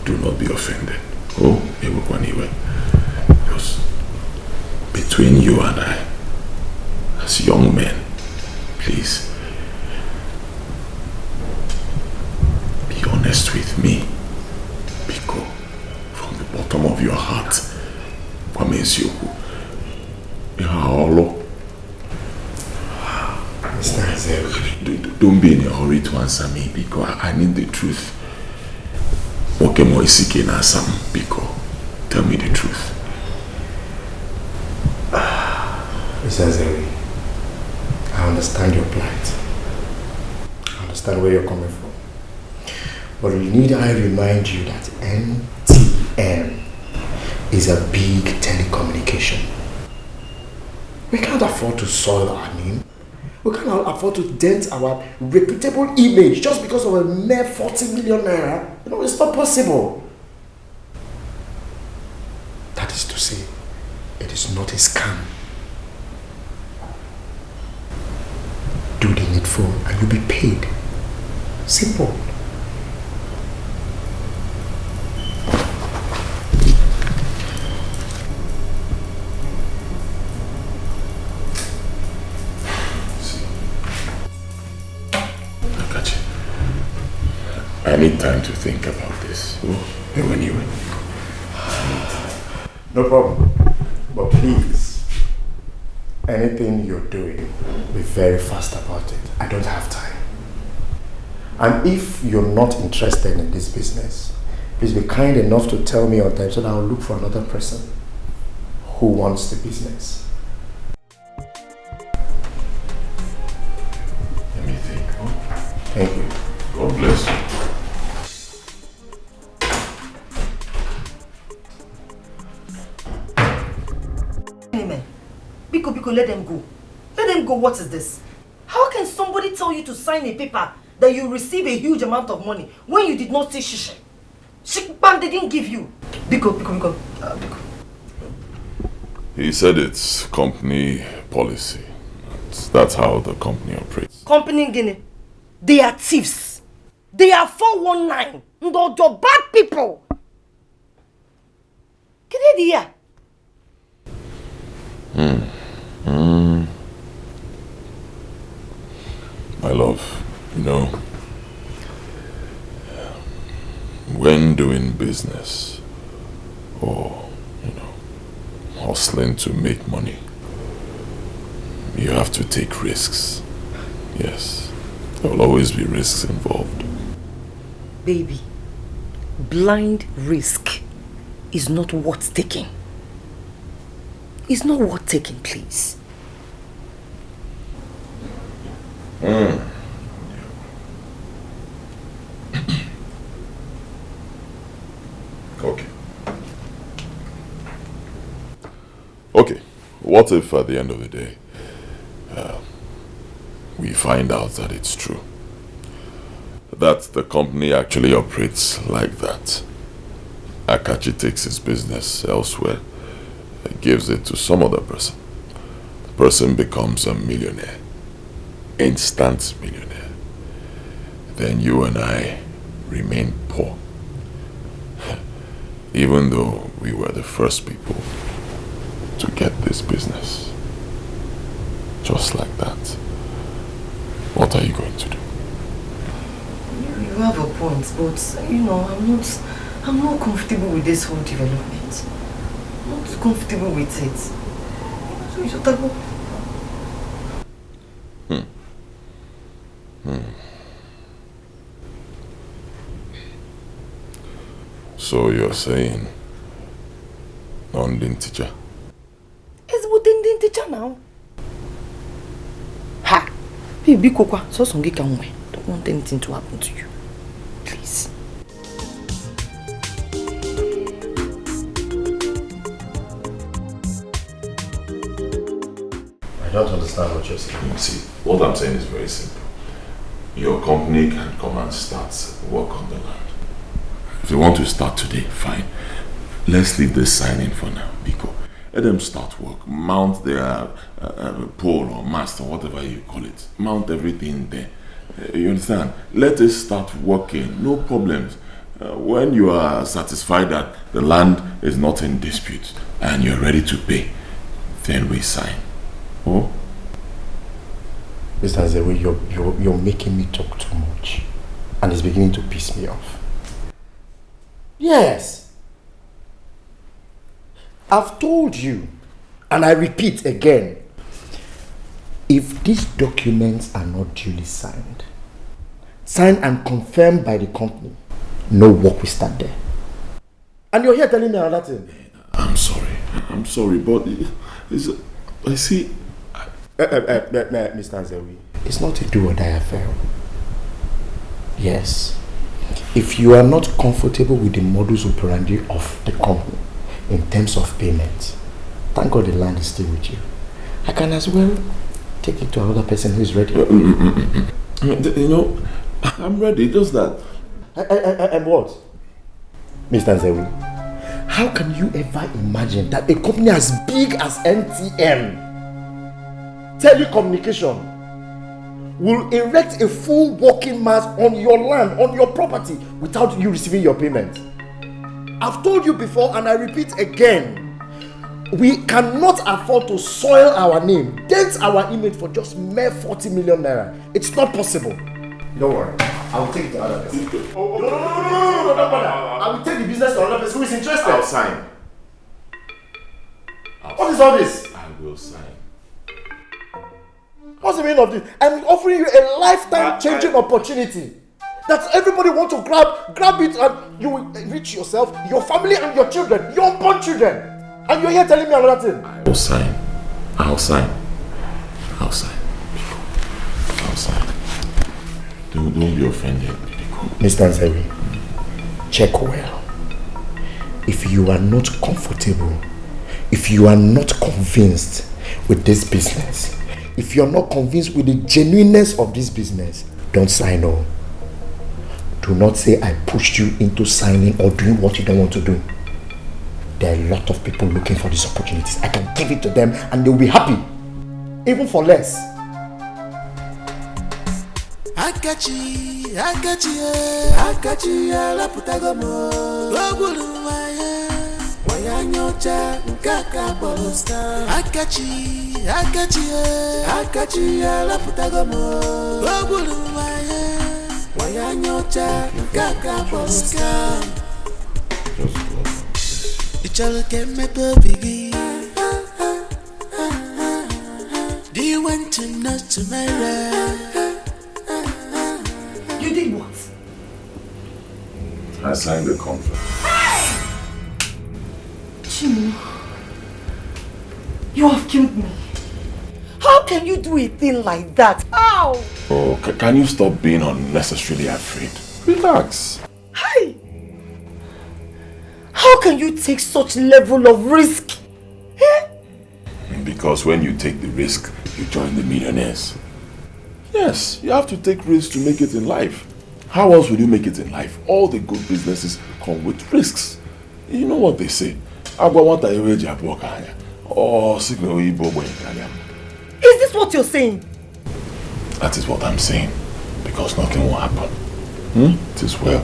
do not be offended. Oh, Ebukwaniwe. Because between you and I, as young men, please, be honest with me. Biko, from the bottom of your heart, Wamezioku, Ihalo. Don't be in a hurry to answer me, because I need the truth. Okay, Moisike na Sam, Biko, tell me the truth. Mr. Zewi, I understand your plight. I understand where you're coming from. But need I remind you that NTM is a big telecommunication. We can't afford to soil our name. We cannot afford to dent our reputable image just because of a mere 40 million naira. You know, it's not possible. That is to say, it is not a scam. Do the needful and you'll be paid. Simple. I need time to think about this. Anyway. No problem. But please, anything you're doing, be very fast about it. I don't have time. And if you're not interested in this business, please be kind enough to tell me on time so that I'll look for another person who wants the business. Let me think. Thank you. God bless you. Biko, let them go. Let them go. What is this? How can somebody tell you to sign a paper that you receive a huge amount of money when you did not say shishi? Shikban, they didn't give you. Biko. He said it's company policy. That's how the company operates. Company Guinea. They are thieves. They are 419. They're bad people. Get it here. My love, you know, when doing business or, hustling to make money, you have to take risks. Yes, there will always be risks involved. Baby, blind risk is not worth taking. It's not worth taking, please. Okay. What if at the end of the day, we find out that it's true? That the company actually operates like that. Akachi takes his business elsewhere and gives it to some other person. The person becomes a millionaire. Instant millionaire. Then you and I remain poor. Even though we were the first people to get this business. Just like that. What are you going to do? You have a point, but I'm not comfortable with this whole development. I'm not comfortable with it. So you should go. So you're saying non-din teacher? It's what din teacher now. Ha! Baby Kokwa, so some can wait. Don't want anything to happen to you. Please. I don't understand what you're saying. See, what I'm saying is very simple. Your company can come and start work on the land. If you want to start today, fine. Let's leave this signing for now, because let them start work. Mount their pole or mast or whatever you call it. Mount everything there. You understand? Let us start working. No problems. When you are satisfied that the land is not in dispute and you're ready to pay, then we sign. Oh? Mr. Zewe, you're making me talk too much. And it's beginning to piss me off. Yes. I've told you, and I repeat again, if these documents are not duly signed and confirmed by the company, no work will start there. And you're here telling me another thing. I'm sorry, but I see... Mr. Zewe, it's not a do or die affair. Yes. If you are not comfortable with the modus operandi of the company in terms of payment, thank God the land is still with you. I can as well take it to another person who is ready. You know, I'm ready, just that. And what? Mr. Zewe, how can you ever imagine that a company as big as NTM Telecommunication will erect a full working mass on your land, on your property, without you receiving your payment? I've told you before and I repeat again, we cannot afford to soil our name, dent our image for just mere 40 million naira. It's not possible. Don't worry, I will take it to another person. No, I will take the business to another person who is interested. I'll sign. What is all this? I will sign. What's the meaning of this? I'm offering you a lifetime changing opportunity that everybody wants to grab it, and you will enrich yourself, your family and your children, your unborn children. And you're here telling me another thing. I'll sign. Don't be offended. Mr. Zewe, check well. If you are not comfortable, if you are not convinced with this business, if you're not convinced with the genuineness of this business, don't sign on. Do not say I pushed you into signing or doing what you don't want to do. There are a lot of people looking for these opportunities. I can give it to them and they'll be happy, even for less. Akachi, ala putagomo. Logulu waya nyocha nkaka bolosta. Akachi, ala putagomo. Logulu waya nyocha nkaka bolosta. Ichalo keme to bigi. Do you want to know tomorrow? You did what? I signed the contract. Chimu, you have killed me. How can you do a thing like that? How? Oh, can you stop being unnecessarily afraid? Relax. Hi! How can you take such level of risk? Because when you take the risk, you join the millionaires. Yes, you have to take risks to make it in life. How else would you make it in life? All the good businesses come with risks. You know what they say? Is this what you're saying? That is what I'm saying. Because nothing will happen. It is well.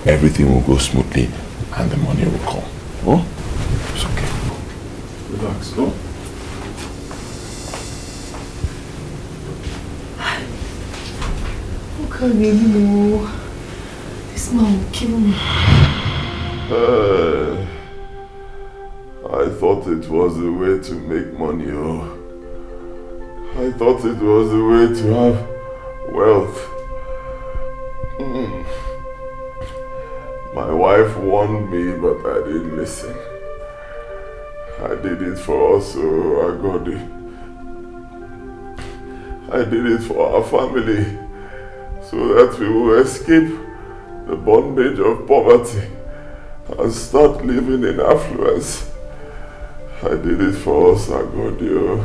Everything will go smoothly and the money will come. Oh? It's okay. Relax. Oh? How can you know? This man will kill me. I thought it was the way to make money, oh. I thought it was the way to have wealth. My wife warned me, but I didn't listen. I did it for us, so I got it. I did it for our family, so that we will escape the bondage of poverty and start living in affluence. I did it for us, I got you.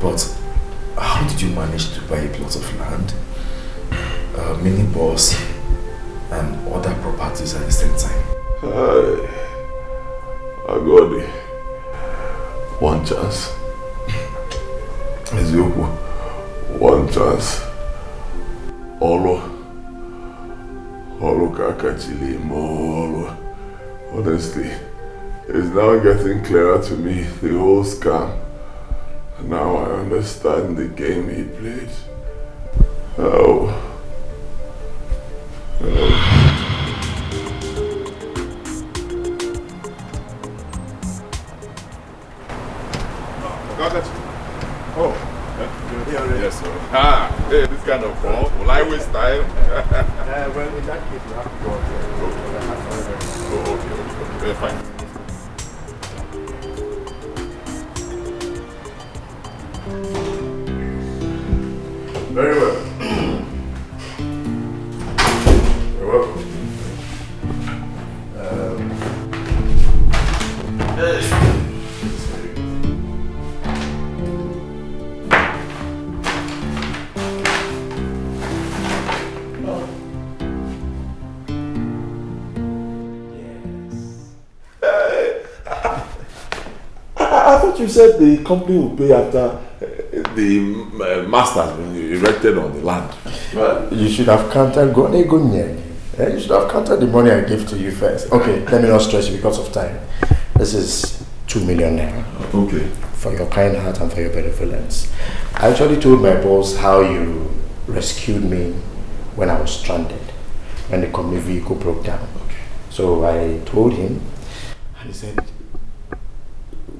But how did you manage to buy a plot of land, a mini bus, and other properties at the same time? I got it. One chance. Ezeoku. One chance. Olo kakachili mo. Honestly, it's now getting clearer to me, the whole scam. Now I understand the game he played. Oh, yes, sir. Hey, this kind of call. Will I waste time? Well, in that case, you have to go. Okay, fine. Very well. You're welcome. I thought you said the company will pay after the master has been erected on the land. Well, you should have counted you should have counted the money I gave to you first. Okay, let me not stress you because of time. This is 2 million naira. Okay. For your kind heart and for your benevolence. I actually told my boss how you rescued me when I was stranded, when the company vehicle broke down. Okay. So I told him, and he said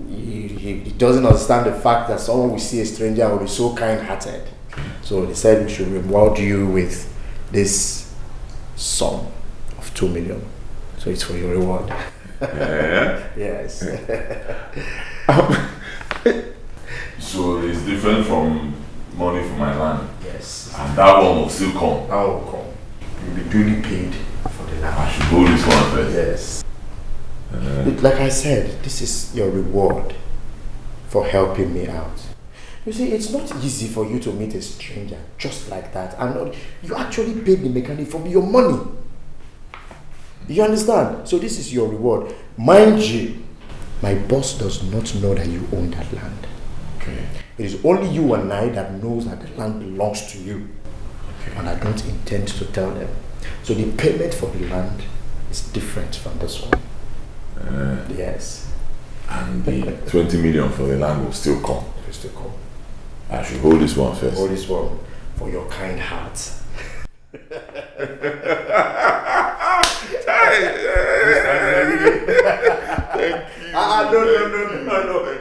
he doesn't understand the fact that someone will see a stranger and will be so kind-hearted. So they said we should reward you with this sum of 2 million. So it's for your reward. Yeah. Yes. So it's different from money for my land. Yes. And that one will still come. That will come. You'll be duly paid for the land. I should hold this one first. Yes. Like I said, this is your reward for helping me out. You see, it's not easy for you to meet a stranger just like that. And you actually paid the mechanic from your money. You understand? So this is your reward. Mind you, my boss does not know that you own that land. Okay. It is only you and I that knows that the land belongs to you. Okay. And I don't intend to tell them. So the payment for the land is different from this one. Yes. And the 20 million for the land will still come. It will still come. I should hold this one first. Hold this one for your kind heart. Thank you.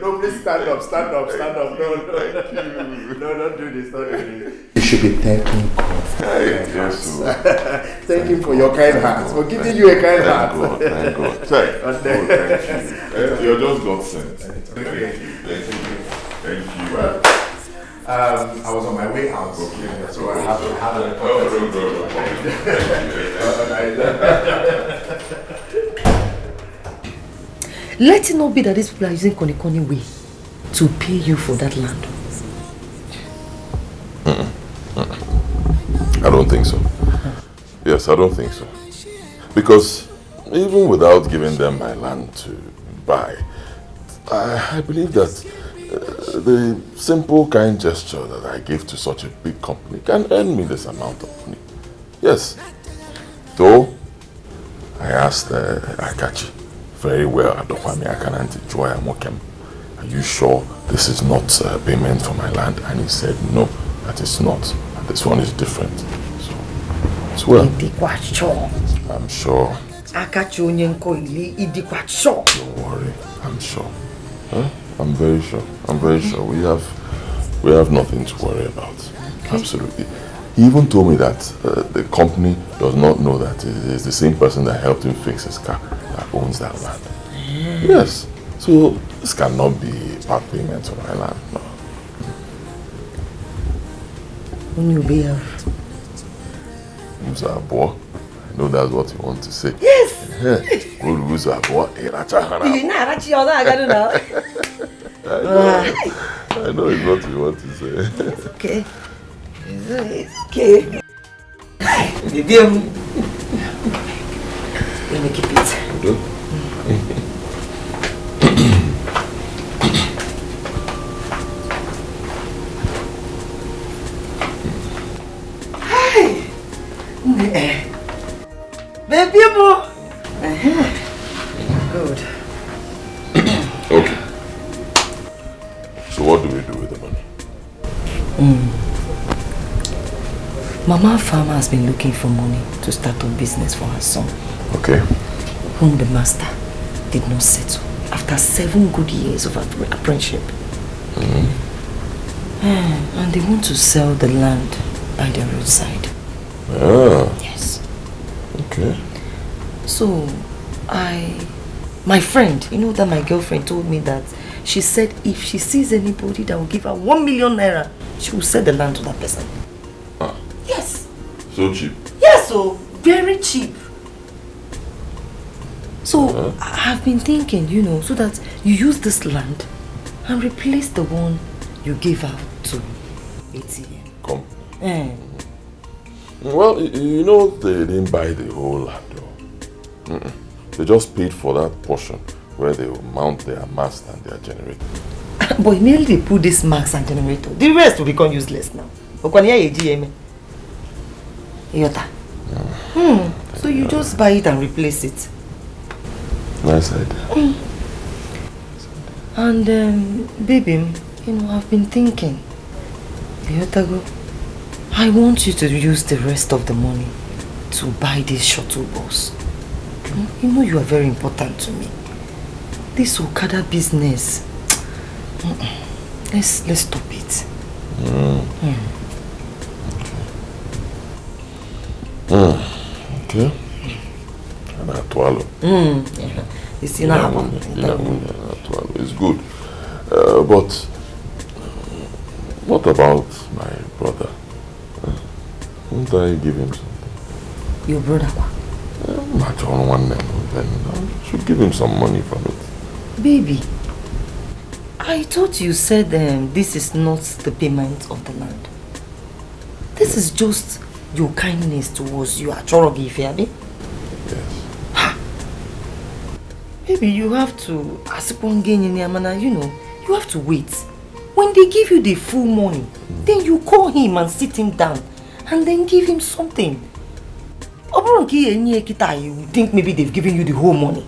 No, please stand up. No, don't do this. You should be thanking God for your kind heart. Thank him for your kind heart, for giving you a kind heart. Thank God. Thank you. You're just God sent. Thank you. I was on my way out, so I have a Let it not be that these people are using Koni way to pay you for that land. I don't think so. Yes, I don't think so. Because even without giving them my land to buy, I believe that the simple kind gesture that I give to such a big company can earn me this amount of money. Yes. Though, I asked Akachi very well, are you sure this is not payment for my land? And he said, no, that is not. And this one is different. So, as well. I'm sure. Don't worry, I'm sure. Huh? I'm very sure. We have nothing to worry about. Okay. Absolutely. He even told me that the company does not know that it is the same person that helped him fix his car that owns that land. Yes. So this cannot be part payment on my land. No. When you be here. Boy. I know that's what you want to say. Yes. Good boy. I know it's what you want to say. It's okay. It's okay. Let me keep it. Hi. Baby, good. Okay. So what do we do with the money? Mama Farmer has been looking for money to start a business for her son. Okay. Whom the master did not settle after 7 good years of apprenticeship. And they want to sell the land by the roadside. Yes. Okay. So, my friend, you know that my girlfriend told me that she said if she sees anybody that will give her 1 million naira, she will sell the land to that person. Yes. So cheap? Yes, so very cheap. So I've been thinking, you know, so that you use this land and replace the one you gave out to ATM. Come. Well, you know, they didn't buy the whole land though. They just paid for that portion where they will mount their mast and their generator. But immediately they put this mast and generator, the rest will become useless now. So you just buy it and replace it. Nice idea. And baby, you know, I've been thinking, I want you to use the rest of the money to buy this shuttle bus. You know you are very important to me. This Okada business, let's stop it. Okay. It's enough. It's good. But what about my brother? Won't I give him something? Your brother? I should give him some money from it. Baby, I thought you said this is not the payment of the land. This is just your kindness towards you. Yes. Baby, you have to, you know, you have to wait. When they give you the full money, then you call him and sit him down and then give him something. You think maybe they've given you the whole money.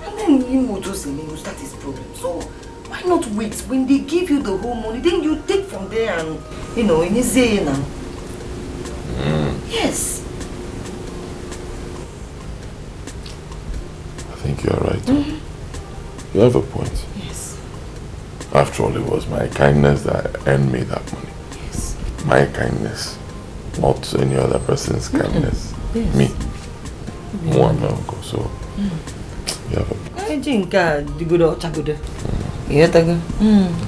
And then you will just start his problem. So why not wait? When they give you the whole money, then you take from there and, you know, in his say now. Yes. I think you're right. You have a point. Yes. After all, it was my kindness that earned me that money. Yes. My kindness. Not any other person's kindness. Yes. Me. One uncle. So you have a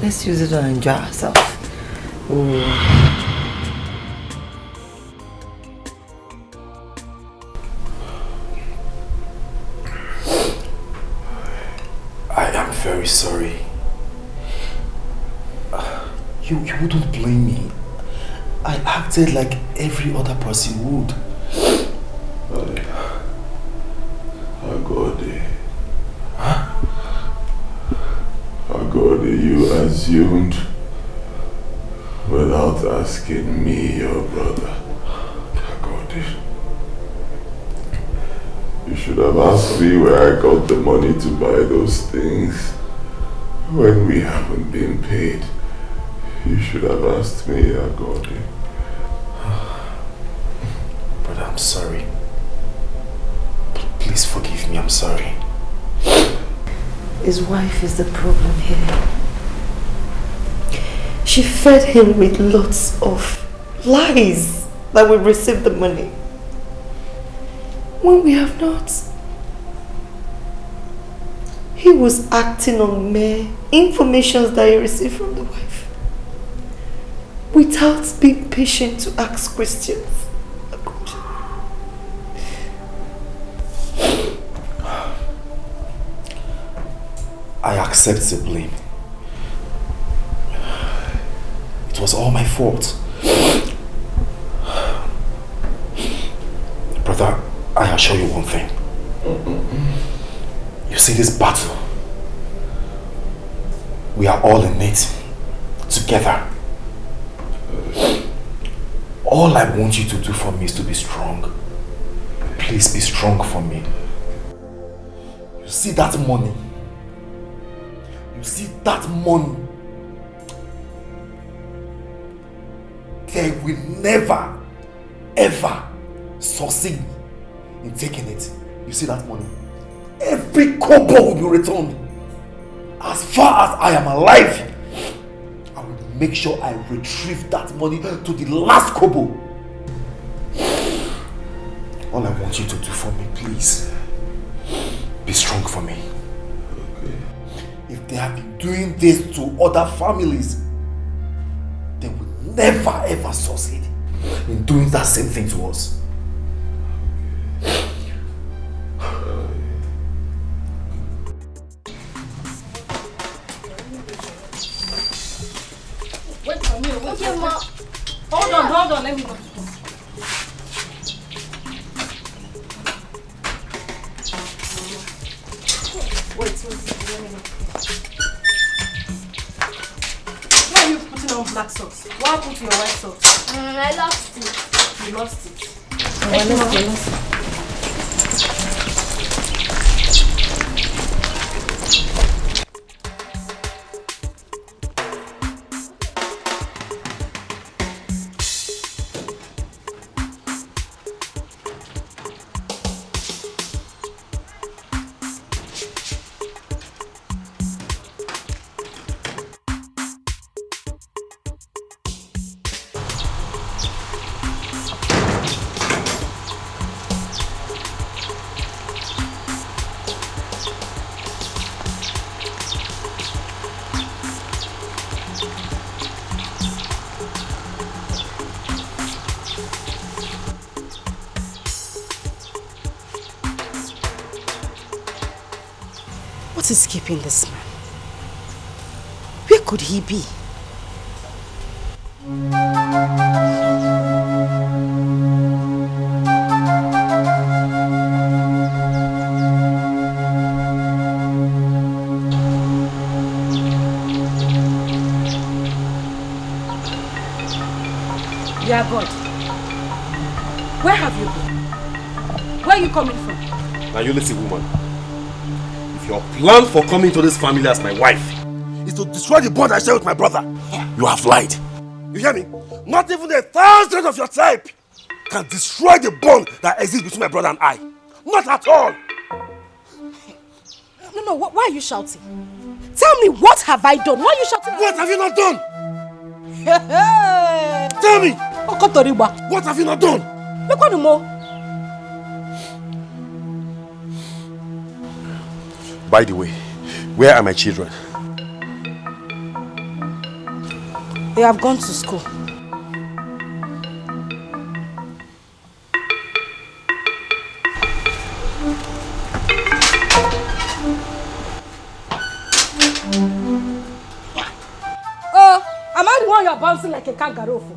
let's use it to enjoy ourselves. I am very sorry. You wouldn't blame me. I acted like every other person would. God, you assumed without asking me, your brother. God, you should have asked me where I got the money to buy those things when we haven't been paid. You should have asked me, God. But I'm sorry. Please forgive me, I'm sorry. His wife is the problem here. She fed him with lots of lies that we received the money when we have not. He was acting on mere information that he received from the wife without being patient to ask questions. I accept the blame. It was all my fault. Brother, I assure you one thing. You see this battle? We are all in it together. All I want you to do for me is to be strong. Please be strong for me. You see that money? You see that money? They will never, ever succeed in taking it. You see that money? Every kobo will be returned. As far as I am alive, I will make sure I retrieve that money to the last kobo. All I want you to do for me, please, be strong for me. Okay. If they have been doing this to other families, they will never ever succeed in doing that same thing to us. Wait for me. Okay, ma. Hold on, let me go. Wait, let me go. Why are you putting on black socks? What happened to your white socks? I lost it. You lost it. What is keeping this man? Where could he be? Dear God, where have you been? Where are you coming from? Now you listen, woman. If your plan for coming to this family as my wife is to destroy the bond I share with my brother, you have lied. You hear me? Not even 1,000 of your type can destroy the bond that exists between my brother and I. Not at all. No, why are you shouting? Tell me, what have I done? Why are you shouting? What have you not done? Tell me! What have you not done? By the way, where are my children? They have gone to school. Oh, am I the one you are bouncing like a kangaroo for?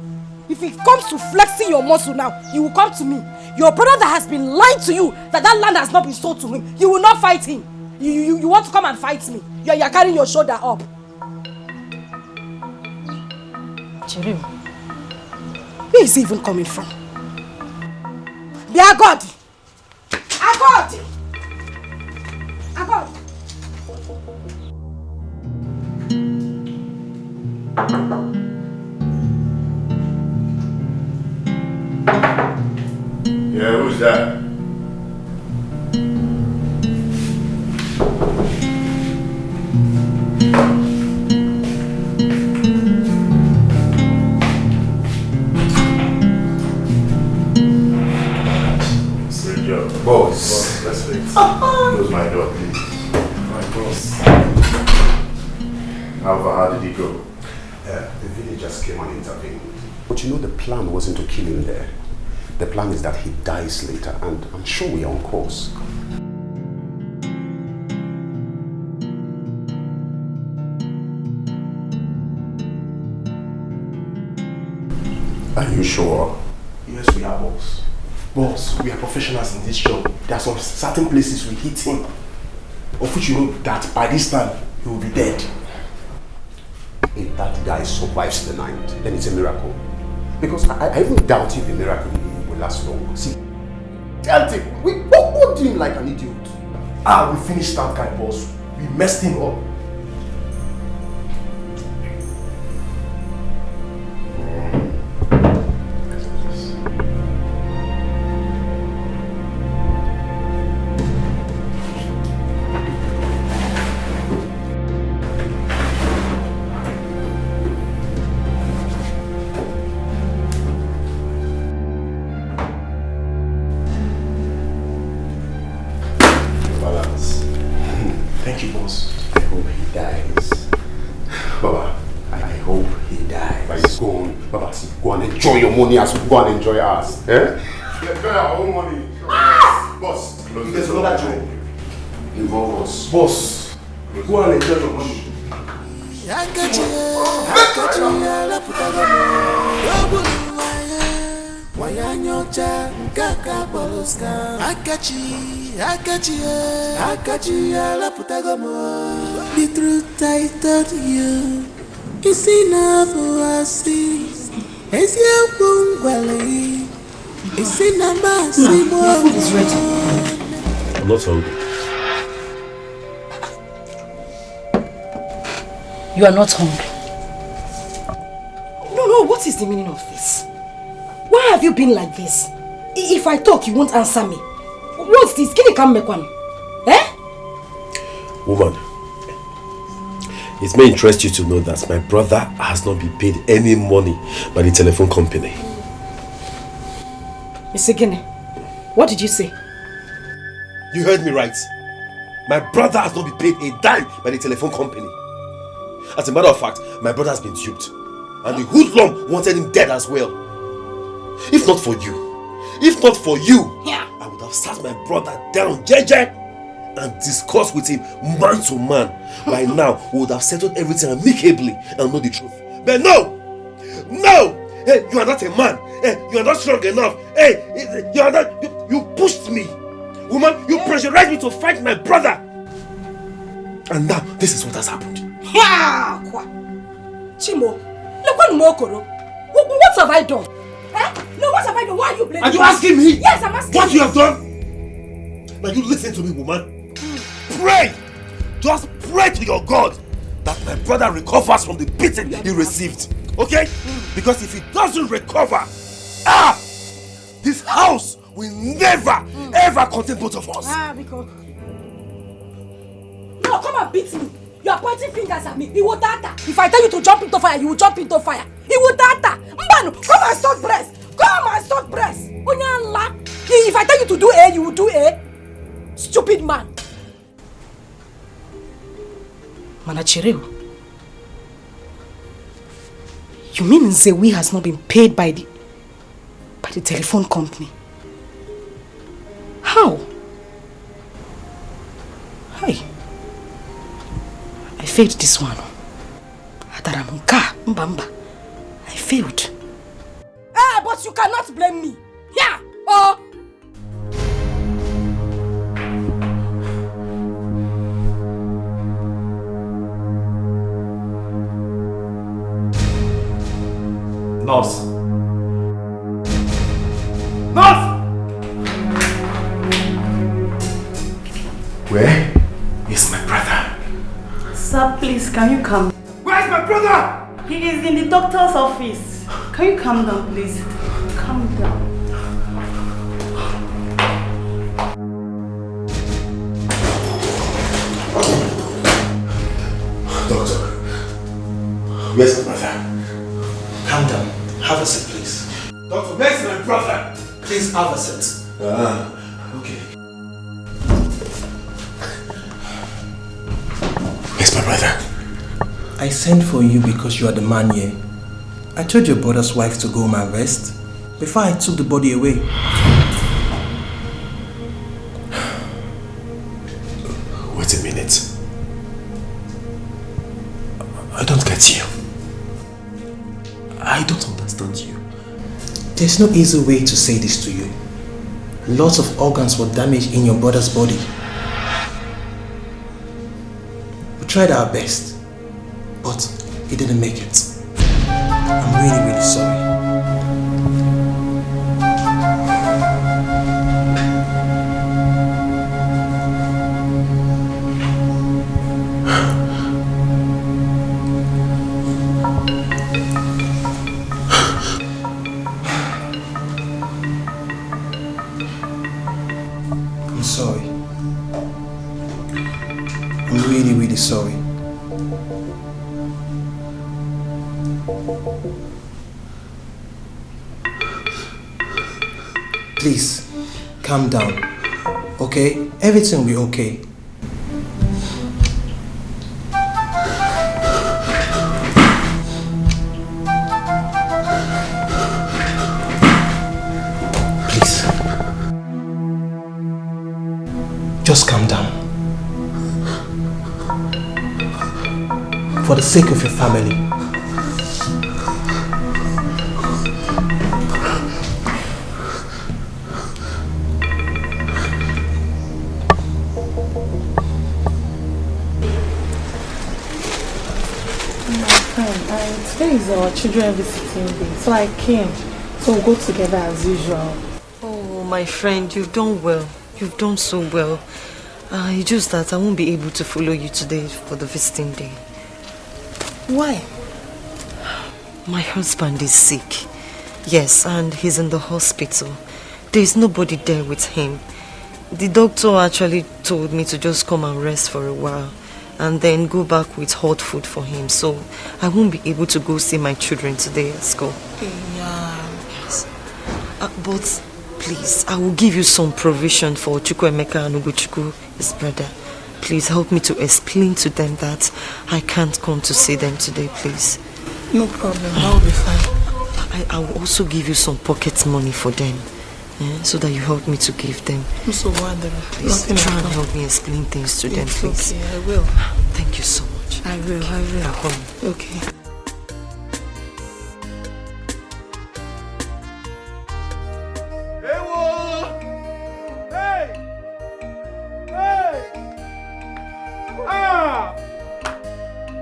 If it comes to flexing your muscle now, you will come to me. Your brother that has been lying to you that land has not been sold to him. You will not fight him. You want to come and fight me. You are carrying your shoulder up. Cherim, where is he even coming from? Agodi! Agodi! Agodi! Yeah, who's that? Boss, let's wait. Close my door, please. My boss. How did he go? The villagers came and intervened. But you know the plan wasn't to kill him there. The plan is that he dies later, and I'm sure we are on course. Are you sure? Yes, we are, boss. Boss, we are professionals in this job. There are some certain places we hit him, of which you know that by this time he will be dead. If that guy survives the night, then it's a miracle. Because I even doubt if the miracle will last long. See, tell him, we poked him like an idiot. We finished that guy, boss. We messed him up. Enjoy your money as we go and enjoy ours. Eh? Enjoy our own money. Boss, there's another job. Involve us. Boss, go and enjoy your money. The truth I told you is enough for us. Is ready. I'm not hungry. You are not hungry. No, what is the meaning of this? Why have you been like this? If I talk, you won't answer me. What's this? Can you come back one? Eh? Woman, it may interest you to know that my brother has not been paid any money by the telephone company. Mr. Gene, what did you say? You heard me right. My brother has not been paid a dime by the telephone company. As a matter of fact, my brother has been duped. And the hoodlum wanted him dead as well. If not for you, I would have sat my brother down, JJ, and discussed with him man to man. By now, we would have settled everything amicably and know the truth. But no! Hey, you are not a man. Hey, you are not strong enough. Hey, you are not. You pushed me. Woman, you pressurized me to fight my brother. And now, this is what has happened. Chimo, what have I done? No, what have I done? Why are you blaming me? Are you asking me? Yes, I'm asking what you have done? Now you listen to me, woman. Pray! Just pray to your God that my brother recovers from the beating he received. Okay? Because if he doesn't recover, this house will never, ever contain both of us. Because... No, come and beat me. You are pointing fingers at me. He will data. If I tell you to jump into fire, you will jump into fire. He will data. Mbano, come and stop breast. Come and stop breast. If I tell you to do A, you will do A. Stupid man. Manachireo. You mean Nzewi has not been paid by the telephone company? How? Hi. I failed this one. I failed. But you cannot blame me. Yeah. Oh. Nurse! Nurse! Where is my brother? Sir, please, can you come? Where is my brother? He is in the doctor's office. Can you calm down, please? Calm down. Doctor, where's my brother? Calm down. Have a seat, please. Doctor, where's my brother? Please have a seat. Okay. Yes, my brother. I sent for you because you are the man here. I told your brother's wife to go home and rest before I took the body away. Wait a minute. I don't get you. I don't understand you. There's no easy way to say this to you. Lots of organs were damaged in your brother's body. We tried our best, but he didn't make it. I'm really, really sorry. I'm sorry. I'm really, really sorry. Please, calm down, okay? Everything will be okay. Please. Just calm down. For the sake of your family. Today is our children visiting day, so I came. So we'll go together as usual. Oh, my friend, you've done well. You've done so well. It's just that I won't be able to follow you today for the visiting day. Why? My husband is sick. Yes, and he's in the hospital. There's nobody there with him. The doctor actually told me to just come and rest for a while and then go back with hot food for him. So I won't be able to go see my children today at school. Yeah. Yes. But please, I will give you some provision for Chukwuemeka and Ugochukwu, his brother. Please help me to explain to them that I can't come to see them today, please. No problem, that will be fine. I will also give you some pocket money for them. So that you help me to give them. I'm so wonderful. Please try and help me explain things to them, please. Okay, I will. Thank you so much. I will. Okay.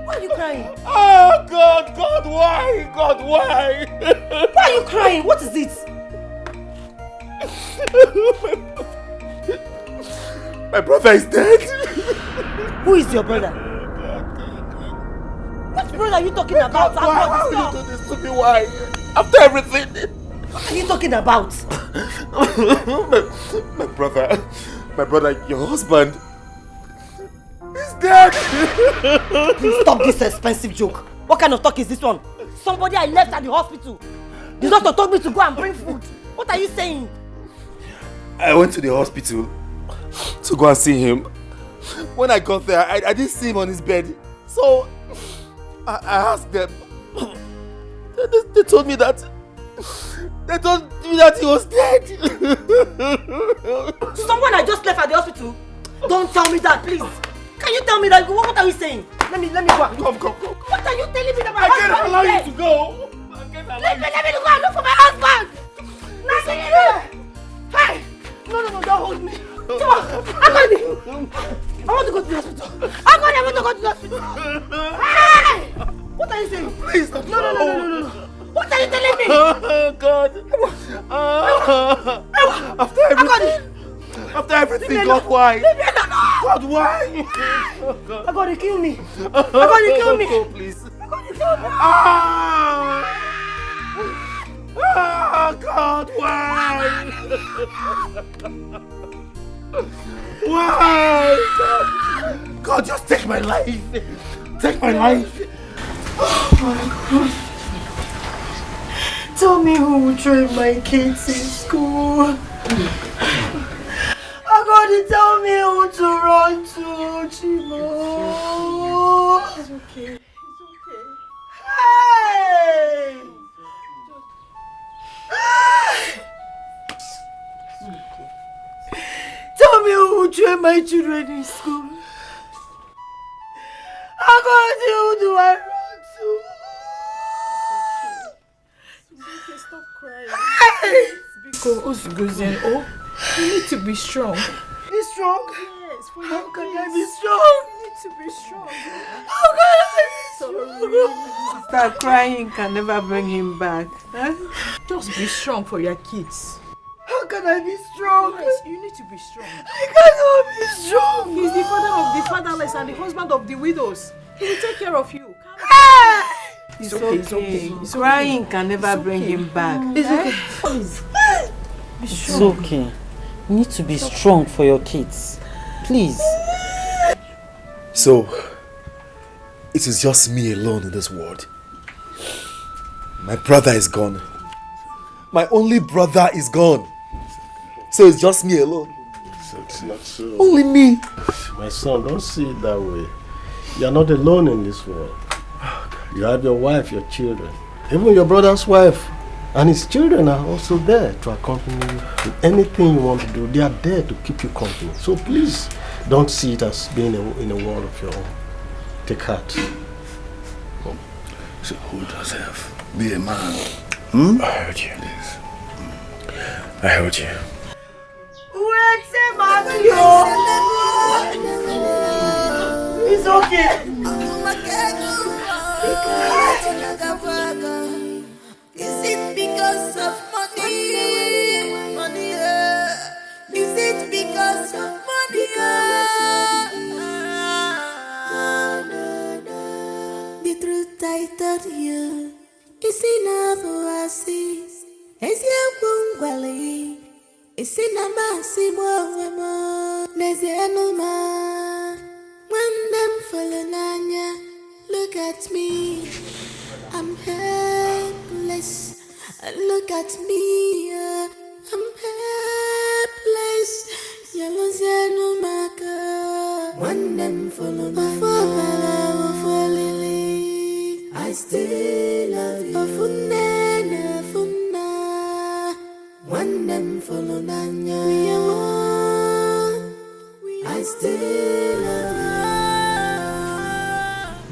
Why are you crying? Oh, God, why? God, why? Why are you crying? What is it? My brother is dead. Who is your brother? What brother are you talking about? Why will you do this to me? Why? After everything. What are you talking about? my brother, your husband is dead. Please stop this expensive joke. What kind of talk is this one? Somebody I left at the hospital. The doctor told me to go and bring food. What are you saying? I went to the hospital to go and see him. When I got there, I didn't see him on his bed. So I asked them. They told me that he was dead. Someone I just left at the hospital? Don't tell me that, please. Can you tell me that? What are you saying? Let me go. Come. What are you telling me that my I husband can't allow is dead? you to go. Let me go and look for my husband. Hey! No, don't hold me. Come on, I want to go to the hospital. I want to go to the hospital. Hey! What are you saying? Please don't. No. What are you telling me? Oh, God. After everything, God, why? God, why? I'm gonna kill me. Go, please. God, why? Why? God, just take my life. Take my life. Oh my God. Tell me who will train my kids in school. I'm gonna tell me who to run to, Chimo. It's okay. Hey! Tell me who will train my children in school. How do I run to? It's okay, stop crying. Hey! Because you need to be strong. Be strong? Yes, for How your can kids. I be strong? You need to be strong. How can I be strong? Start crying can never bring him back. Huh? Just be strong for your kids. How can I be strong? Yes, you need to be strong. I cannot be strong. He's the father of the fatherless and the husband of the widows. He will take care of you. It's okay, it's okay. Crying can never bring him back. It's okay. Be It's strong. okay. You need to be strong for your kids. Please. So, it is just me alone in this world. My brother is gone. My only brother is gone. So it's just me alone. It's not so. Only me. My son, don't see it that way. You are not alone in this world. You have your wife, your children. Even your brother's wife and his children are also there to accompany you with anything you want to do. They are there to keep you company. So please, don't see it as being in a world of your own. Take heart. So hold yourself. Be a man. I heard you. I heard you. It's okay. Is it because of money? Money, is it because of money? The truth I told you is enough oasis. Is your bungalow? Is it a massive woman? There's no man. When them falling on ya, look at me. I'm helpless. Look at me. I'm helpless. Yellow no maker. When them follow my for Lily, I still love you. Funna. When them follow Nanya, I still love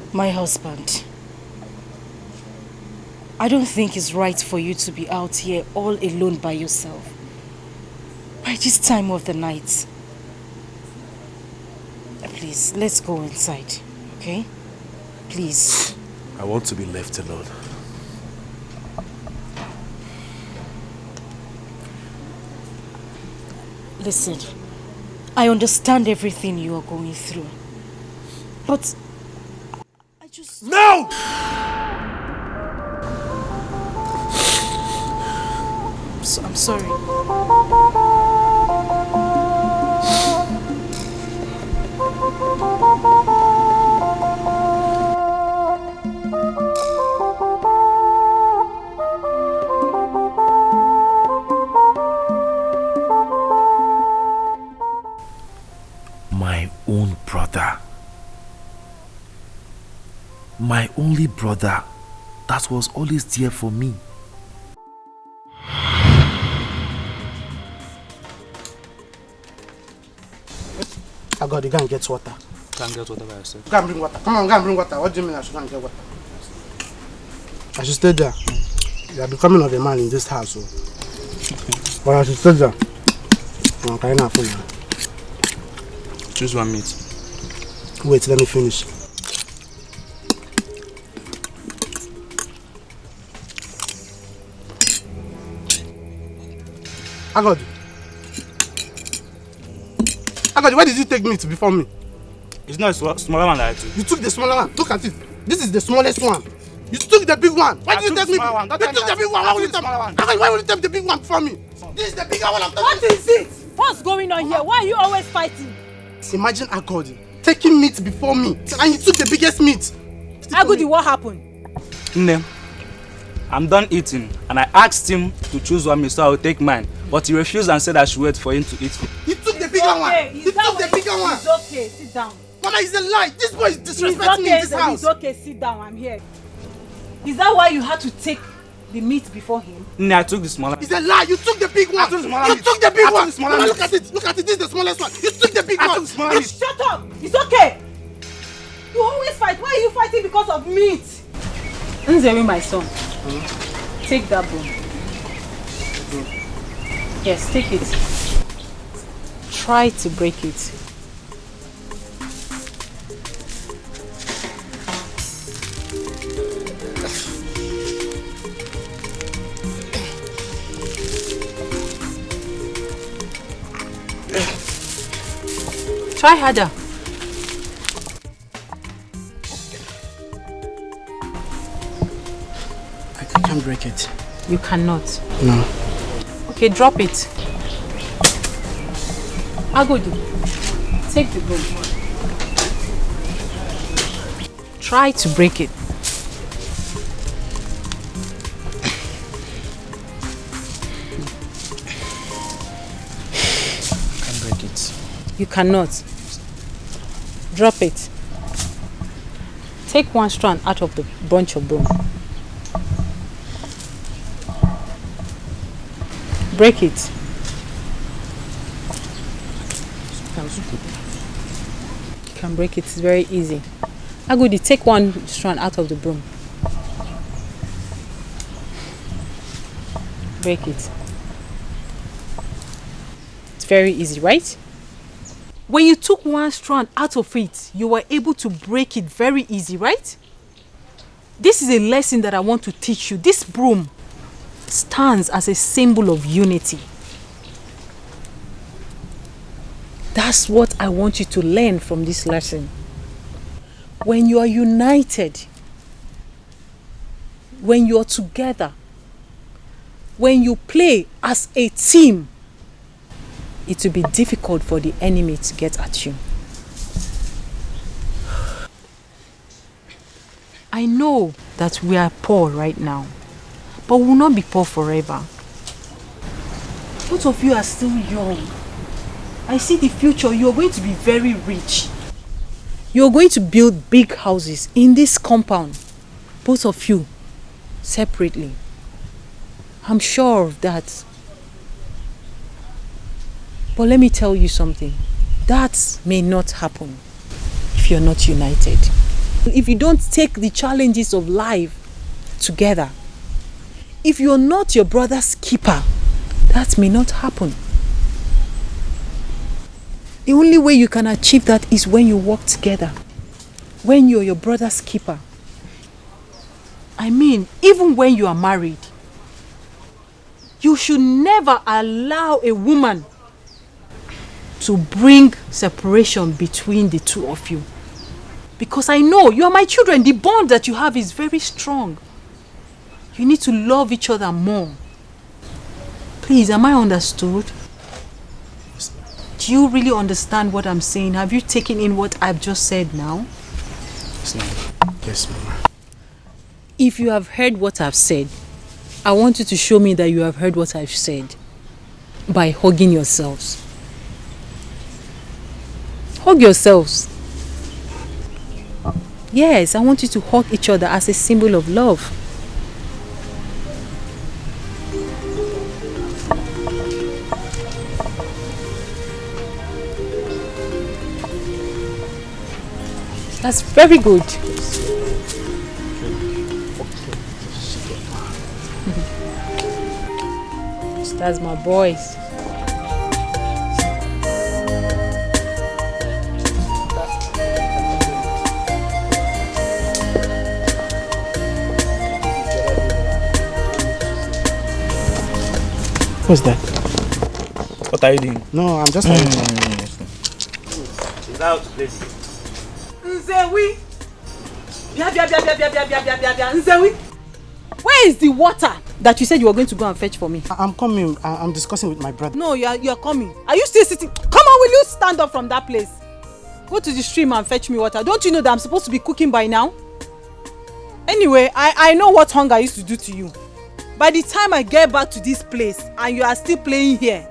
you. My husband, I don't think it's right for you to be out here all alone by yourself by this time of the night. Please, let's go inside, okay? Please. I want to be left alone. Listen, I understand everything you are going through, but I just... No! I'm sorry. My own brother. My only brother that was always there for me. I got to go and get water. Go and get water by yourself. Go and bring water. Come on, go and bring water. What do you mean I should go and get water? I should stay there. You are becoming of a man in this house. So. But I should stay there. Okay, now for you. Choose one meat. Wait, let me finish. Agodi, where did you take meat before me? It's not a smaller one that I took. You took the smaller one. Look at it. This is the smallest one. You took the big one. Why did you take me? You took the big one. Why would you take the big one before me? This is the bigger one I'm talking about. What is it? What's going on here? Why are you always fighting? Imagine Agodi taking meat before me and he took the biggest meat. Agodi, what happened? Nne, I'm done eating and I asked him to choose one meat so I will take mine. But he refused and said I should wait for him to eat. He took the bigger one. He took the bigger one. It's okay. Sit down. Mama, it's a lie. This boy is disrespecting me in this house. It's okay, sit down. I'm here. Is that why you had to take the meat before him? No, I took the smaller. It's a lie. You took the big one. You took the big one. Mama, look at it. Look at it. This is the smallest one. You took the big one. Shut up. It's okay. You always fight. Why are you fighting because of meat? Nzemi, my son. Take that bone. Yes, take it. Try to break it. Try harder. I can't break it. You cannot. No. Okay, drop it. Agodu, take the bone. Try to break it. I can't break it. You cannot. Drop it. Take one strand out of the bunch of bone. Break it. You can break it. It's very easy. Agudi, take one strand out of the broom. Break it. It's very easy, right? When you took one strand out of it, you were able to break it very easy, right? This is a lesson that I want to teach you. This broom stands as a symbol of unity. That's what I want you to learn from this lesson. When you are united, when you are together, when you play as a team, it will be difficult for the enemy to get at you. I know that we are poor right now, but we will not be poor forever. Both of you are still young. I see the future. You are going to be very rich. You are going to build big houses in this compound. Both of you, separately. I'm sure of that. But let me tell you something. That may not happen if you're not united. If you don't take the challenges of life together, if you're not your brother's keeper, that may not happen. The only way you can achieve that is when you work together. When you're your brother's keeper. I mean, even when you are married, you should never allow a woman to bring separation between the two of you. Because I know you are my children. The bond that you have is very strong. You need to love each other more. Please, am I understood? Do you really understand what I'm saying? Have you taken in what I've just said now? Yes, Mama. Yes, Mama. If you have heard what I've said, I want you to show me that you have heard what I've said by hugging yourselves. Hug yourselves. Yes, I want you to hug each other as a symbol of love. That's very good. That's my boys. What's that? What are you doing? No, I'm just Nzewi! Nzewi! Where is the water that you said you were going to go and fetch for me? I'm coming. I'm discussing with my brother. No, you are coming. Are you still sitting? Come on, will you stand up from that place? Go to the stream and fetch me water. Don't you know that I'm supposed to be cooking by now? Anyway, I know what hunger used to do to you. By the time I get back to this place and you are still playing here,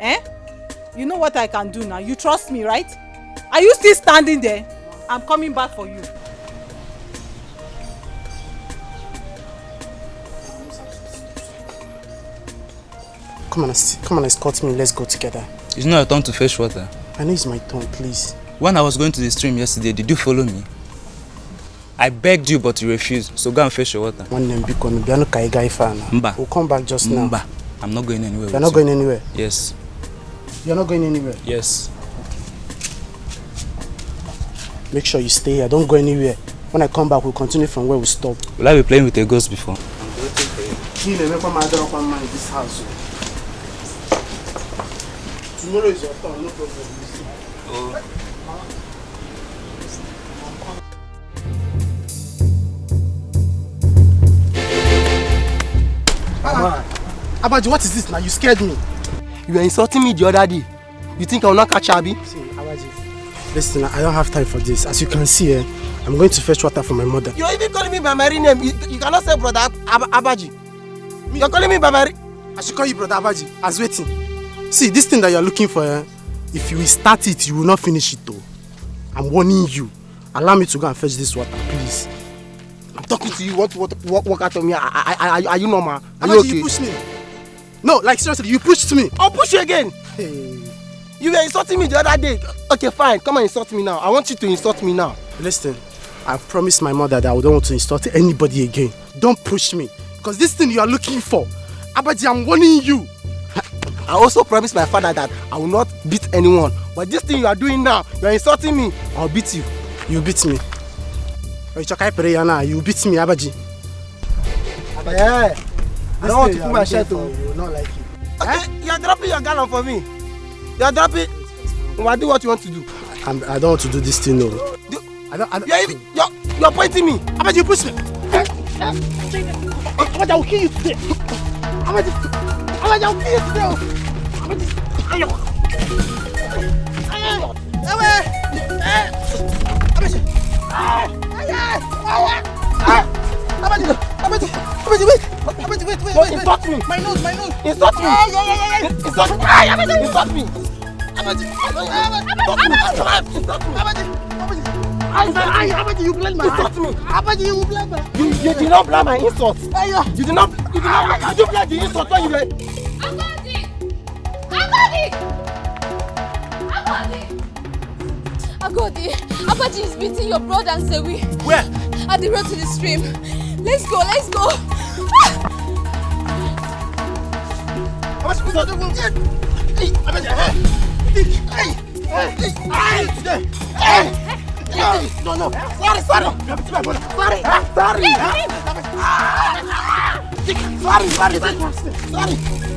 you know what I can do now. You trust me, right? Are you still standing there? I'm coming back for you. Come on, escort me. Let's go together. It's not your turn to fetch water. I know it's my turn, please. When I was going to the stream yesterday, did you follow me? I begged you, but you refused. So go and fetch your water. Mba. We'll come back just now. Mba. I'm not going anywhere. You're not going anywhere? Yes. You're not going anywhere? Yes. Make sure you stay here. Don't go anywhere. When I come back, we'll continue from where we stopped. Will I be playing with a ghost before? I'm waiting for you. In this house. Tomorrow is your turn, no problem. Oh. Abaji, what is this now? You scared me. You were insulting me the other day. You think I will not catch Abi? See, Abaji, listen, I don't have time for this. As you can see, I'm going to fetch water for my mother. You're even calling me by my real name. You cannot say brother Abaji. You're calling me by my... I should call you brother Abaji. As waiting. See, this thing that you're looking for, if you will start it, you will not finish it though. I'm warning you. Allow me to go and fetch this water, please. I'm talking to you. What walk out of me? Are you normal? Are you okay? You pushed me. No, like seriously, you pushed me. I'll push you again. Hey. You were insulting me the other day. Okay, fine. Come and insult me now. I want you to insult me now. Listen, I've promised my mother that I don't want to insult anybody again. Don't push me. Because this thing you are looking for, Abaji, I'm warning you. I also promised my father that I will not beat anyone. But this thing you are doing now, you are insulting me. I'll beat you. You beat me. You beat me, Abaji. Yeah. I don't want to put my shirt on. You will not like it. Okay, you are dropping your gun for me. You are dropping. Well, do what you want to do. I don't want to do this thing, no. You're pointing me. Abaji, you push me. Abaji, I will kill you today. Abaji, I will kill you today. Abaji, wait. Insult me. My nose. Insult me. Insult me. Insult me. Abaji, you blame my insult me. Abaji, you blame my. You did not blame my insult. You did not blame the insult when you were. Agodi, Abaji is beating your brother and Sewi. Where? At the road to the stream. Let's go. No.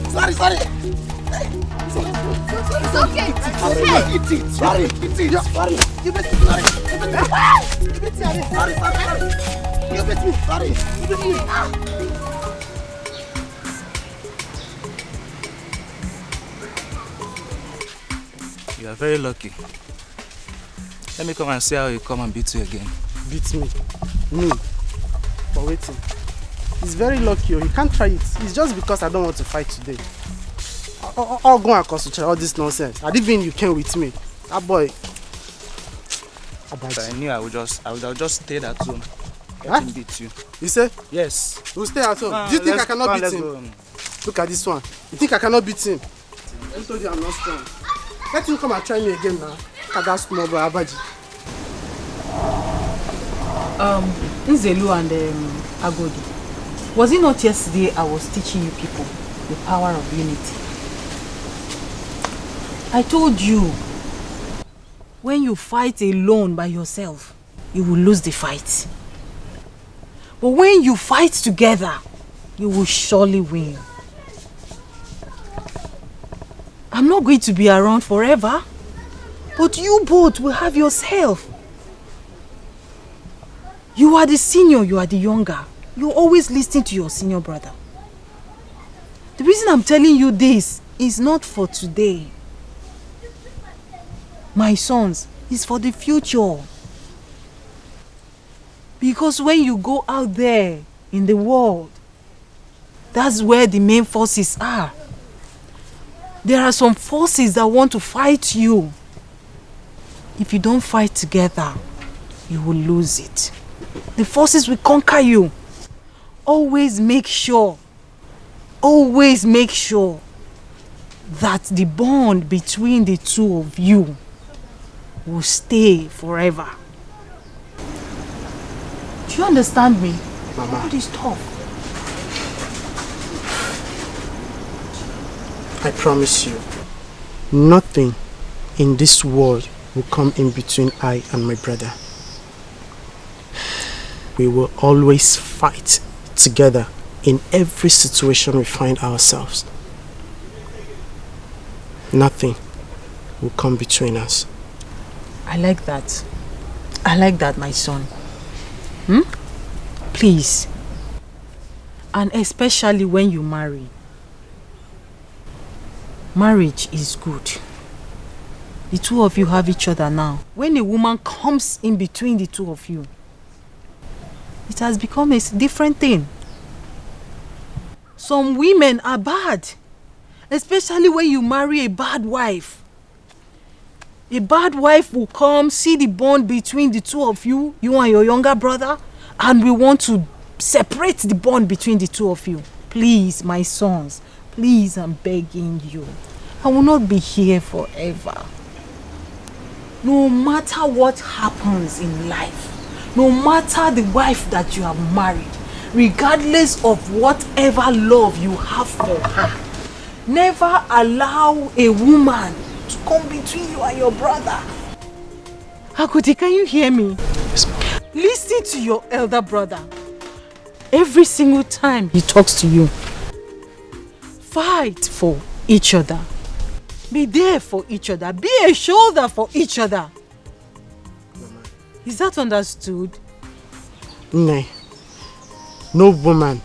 Sorry. It's okay. Eat it. Sorry. You beat me. Sorry. You beat me. Sorry. You are very lucky. Let me come and see how you come and beat you again. Beat me? Me? For waiting. He's very lucky. He can't try it. It's just because I don't want to fight today. I'll go and concentrate all this nonsense. I didn't even you came with me. That boy. So I knew I would just stay at home. Let him beat you. You say? Yes. We'll stay at home. Do you think I cannot beat him? Look at this one. You think I cannot beat him? I told you I'm not strong. Let him come and try me again now. Look at that small boy, Abaji. Nzelu and Agodi. Was it not yesterday I was teaching you people the power of unity? I told you, when you fight alone by yourself, you will lose the fight. But when you fight together, you will surely win. I'm not going to be around forever, but you both will have yourself. You are the senior, you are the younger. You always listen to your senior brother. The reason I'm telling you this is not for today. My sons, it's for the future. Because when you go out there in the world, that's where the main forces are. There are some forces that want to fight you. If you don't fight together, you will lose it. The forces will conquer you. Always make sure that the bond between the two of you will stay forever. Do you understand me? Mama. It is tough. I promise you, nothing in this world will come in between I and my brother. We will always fight together in every situation we find ourselves. Nothing will come between us. I like that. I like that, my son. Please. And especially when you marry. Marriage is good. The two of you have each other now. When a woman comes in between the two of you, it has become a different thing. Some women are bad. Especially when you marry a bad wife. A bad wife will come, see the bond between the two of you, you and your younger brother, and we want to separate the bond between the two of you. Please, my sons, please, I'm begging you. I will not be here forever. No matter what happens in life, no matter the wife that you have married, regardless of whatever love you have for her, never allow a woman to come between you and your brother. Akuti, can you hear me? Yes, ma'am. Listen to your elder brother. Every single time he talks to you, fight for each other. Be there for each other. Be a shoulder for each other. Is that understood? Nay. No woman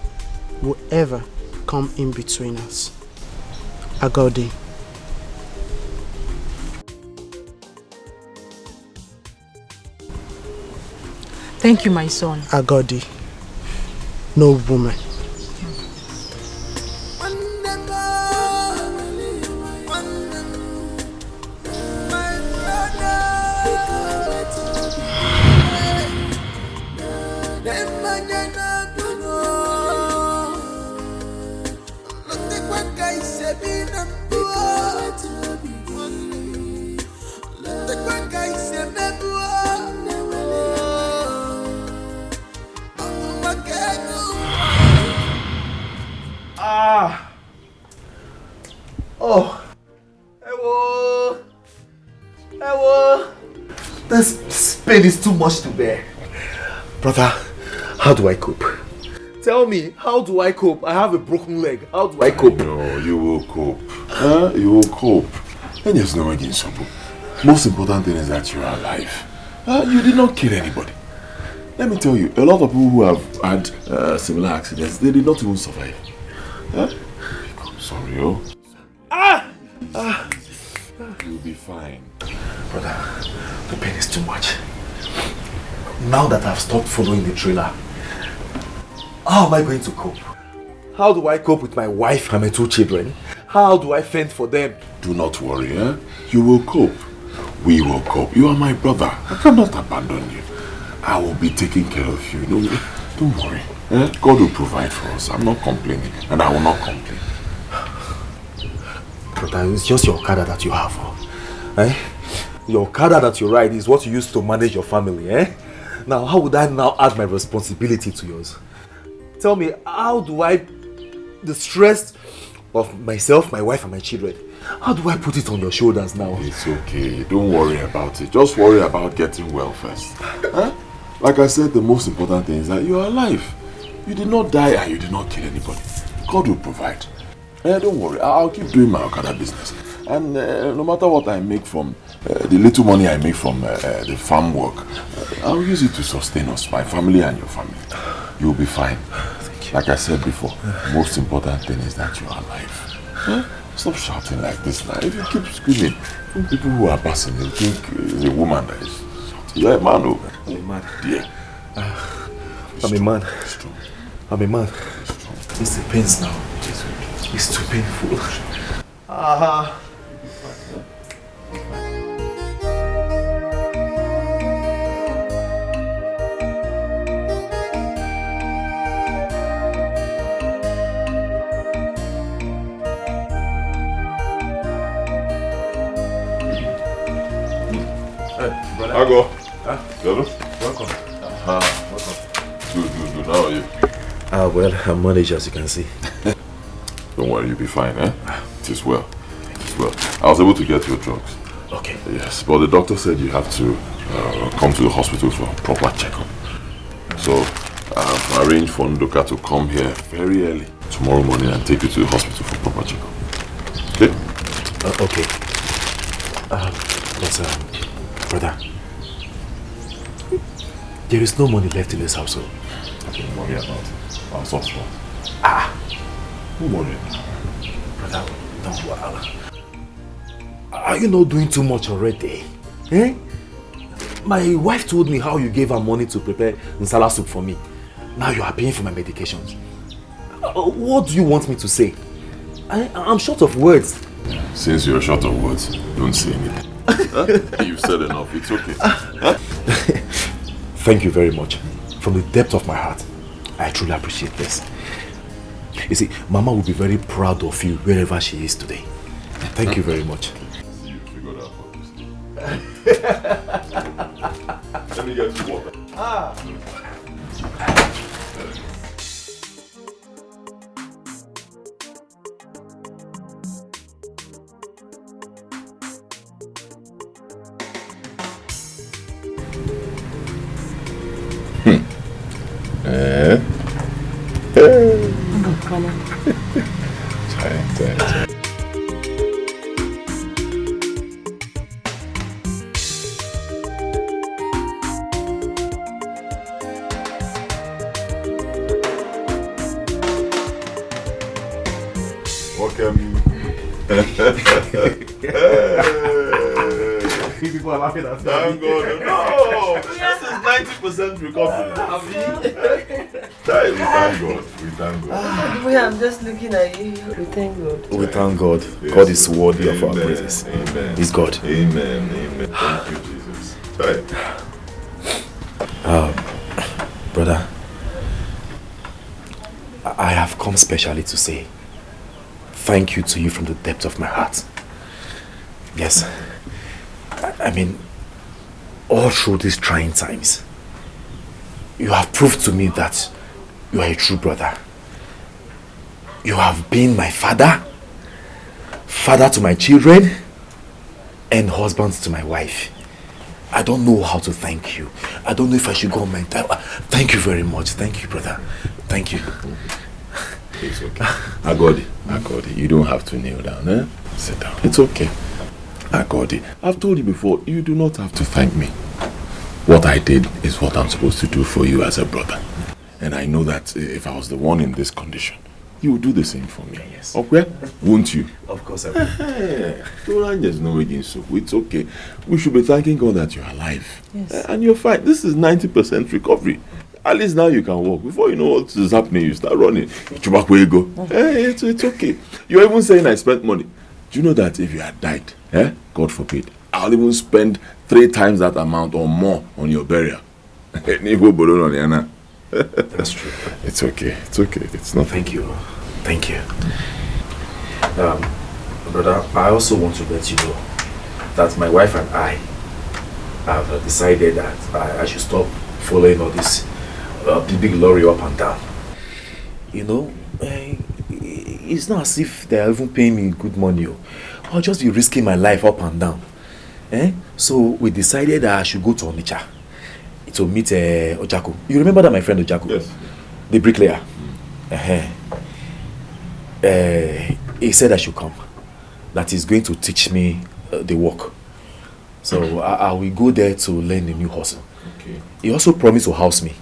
will ever come in between us. Agodi. Thank you, my son. Agodi. No woman. Oh. Ewo. Ewo. This pain is too much to bear. Brother, how do I cope? Tell me, how do I cope? I have a broken leg. How do I cope? No, you will cope. You will cope. And there's no way in trouble. Most important thing is that you are alive. You did not kill anybody. Let me tell you, a lot of people who have had similar accidents, they did not even survive. Sorry, oh. You'll be fine. Brother, the pain is too much. Now that I've stopped following the trailer, how am I going to cope? How do I cope with my wife and my 2 children? How do I fend for them? Do not worry, You will cope. We will cope. You are my brother. I cannot abandon you. I will be taking care of you. Don't worry. God will provide for us. I'm not complaining, and I will not complain. Brother, it's just your Okada that you have. Your Okada that you ride is what you use to manage your family. Now, how would I now add my responsibility to yours? Tell me, how do I, the stress of myself, my wife and my children, how do I put it on your shoulders now? It's okay. Don't worry about it. Just worry about getting well first. Like I said, the most important thing is that you are alive. You did not die and you did not kill anybody. God will provide. Don't worry. I'll keep doing my Okada business. And no matter what I make from, the little money I make from the farm work, I'll use it to sustain us, my family and your family. You'll be fine. Thank you. Like I said before, the most important thing is that you are alive. Stop shouting like this now. If you keep screaming, people who are passing, they'll think it's a woman that is shouting. You're a man, oh. I'm a man. Yeah. I'm a man. I'm a man. It's the pains now. It's too painful. Brother. I go. Hello? Welcome. Welcome. Good. How are you? Well, I'm managed as you can see. Don't worry, you'll be fine, eh? It is well. It is well. I was able to get your drugs. Okay. Yes, but the doctor said you have to come to the hospital for a proper checkup. So, I've arranged for Ndoka to come here very early tomorrow morning and take you to the hospital for proper checkup. Okay? Okay. Brother, there is no money left in this household. Don't worry about it. I'll sort it out. Don't worry. Brother, don't worry. Are you not doing too much already? Eh? My wife told me how you gave her money to prepare nsala soup for me. Now you are paying for my medications. What do you want me to say? I'm short of words. Since you're short of words, don't say anything. You've said enough. It's okay. Thank you very much. From the depth of my heart, I truly appreciate this. You see, Mama will be very proud of you wherever she is today. Thank you very much. You figured out what Let me get you water. People are laughing at Thank God. No! This is 90% recovery. We thank God. I'm just looking at you. We thank God. We thank God. Yes. God is worthy of our praises. Amen. He's God. Amen. Thank you, Jesus. Right. Brother, I have come specially to say thank you to you from the depth of my heart. Yes. I mean, all through these trying times, you have proved to me that you are a true brother. You have been my father to my children, and husband to my wife. I don't know how to thank you. I don't know if I should go on my time. Thank you very much. Thank you, brother. Thank you. It's okay. I got it. You don't have to kneel down, eh? Sit down. It's okay. I got it. I've told you before, you do not have to thank me. What I did is what I'm supposed to do for you as a brother. And I know that if I was the one in this condition, you would do the same for me. Yes. Okay? Won't you? Of course I will. There's no again, so it's okay. We should be thanking God that you're alive. Yes. And you're fine. This is 90% recovery. At least now you can walk. Before you know what is happening, you start running. Where you go? It's okay. You're even saying I spent money. Do you know that if you had died, God forbid, I'll even spend 3 times that amount or more on your burial? That's true. It's okay. It's not. Thank you. Brother, I also want to let you know that my wife and I have decided that I should stop following all this big lorry up and down. You know, it's not as if they are even paying me good money. I'll just be risking my life up and down. So we decided that I should go to Onitsha to meet Ojako. You remember that my friend Ojako? Yes. The bricklayer. He said I should come. That he's going to teach me the work. So I will go there to learn the new hustle. Okay. He also promised to house me.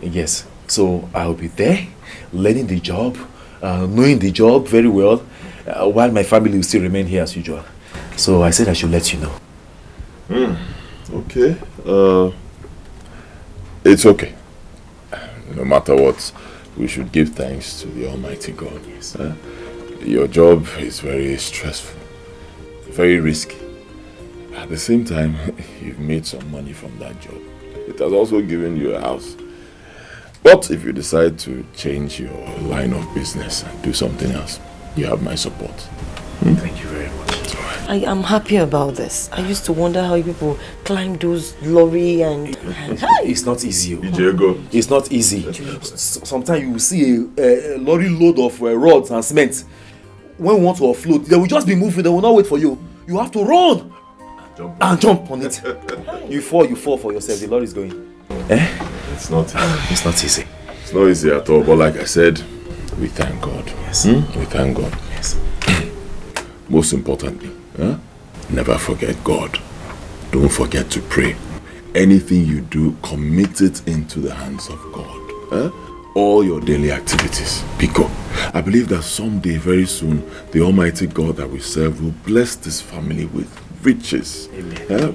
Yes. So I will be there, learning the job, knowing the job very well, while my family will still remain here as usual. So I said I should let you know. Okay. It's okay. No matter what, we should give thanks to the Almighty God. Yes. Your job is very stressful, very risky. At the same time, you've made some money from that job. It has also given you a house. But if you decide to change your line of business and do something else, you have my support. Thank you very much. It's all right. I am happy about this. I used to wonder how people climb those lorry and... It's not easy. Diego. It's not easy. Sometimes you will see a lorry load of rods and cement. When we want to offload, they will just be moving. They will not wait for you. You have to run and jump on it. You fall for yourself. The lorry is going. It's not easy. It's not easy. It's not easy at all. But like I said, we thank God. Yes. We thank God. Yes. Most importantly, never forget God. Don't forget to pray. Anything you do, commit it into the hands of God. All your daily activities. Because I believe that someday, very soon, the Almighty God that we serve will bless this family with riches,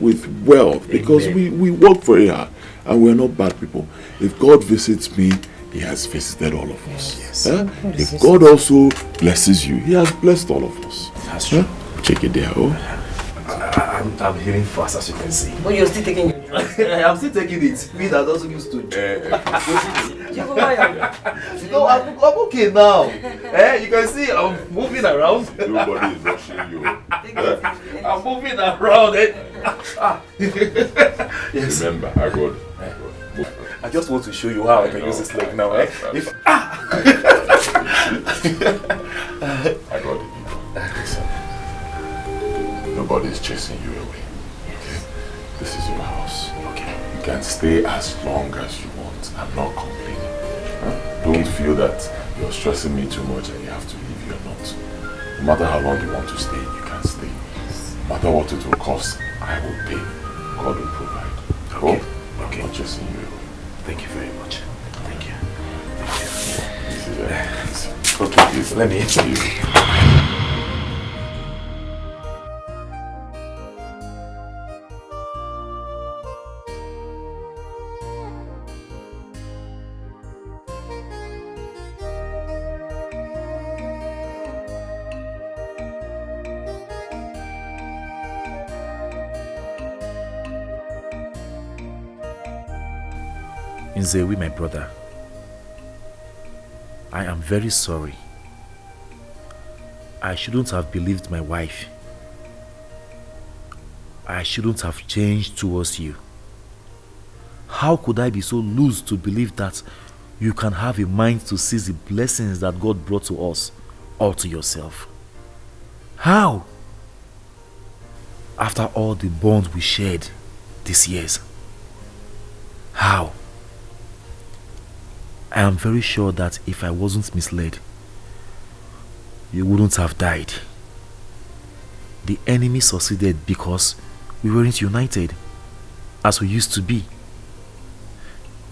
with wealth. Because we work very hard and we're not bad people. If God visits me, He has visited all of us. Yes. If God also blesses you, He has blessed all of us. That's true. Check it there. I'm healing fast, as you can see. Oh, you're still taking it? I'm still taking it. Me that doesn't used to. No, I'm okay now. You can see I'm moving around. Nobody is rushing you. I'm moving around. Yes. Remember, I got. I just want to show you how I can use this leg now. I got it. Listen. Nobody is chasing you away. Okay? This is your house. Okay. You can stay as long as you want. I'm not complaining. Don't feel that you're stressing me too much and you have to leave. You're not. No matter how long you want to stay, you can stay. No matter what it will cost, I will pay. God will provide. Okay. I'm not chasing you away. Thank you very much. Thank you. This is okay, please, let me enter you. Nzewi, my brother, I am very sorry. I shouldn't have believed my wife. I shouldn't have changed towards you. How could I be so loose to believe that you can have a mind to seize the blessings that God brought to us all to yourself? How? After all the bonds we shared these years. How? I am very sure that if I wasn't misled, you wouldn't have died. The enemy succeeded because we weren't united as we used to be.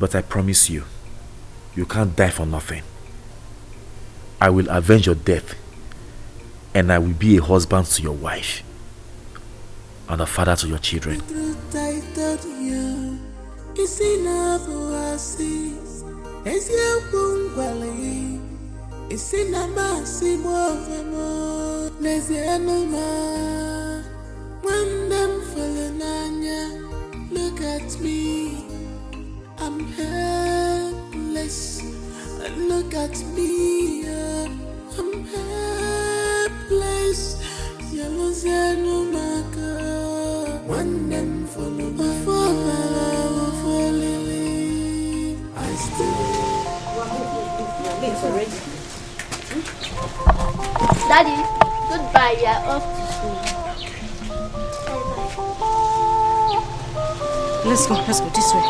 But I promise you, you can't die for nothing. I will avenge your death, and I will be a husband to your wife and a father to your children. Look at me, I'm helpless. Look at me, I'm helpless. Yellow no maka. One them follow me, I still. Daddy, goodbye. We are off to school. Let's go this way.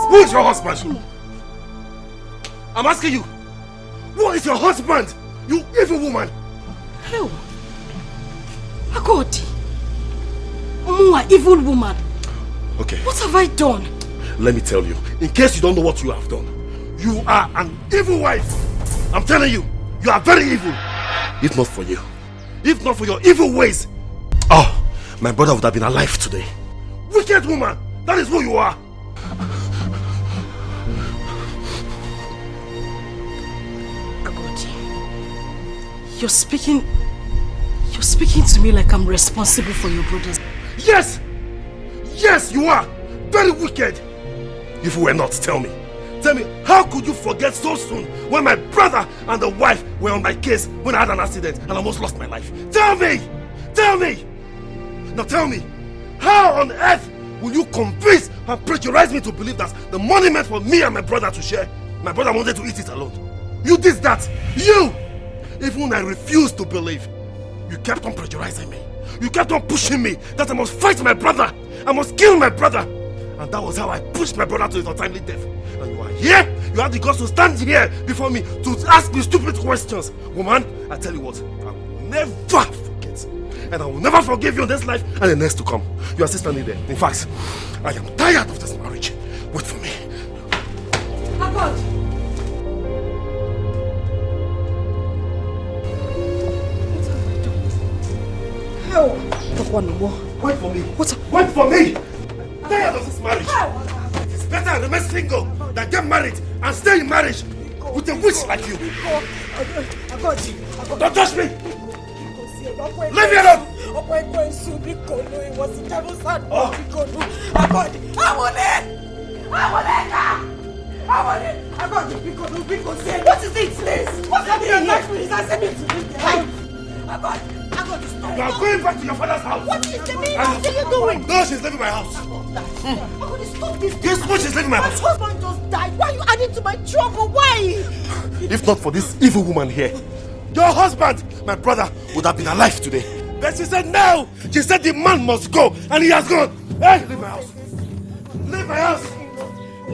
Who is your husband? I'm asking you. What is your husband? You evil woman. Hell. Agodi. Mua, evil woman. Okay. What have I done? Let me tell you, in case you don't know what you have done, you are an evil wife. I'm telling you, you are very evil. If not for you, if not for your evil ways, oh, my brother would have been alive today. Wicked woman, that is who you are. Agodi, you're speaking to me like I'm responsible for your brothers. Yes! Yes, you are! Very wicked! If you were not, tell me, how could you forget so soon when my brother and the wife were on my case when I had an accident and almost lost my life? Tell me! Tell me! Now tell me, how on earth will you convince and pressurize me to believe that the money meant for me and my brother to share, my brother wanted to eat it alone? You did that! You! Even when I refused to believe, you kept on pressurizing me. You kept on pushing me that I must fight my brother. I must kill my brother. And that was how I pushed my brother to his untimely death. And you are here. You have the guts to stand here before me to ask me stupid questions. Woman, I tell you what, I will never forget. And I will never forgive you in this life and the next to come. You are still standing there. In fact, I am tired of this marriage. Wait for me. Agodi. Wait for me. Wait for me. I'm tired of this marriage. It is better I remain single than get married and stay in marriage with a witch like you. Don't touch me. Leave me alone. What is it, please? What's happening here? You are going back to your father's house. What is the meaning? What are you doing? No, she's leaving my house. Stop this. This witch is leaving my house. My husband just died. Why are you adding to my trouble? Why? If not for this evil woman here, your husband, my brother, would have been alive today. But she said no. She said the man must go, and he has gone. Hey, leave my house. Leave my house.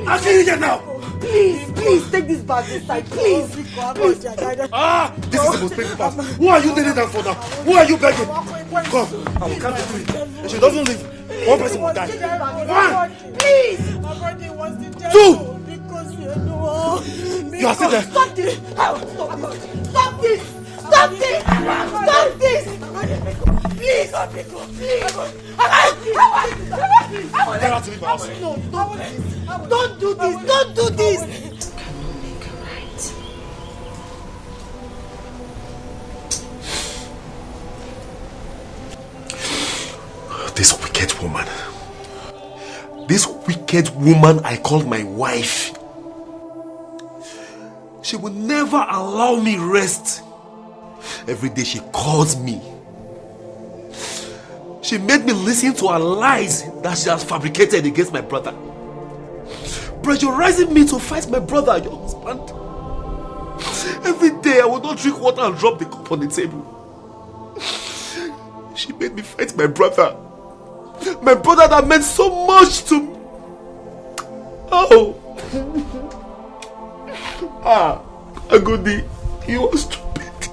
I'll kill you here now. Please take this bag inside. Please. This is the most painful part. Who are you kneeling down for now? Who are you begging? Come, I will count to 3. If she doesn't leave, one person will die. 1, please. 2. You are still there. Stop this. Stop this. Stop this. Stop this. Please. Get out to leave my house. No, don't do this. Don't do this. This wicked woman I called my wife, she will never allow me rest. Every day she calls me. She made me listen to her lies that she has fabricated against my brother, pressurizing me to fight my brother, your husband. Every day I would not drink water and drop the cup on the table. She made me fight my brother. My brother that meant so much to me. Oh. Agodi, you are stupid.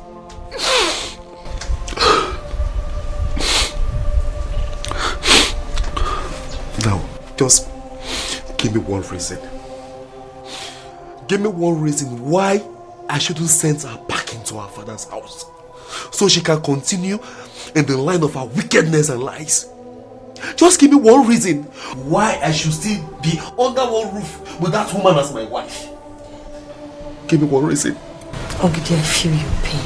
Now, just give me one reason. Give me one reason why I shouldn't send her back into her father's house, so she can continue in the line of her wickedness and lies. Just give me one reason why I should still be under one roof with that woman as my wife. Give me one reason. Ogidi, I feel your pain.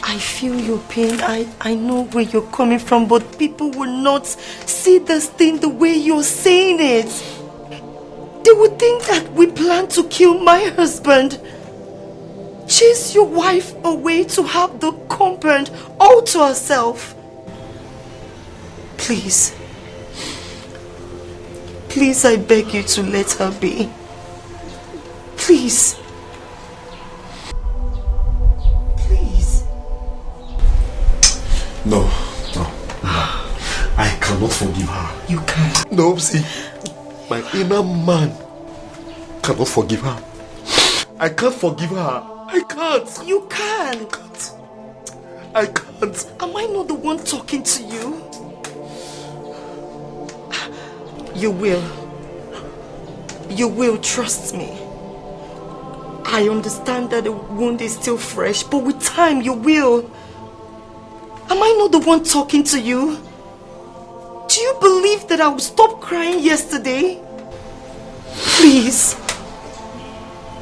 I feel your pain. I know where you're coming from, but people will not see this thing the way you're saying it. They would think that we plan to kill my husband. Chase your wife away to have the compound all to herself. Please. Please, I beg you to let her be. Please. Please. No. I cannot forgive her. You can't. No, see, my inner man cannot forgive her. I can't forgive her. I can't. You can. I can't. Am I not the one talking to you? You will. You will, trust me. I understand that the wound is still fresh, but with time you will. Am I not the one talking to you? Do you believe that I would stop crying yesterday? Please.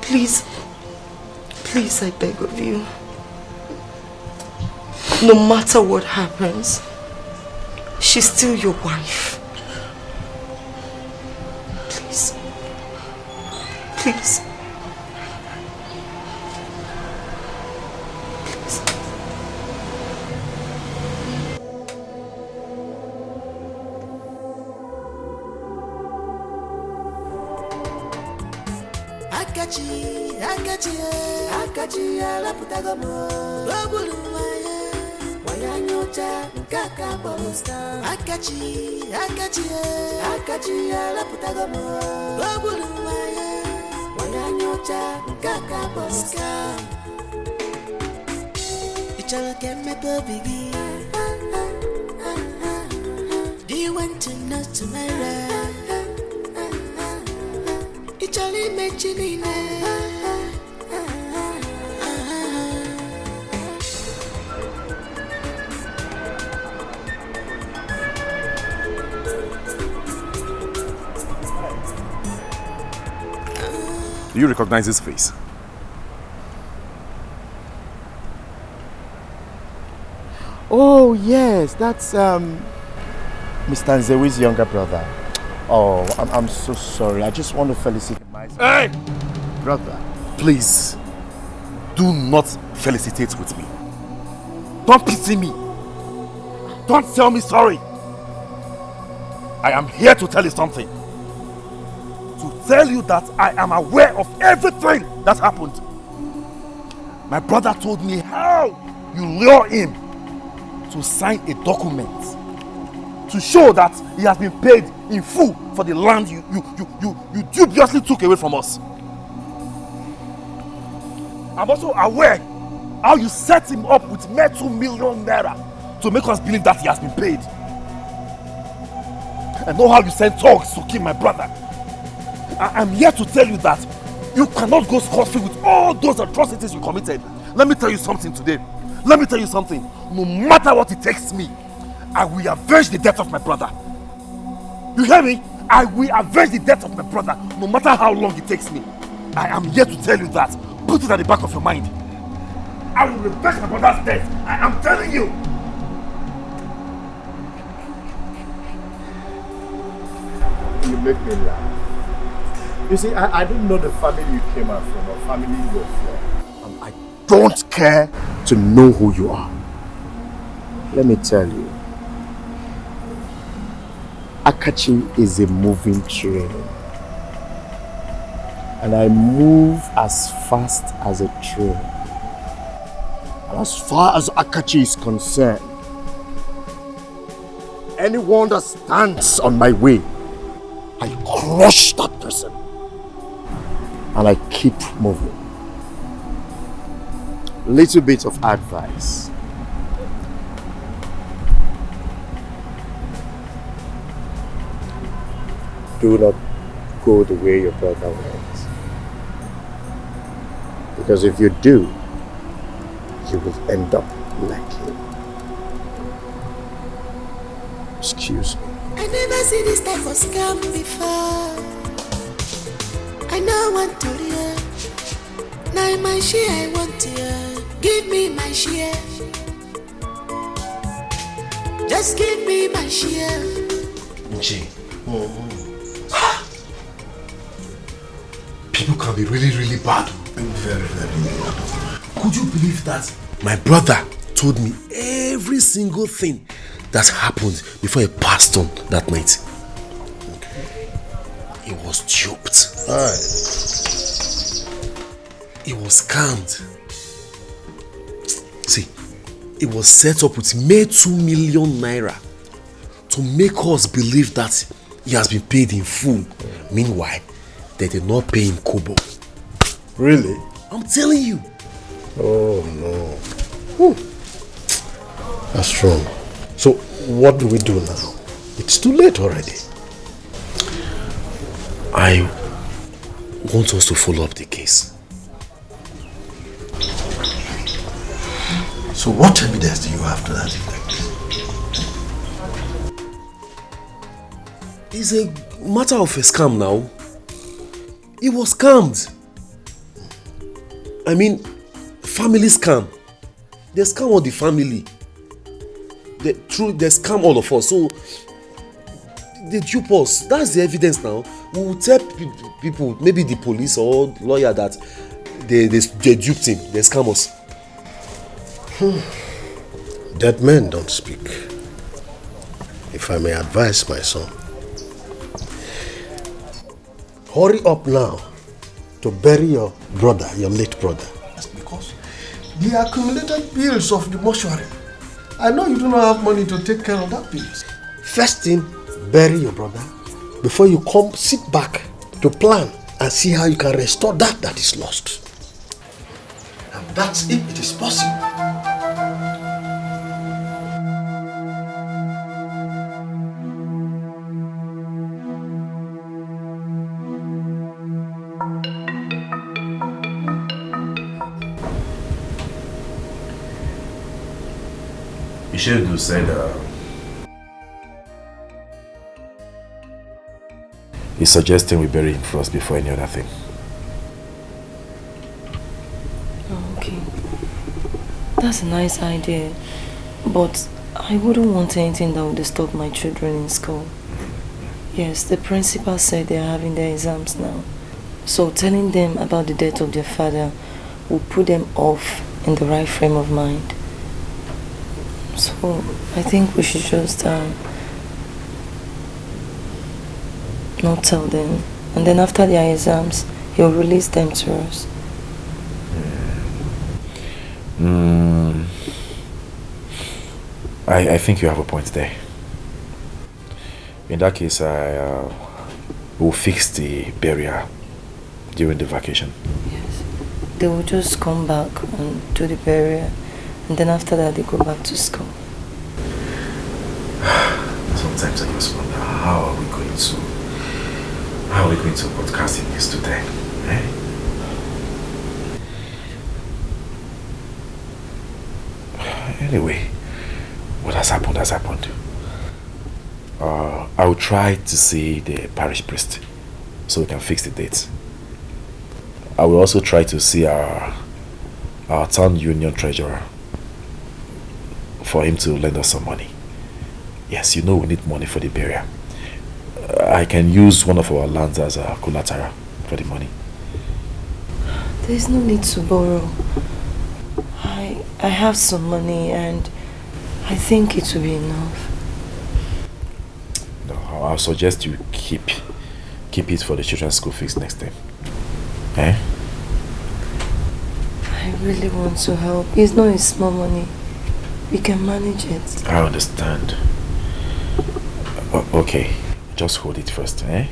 Please. Please, I beg of you. No matter what happens, she's still your wife. Please. Please. Akachi ala putagamo Lobulu waya Waya nyocha Nkaka bolosta Akachi ala putagamo Lobulu waya Waya nyocha Nkaka bolosta Ichala keme to bigi Do you want to know tomorrow? Ichali mechinine Do you recognize his face? Oh yes, that's Mr. Nzewi's younger brother. Oh, I'm so sorry. I just want to felicitate myself. Hey! Brother. Please, do not felicitate with me. Don't pity me. Don't tell me sorry. I am here to tell you something. To tell you that I am aware of everything that happened. My brother told me how you lure him to sign a document to show that he has been paid in full for the land you dubiously took away from us. I'm also aware how you set him up with mere 2 million naira to make us believe that he has been paid. I know how you sent thugs to kill my brother. I'm here to tell you that you cannot go scot-free with all those atrocities you committed. Let me tell you something today. Let me tell you something. No matter what it takes me, I will avenge the death of my brother. You hear me? I will avenge the death of my brother, no matter how long it takes me. I am here to tell you that. Put it at the back of your mind. I will revenge my brother's death. I am telling you. You make me laugh. You see, I didn't know the family you came out from or family you're from. And I don't care to know who you are. Let me tell you. Akachi is a moving train. And I move as fast as a train. And as far as Akachi is concerned, anyone that stands on my way, I crush that person. And I keep moving. Little bit of advice. Do not go the way your brother went. Because if you do, you will end up like him. Excuse me. I never see this type of scam before. I know one to hear. Now my share I want to hear. Give me my share. Just give me my share. Nji. People can be really, really bad. Very, very bad. Could you believe that? My brother told me every single thing that happened before he passed on that night. Okay. He was duped. He was scammed. See, it was set up with mere 2 million naira to make us believe that he has been paid in full. Meanwhile, they did not pay him kobo. Really? I'm telling you. Oh no. That's wrong. So what do we do now? It's too late already. I want us to follow up the case. So what evidence do you have to that effect? It's a matter of a scam now. He was scammed. I mean, family scam. They scam all the family. They scam all of us. So they dupe us. That's the evidence now. We will tell people, maybe the police or lawyer, that they duped him. They scam us. Dead men don't speak. If I may advise my son, hurry up now to bury your brother, your late brother. That's because the accumulated bills of the mortuary. I know you do not have money to take care of that bills. First thing, bury your brother before you come sit back to plan and see how you can restore that is lost. And that's if it is possible. Ishedu said he's suggesting we bury him first before any other thing. Okay. That's a nice idea. But I wouldn't want anything that would disturb my children in school. Yes, the principal said they're having their exams now. So telling them about the death of their father will put them off in the right frame of mind. So I think we should just not tell them. And then after their exams, he'll release them to us. I think you have a point there. In that case, I will fix the burial during the vacation. Yes. They will just come back and do the burial. And then after that, they go back to school. Sometimes I just wonder, how are we going to broadcast in this today? Eh? Anyway, what has happened has happened. I will try to see the parish priest so we can fix the dates. I will also try to see our town union treasurer for him to lend us some money. Yes, you know we need money for the burial. I can use one of our lands as a collateral for the money. There's no need to borrow. I have some money and I think it will be enough. No, I'll suggest you keep it for the children's school fees next time. Eh? I really want to help. It's not a small money. We can manage it. I understand. Okay, just hold it first, eh?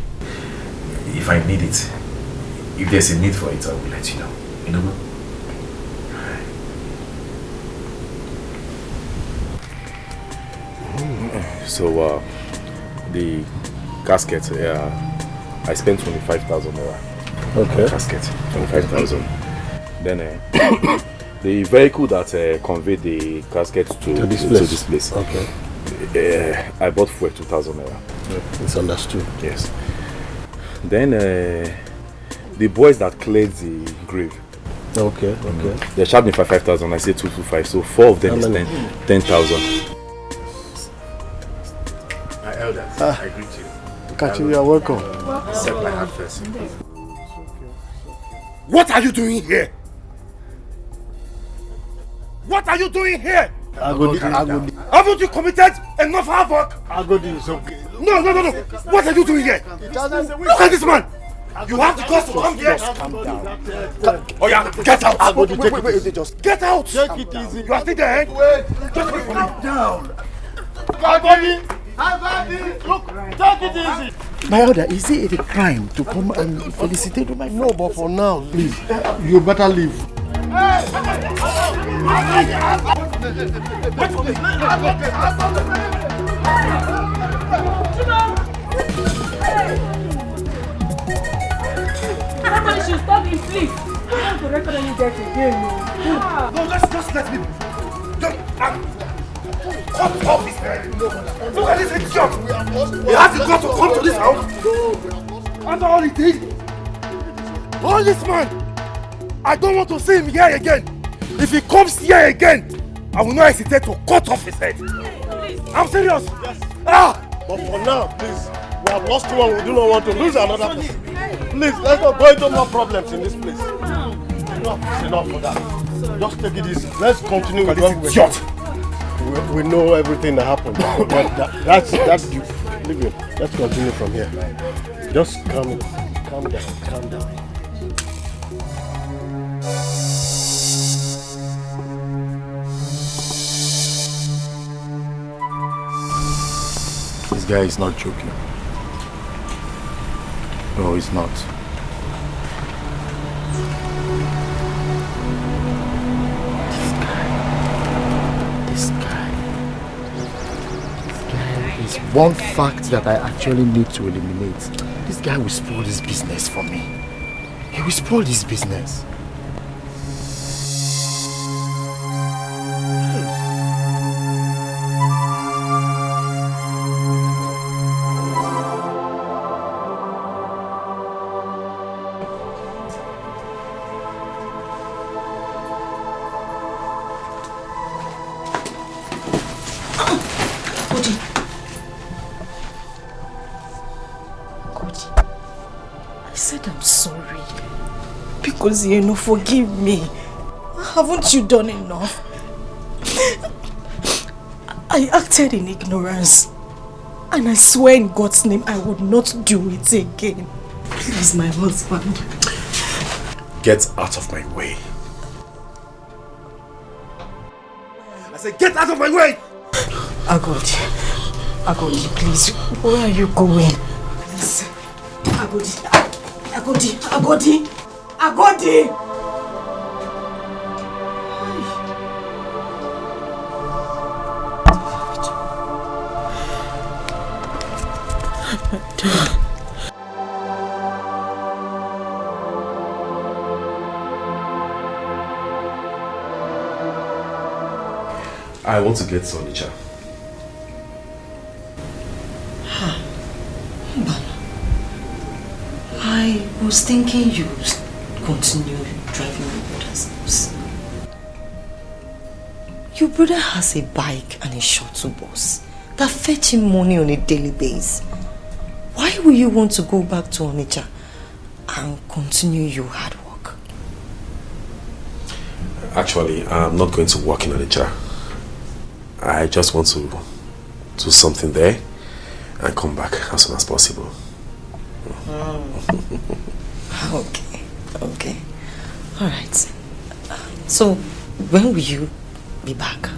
If I need it, if there's a need for it, I will let you know. You know? So, the casket, I spent 25,000 naira. Okay. Casket, 25,000. Then, the vehicle that conveyed the casket to this place. Okay. I bought for 2,000 naira. Yeah, it's understood. Yes. Then the boys that cleared the grave. Okay. They charged me for 5,000. I said 225. So 4 of them is 10,000. My elders, I greet you. Kachi, you are welcome. Accept my hand first. What are you doing here? What are you doing here? Agodi. Haven't you committed enough havoc? Agodi is okay. No. What are you doing here? Look at this man. You have the guts to come here. Calm down. Oh yeah, get out. Agodi, wait, just get out. Take it easy. You are still there. Just wait for me. Calm down. Agodi. Look, take it easy. My elder, is it a crime to come and felicitate my no, but for now, please, you better leave. Somebody should stop him, please. I want to record any death again. No, just let me. Cut off his head. Look at this idiot. He has the guts to come to this house. After all he did. All this man. I don't want to see him here again. If he comes here again, I will not hesitate to cut off his head. I'm serious. Yes. But for now, please, we have lost one. We do not want to lose another person. Please, let's not go into more problems in this place. Enough for that. Just take it easy. Let's continue with what we're doing. We know everything that happened. That's leave it. Let's continue from here. Just calm down. This guy is not joking. No, he's not. This guy is one fact that I actually need to eliminate. This guy will spoil this business for me. He will spoil this business. Because you know, forgive me. Haven't you done enough? I acted in ignorance. And I swear in God's name I would not do it again. Please, my husband. Get out of my way. I said, get out of my way! Agodi, please. Where are you going? Please. Agodi! I want to get furniture. I was thinking you continue driving your brother's house. Your brother has a bike and a shuttle bus that fetch him money on a daily basis. Why will you want to go back to Onitsha and continue your hard work? Actually, I'm not going to work in Onitsha. I just want to do something there and come back as soon as possible. Okay. Alright. So, when will you be back?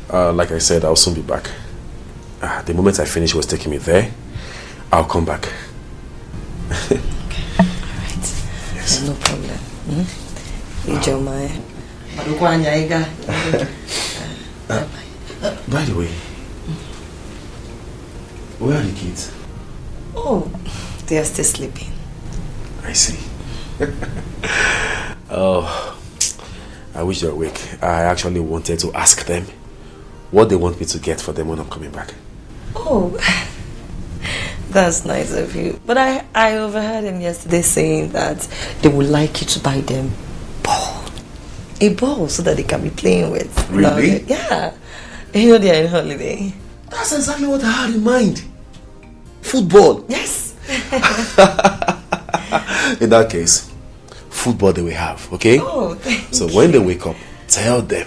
Like I said, I'll soon be back. The moment I finish what's taking me there, I'll come back. Okay, alright. Yes. No problem. By the way, where are the kids? Oh, they are still sleeping. I see. Oh, I wish they were awake. I actually wanted to ask them what they want me to get for them when I'm coming back. Oh, that's nice of you. But I overheard him yesterday saying that they would like you to buy them a ball so that they can be playing with. Really? Yeah. You know they are on holiday. That's exactly what I had in mind. Football. Yes. In that case, football they will have, okay? Oh, thank So you. when they wake up, tell them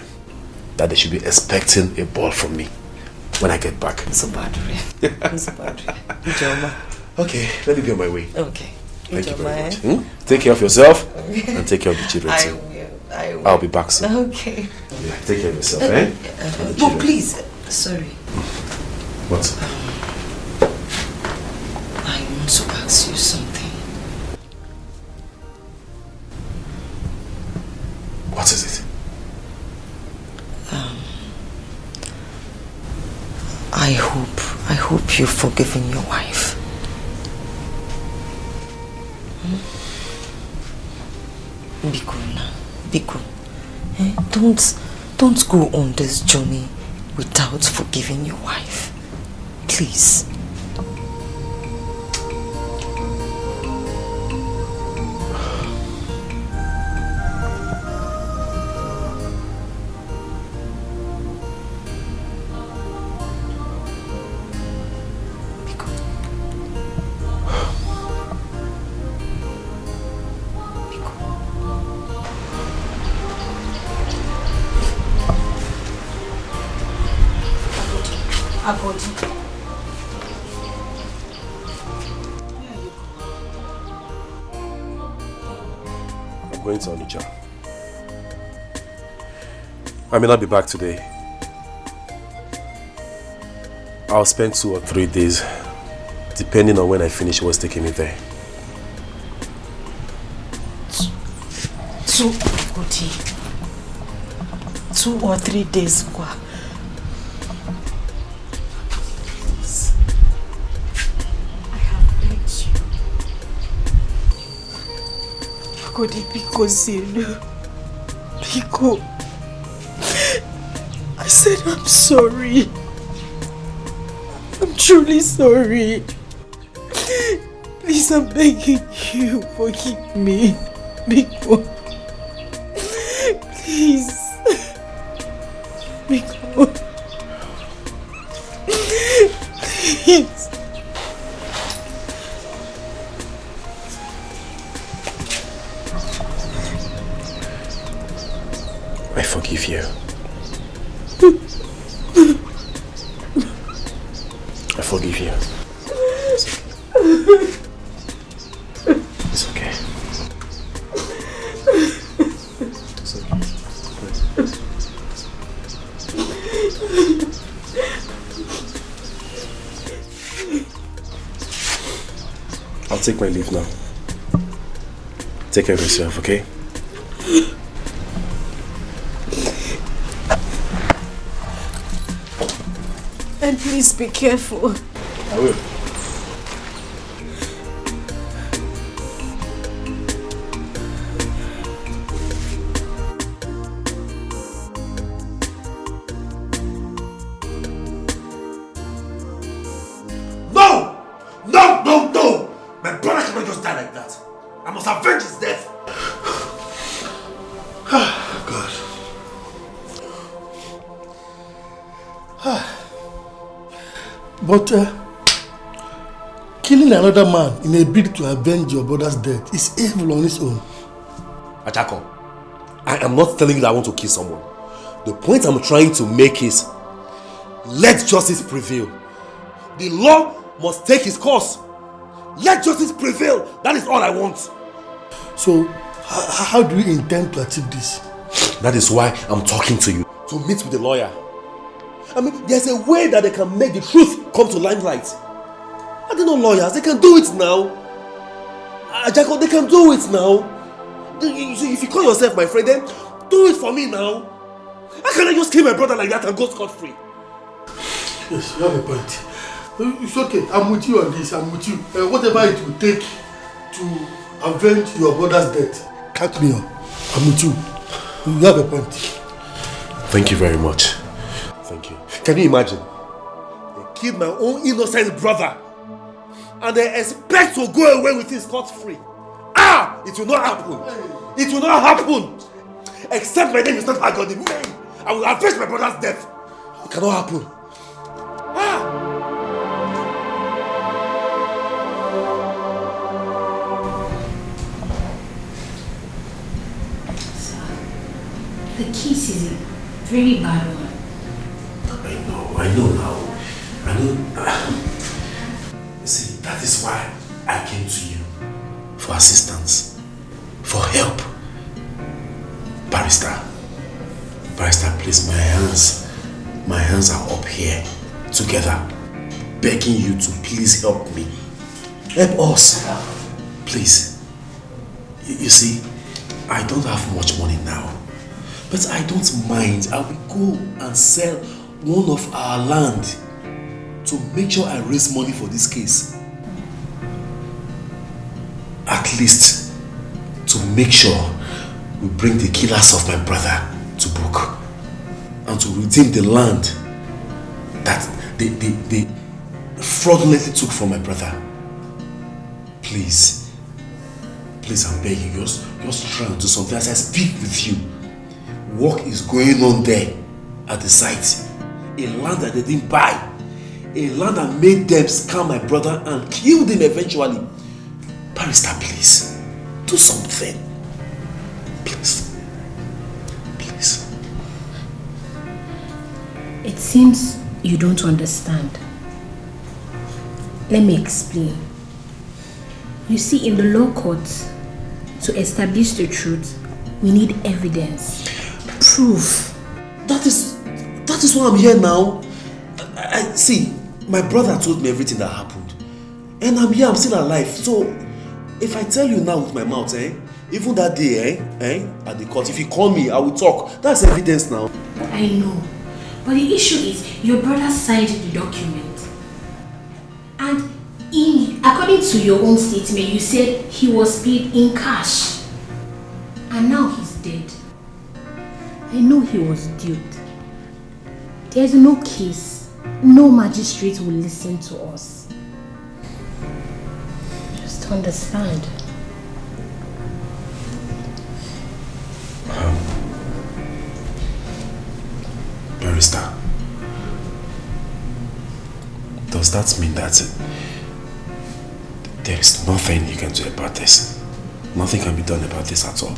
that they should be expecting a ball from me when I get back. So bad, Okay, let me be on my way. Okay. Thank you very much. Take care of yourself and take care of the children too. I will. I'll be back soon. Okay. Yeah, take care of yourself, eh? And the No, children. please. Sorry. What? to ask you something. What is it? I hope you've forgiven your wife. Biko now, Biko. Don't go on this journey without forgiving your wife. Please. I'm going to Onitsha. I may not be back today. I'll spend 2 or 3 days, depending on when I finish what's taking me there. 2 or 3 days, Kwa. Because Biko, I said I'm sorry. I'm truly sorry. Please, I'm begging you, forgive me, Biko. Please, Biko. Please. I forgive you. I forgive you. It's okay. It's okay. I'll take my leave now. Take care of yourself, okay? And please be careful. I will. No! No, no, no! My brother cannot just die like that. I must avenge his death. God. But killing another man in a bid to avenge your brother's death is evil on its own. Ajako, I am not telling you that I want to kill someone. The point I'm trying to make is, let justice prevail. The law must take its course. Let justice prevail. That is all I want. So, how do you intend to achieve this? That is why I'm talking to you. To meet with the lawyer. I mean, there's a way that they can make the truth come to limelight. Are they not lawyers? They can do it now. Ajako, they can do it now. If you call yourself my friend, then do it for me now. How can I just kill my brother like that and go scot-free? Yes, you have a point. It's okay. I'm with you on this. I'm with you. Whatever it will take to avenge your brother's death, count me on. I'm with you. You have a point. Thank you very much. Thank you. Can you imagine? They killed my own innocent brother and they expect to go away with his scot-free. Ah! It will not happen. It will not happen. Except my name is not Agodi. I will avenge my brother's death. It cannot happen. Ah! The kiss is a very bad one. I know now. I know. See, that is why I came to you. For assistance. For help. Barrister, please, my hands are up here. Together. Begging you to please help me. Help us. Please. You see, I don't have much money now. But I don't mind. I will go and sell one of our land to make sure I raise money for this case. At least to make sure we bring the killers of my brother to book and to redeem the land that they fraudulently took from my brother. Please, I'm begging you, just try and do something as I speak with you. Work is going on there at the site. A land that they didn't buy. A land that made them scam my brother and kill him eventually. Barrister, please, do something. Please. It seems you don't understand. Let me explain. You see, in the law courts, to establish the truth, we need evidence. Proof. That is why I'm here now. I see, my brother told me everything that happened. And I'm here, I'm still alive. So, if I tell you now with my mouth, even that day, at the court, if you call me, I will talk. That's evidence now. I know. But the issue is, your brother signed the document. And according to your own statement, you said he was paid in cash. And now he's dead. I know he was duped. There's no case. No magistrate will listen to us. Just understand. Barrister, does that mean that there is nothing you can do about this? Nothing can be done about this at all?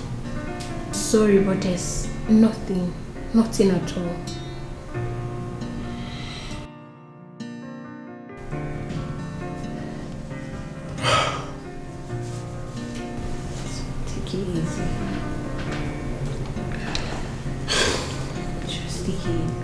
Sorry, but there's nothing at all. Take it easy. Just take it easy.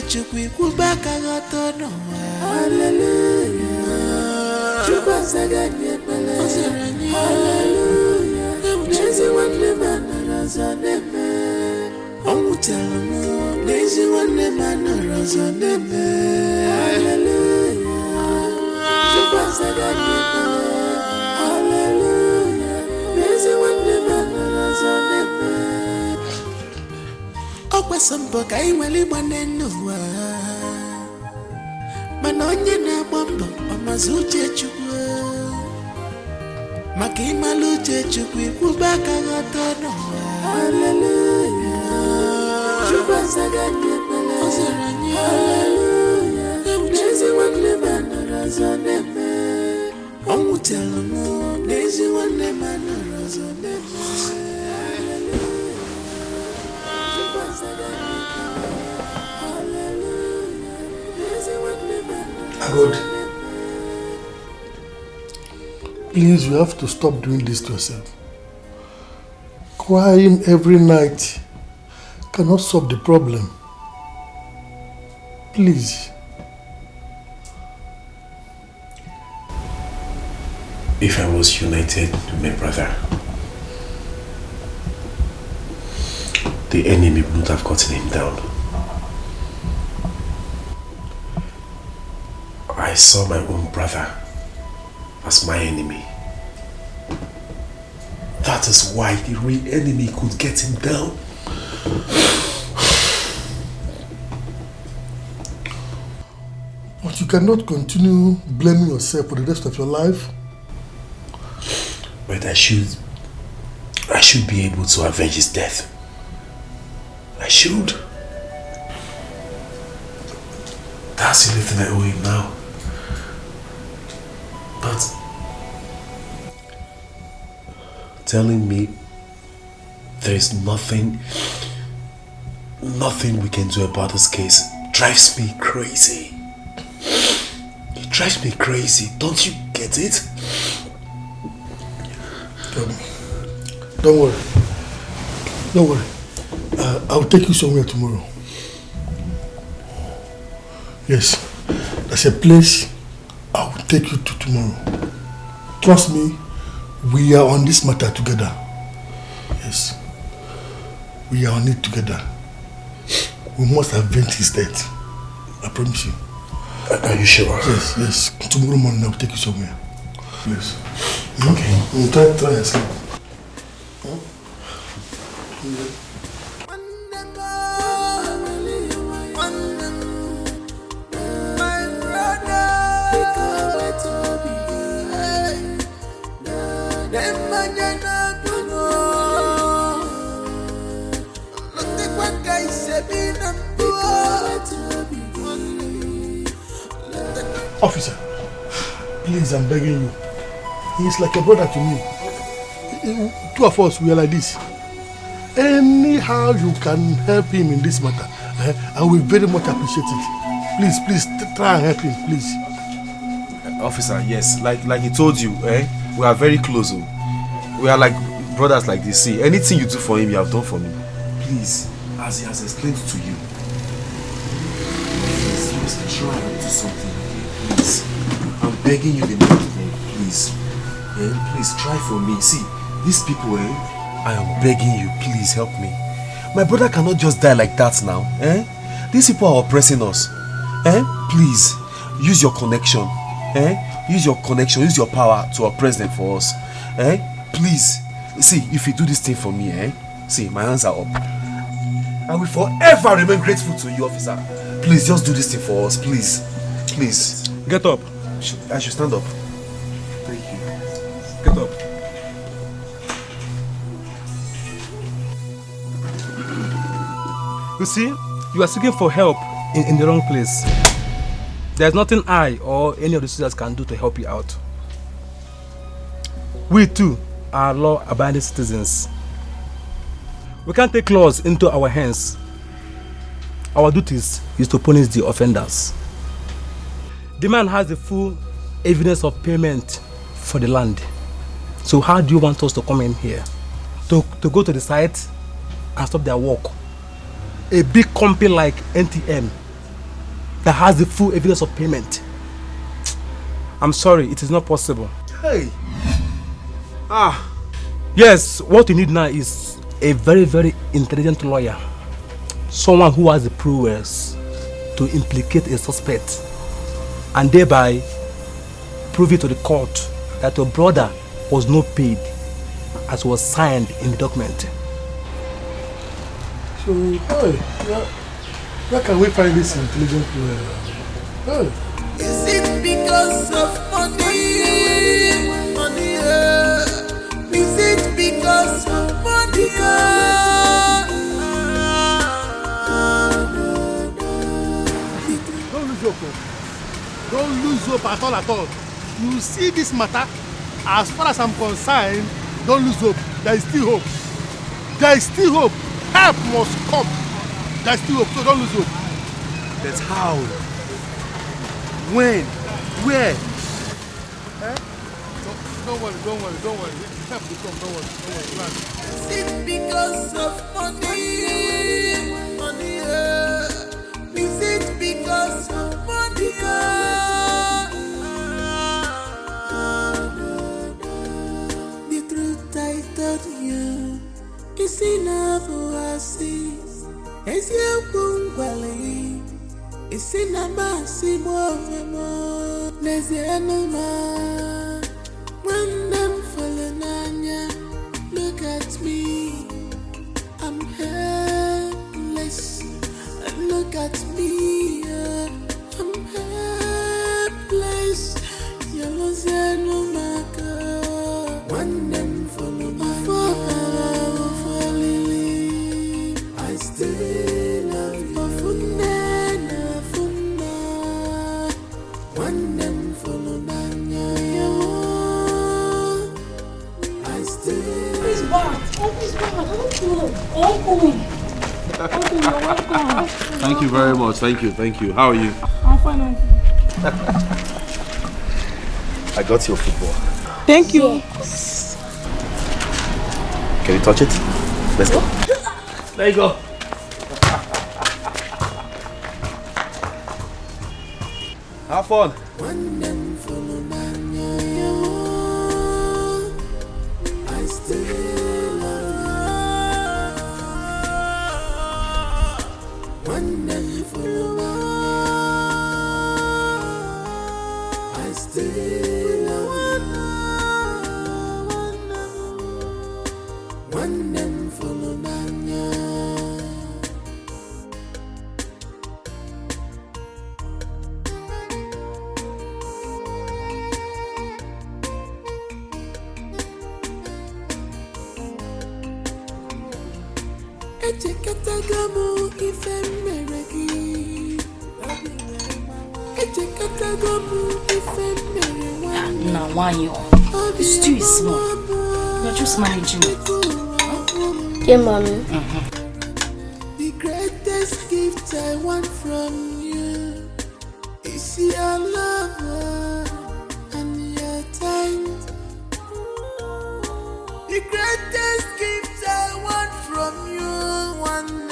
Chukwi kubaka gotono. Hallelujah. Chukwa saganye mele. Hallelujah. Nezi wande manaraza neme. Omutelamu. Nezi wande manaraza neme. Hallelujah. Chukwa saganye mele. Hallelujah. Nezi wande manaraza neme. Okwa sambo kai wali mwanenua. Manonye na bombo omazuche chukwa. Makima luche chukwi kubaka gotono. Hallelujah. Chukwa saganye mele. Hallelujah. Nezi wande manaraza neme. Omutelamu. Nezi wande manaraza neme. God, please, you have to stop doing this to yourself. Crying every night cannot solve the problem. Please. If I was united with my brother, the enemy would have gotten him down. I saw my own brother as my enemy. That is why the real enemy could get him down. But you cannot continue blaming yourself for the rest of your life. But I should be able to avenge his death. I should. That's the only thing I owe him now. But telling me there is nothing we can do about this case drives me crazy. It drives me crazy. Don't you get it? Don't worry. Don't worry. I'll take you somewhere tomorrow. Yes, there's a place I will take you to tomorrow. Trust me, we are on this matter together. Yes, we are on it together. We must avenge his death. I promise you. Are you sure? Yes. Tomorrow morning I will take you somewhere. Yes. Okay. Try and sleep. Officer, please, I'm begging you. He's like a brother to me. Two of us, we are like this. Anyhow you can help him in this matter, I will very much appreciate it. Please, try and help him, please. Officer, yes, like he told you, we are very close. We are like brothers like this. See, anything you do for him, you have done for me. Please, as he has explained to you, please, just try and do something. Please, I'm begging you the name, please. Please try for me. See, these people, I am begging you, please help me. My brother cannot just die like that now. These people are oppressing us. Please, use your connection. Use your connection, use your power to oppress them for us. Please, see, if you do this thing for me, see, my hands are up. I will forever remain grateful to you, officer. Please, just do this thing for us, please. Please. Get up. I should stand up. Thank you. Get up. You see, you are seeking for help in the wrong place. There's nothing I or any of the sisters can do to help you out. We too are law-abiding citizens. We can't take laws into our hands. Our duties is to punish the offenders. The man has the full evidence of payment for the land. So how do you want us to come in here? To go to the site and stop their work? A big company like NTM that has the full evidence of payment. I'm sorry, it is not possible. Hey! Yes, what we need now is a very, very intelligent lawyer. Someone who has the prowess to implicate a suspect and thereby prove it to the court that your brother was not paid as was signed in the document. So, where can we find this intelligent lawyer? Is it because of money? Money, is it because of money? Don't lose hope. Don't lose hope at all. You see this matter, as far as I'm concerned, don't lose hope. There is still hope. There is still hope. Help must come. There is still hope, so don't lose hope. That's how. When? Where? Don't worry. Help will come, don't worry. Is it because of money? Money, is it because of money? The truth I told you is enough for us. It's your bungalow. It's in a massive more. There's the animal. When I'm falling on ya, look at me. I'm helpless. Look at me. I'm helpless. You're losing no matter. When I'm falling on ya, I still love you. When I'm falling on ya, I still. Please, Bart. Uncle, you're welcome. Thank you very much. Thank you. How are you? I'm fine, Uncle. I got your football. Thank you. Can you touch it? Let's go. There you go. Have fun. I still love you. Wonderful. I still love you. Wonderful man. Echekatagamu ifemeregi. Echekatagamu ifemeregi. Now, why you? The stew is small. You're just managing it. Yeah, mommy. The greatest gift I want from you is your love and your time. The greatest gift I want from you, one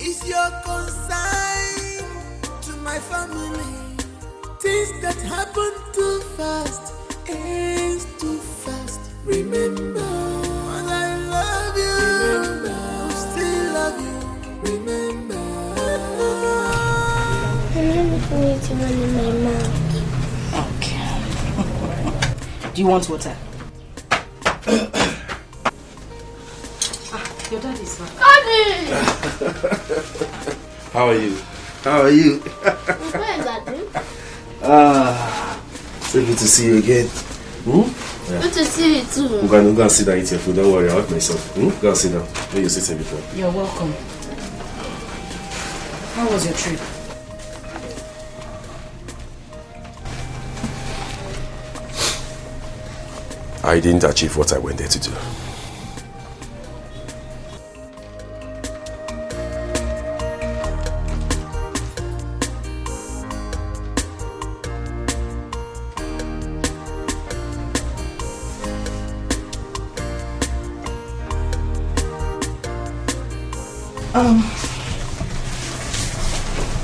is your consign to my family. Things that happen too fast, ends too fast. Remember, I love you. Remember, still love you. Remember. I'm not putting one in my mouth. Okay. Do you want water? Your dad is back. Daddy! How are you? How are you? I'm fine, Daddy. So good to see you again. Yeah. Good to see you too. I'm going to sit down and eat your food. Don't worry, I'll help myself. Go and sit down. Where you sit here before. You're welcome. How was your trip? I didn't achieve what I went there to do.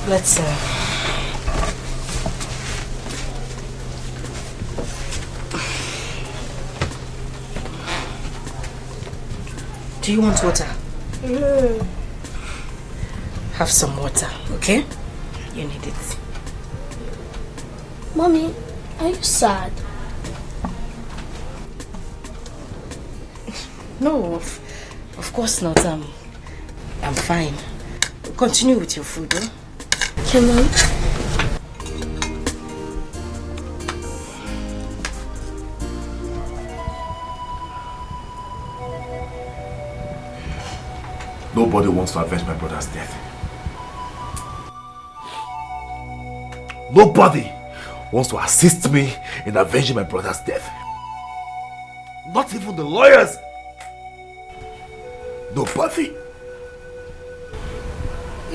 Let's do you want water? Have some water, okay? You need it. Mommy, are you sad? No, of course not. I'm fine. Continue with your food, huh? Okay, Mom. Nobody wants to avenge my brother's death. Nobody wants to assist me in avenging my brother's death. Not even the lawyers. Nobody.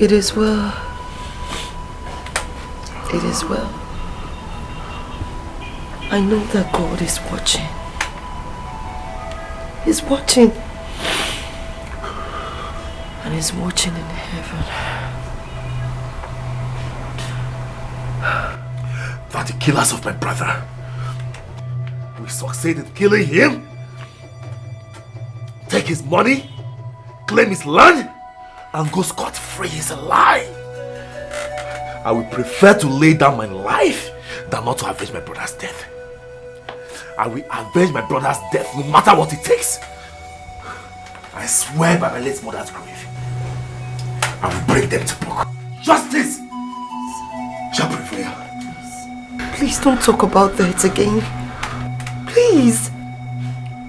It is well. It is well. I know that God is watching. He's watching. And He's watching in heaven. That the killers of my brother will succeed in killing him, take his money, claim his land, and go scot-free is a lie. I would prefer to lay down my life than not to avenge my brother's death. I will avenge my brother's death no matter what it takes. I swear by my late mother's grave, I will bring them to book. Justice shall prevail. Please don't talk about that again. Please.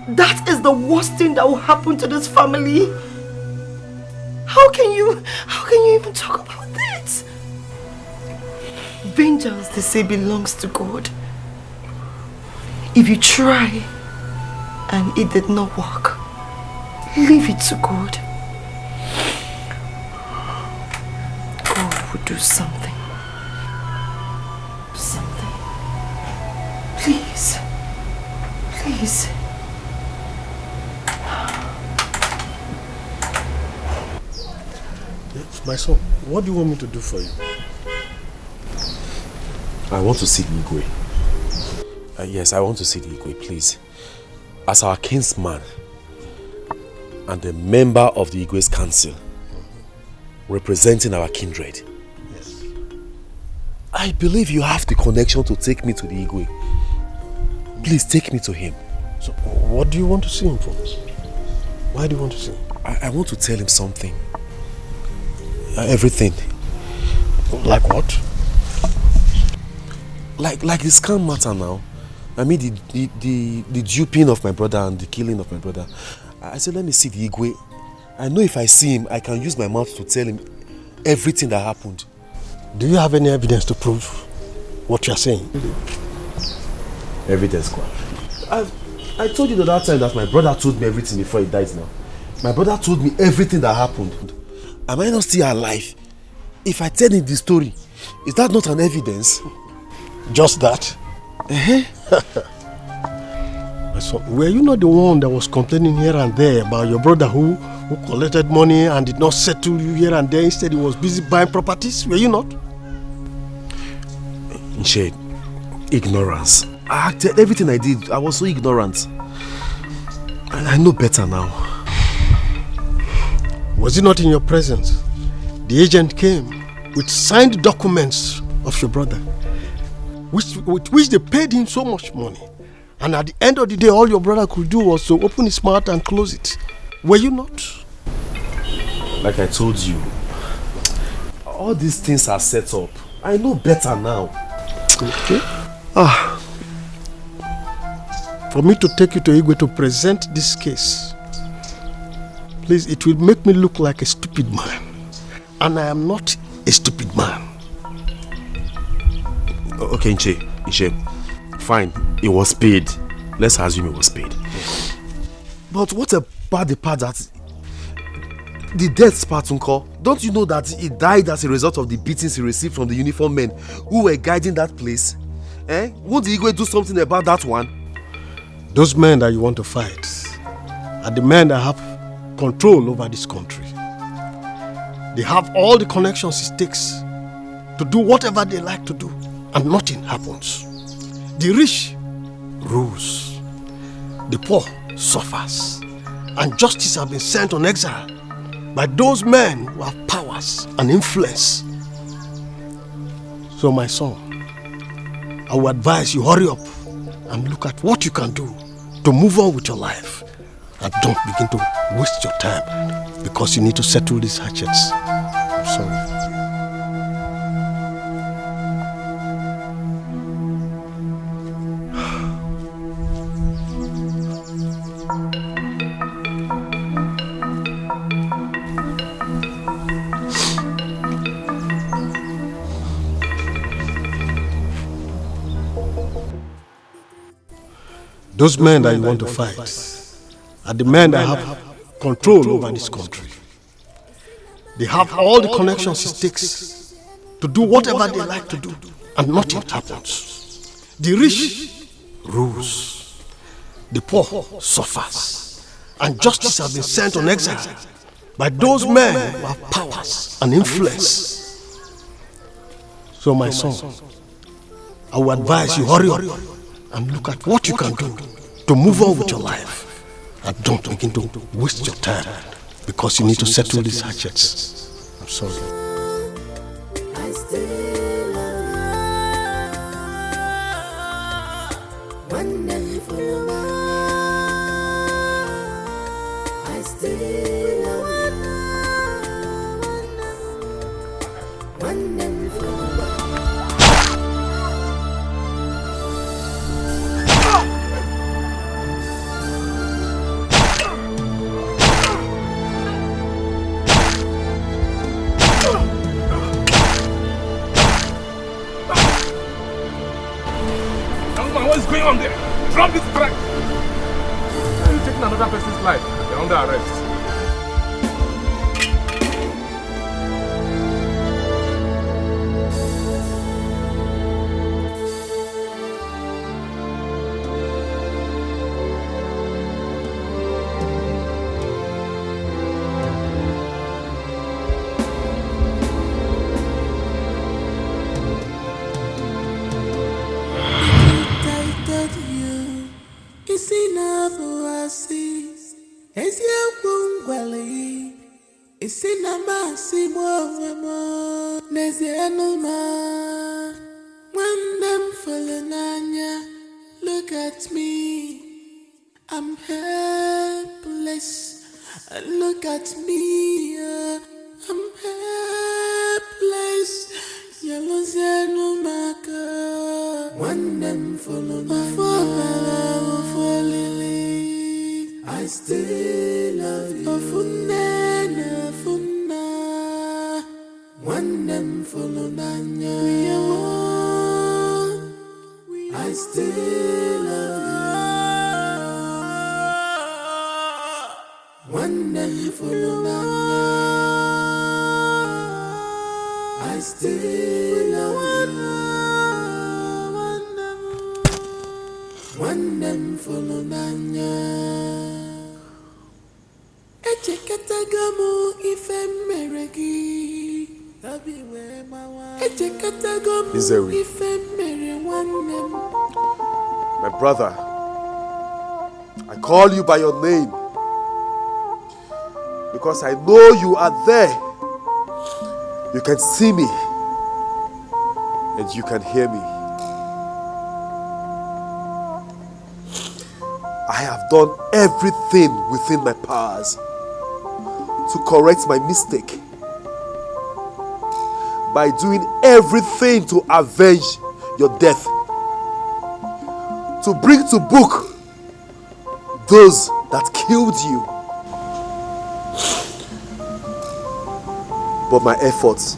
That is the worst thing that will happen to this family. How can you even talk about that? Vengeance, they say, belongs to God. If you try and it did not work, leave it to God. God will do something. Something. Please. Please. My son, what do you want me to do for you? I want to see the Igwe. Yes, I want to see the Igwe, please. As our kinsman and a member of the Igwe's council, representing our kindred. Yes. I believe you have the connection to take me to the Igwe. Please take me to him. So, what do you want to see him for? Why do you want to see him? I want to tell him something. Everything. Like what? Like the scam matter now. I mean the duping of my brother and the killing of my brother. I said, let me see the Igwe. I know if I see him, I can use my mouth to tell him everything that happened. Do you have any evidence to prove what you are saying? Evidence, quoi? I told you the other time that my brother told me everything before he died now. My brother told me everything that happened. Am I not still alive? If I tell him the story, is that not an evidence? Just that? So, were you not the one that was complaining here and there about your brother who collected money and did not settle you here and there? Instead, he was busy buying properties. Were you not? In shade, ignorance. I acted everything I did. I was so ignorant. And I know better now. Was it not in your presence? The agent came with signed documents of your brother, with which they paid him so much money. And at the end of the day, all your brother could do was to open his mouth and close it. Were you not? Like I told you, all these things are set up. I know better now. Okay. For me to take you to Igwe to present this case, please, it will make me look like a stupid man. And I am not a stupid man. Okay, Nche, fine, it was paid. Let's assume it was paid. But what about the part that the death part, Uncle? Don't you know that he died as a result of the beatings he received from the uniformed men who were guiding that place? Won't the Igwe do something about that one? Those men that you want to fight are the men that have control over this country. They have all the connections it takes to do whatever they like to do, and nothing happens. The rich rules, the poor suffers, and justice has been sent on exile by those men who have powers and influence. So my son, I would advise you hurry up and look at what you can do to move on with your life, and don't begin to waste your time because you need to settle these hatchets. I'm sorry. Those men that you want to fight are the men that have control over this country. They have all the connections it takes to do whatever they like to do, and nothing happens. The rich rules, the poor suffers, and justice has been sent on exile by those men who have powers and influence. So my son, I will advise you hurry up and look at what you can do to move on with your life, and don't begin to waste your time because you need to settle these hatchets. I'm sorry. I still love wonderful love. I still love wonderful love. What is going on there? Drop this track! Why are you taking another person's life? You're under arrest. isi na buasi, esi akungwali, isi na masi mo, nezi enuma. When them falling look at me, I'm helpless. Look at me, I'm helpless. Yellow Zenumaka. When them falling I still love you. Funna. When them falling I still love you. One them follow I still love you. One them follow Echekatagamu ifemeregi. Echekatagamu ifemere one them. My brother, I call you by your name because I know you are there. You can see me and you can hear me. I have done everything within my powers to correct my mistake by doing everything to avenge your death, to bring to book those that killed you. But my efforts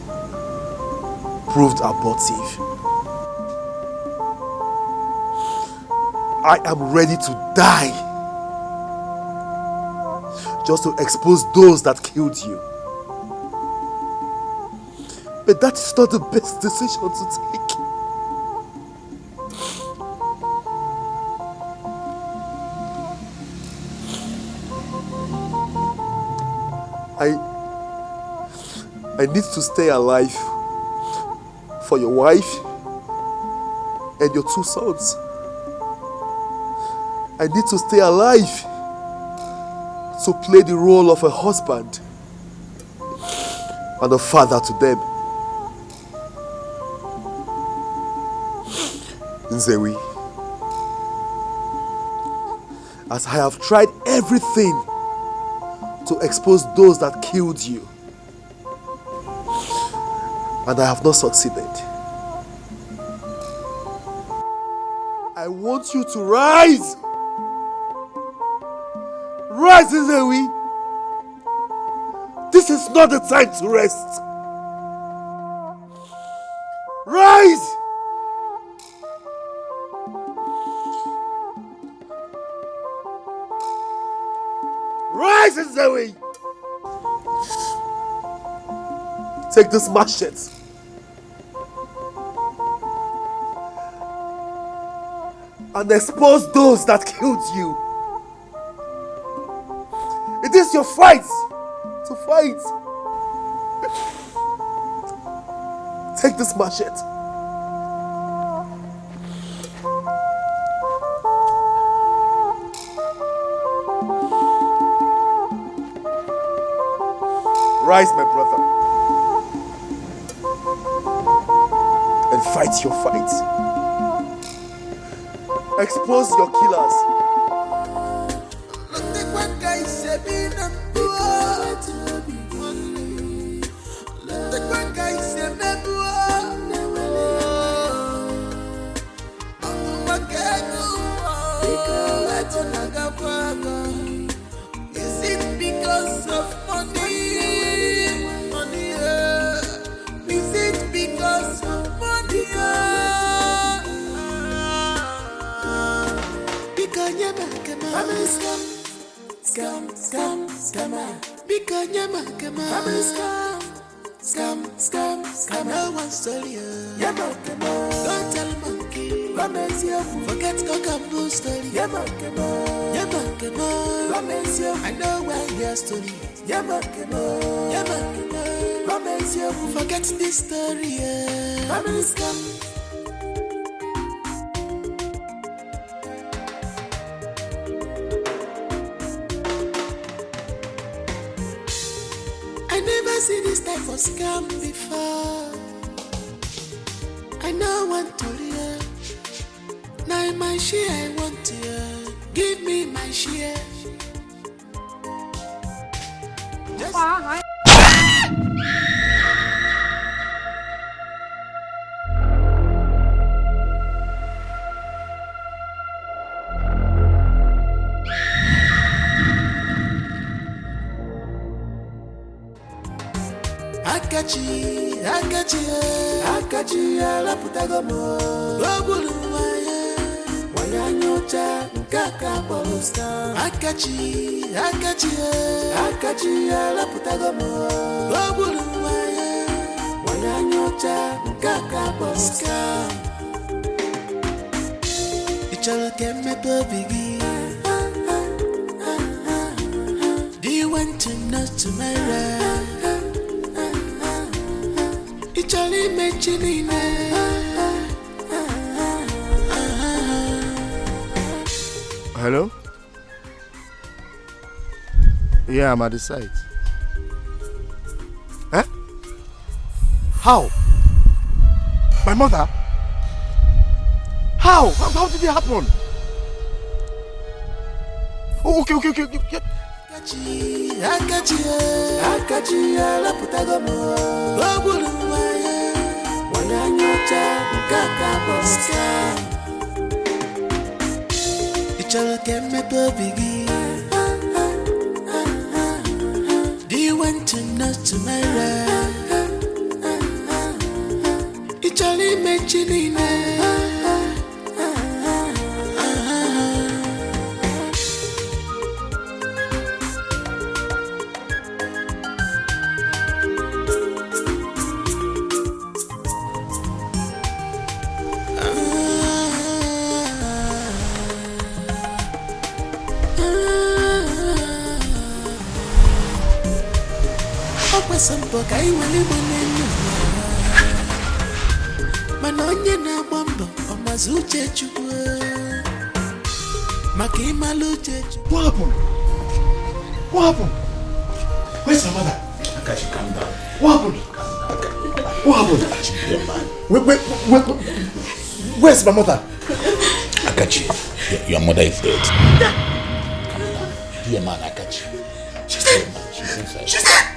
proved abortive. I am ready to die just to expose those that killed you. But that is not the best decision to take. I need to stay alive for your wife and your 2 sons. I need to stay alive to play the role of a husband and a father to them. Nzewi, as I have tried everything to expose those that killed you, and I have not succeeded, I want you to rise. Rise, Nzewi. This is not the time to rest. Rise. Rise, Nzewi. Take this machete and expose those that killed you. It is your fight to fight. Take this machete. Rise, my brother, and fight your fight. Expose your killers. Is it because of money? Is it because of money? Because you're family scammer. Because you're family scam. No one stole you. Don't tell monkey. Forget Cockapoo story. I know where your story. Forget this story. Family scam. see this type of scam before. I know want to hear. Now my share I want to hear. Give me my share. Just Akachi, alaputagomo. Ogulu waya nyocha nkaka poluska. Akachi, alaputagomo. Ogulu waya nyocha nkaka poluska. Ichalo keme to bigi. Do you want to know tomorrow? Charlie mentioning Hello? Yeah, I'm at the site. Eh? How? My mother? How? How did it happen? Oh, okay. Akachi, alaputagomo. Ogulu waya nyocha nkaka poluska. Ichalo keme to bigi. Do you want to know tomorrow? Ichalo mentioning Sampo kai wali maneno manonye na bombo omazuche chukwe makima luche chukwe. What happened? Where's my mother? Akachi, calm down. What happened? Where's my mother? Akachi, your mother is dead. Dear man, Akachi. She's dead, man. She's inside. She's dead.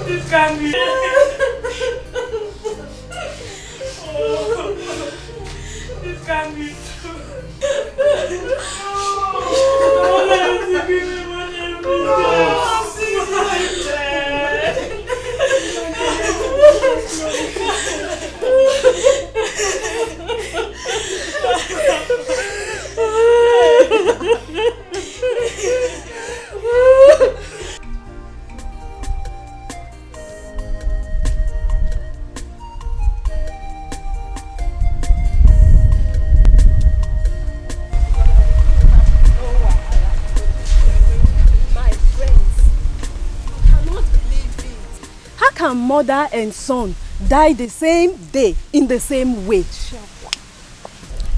This can't be. This can't be true. Mother and son die the same day in the same way.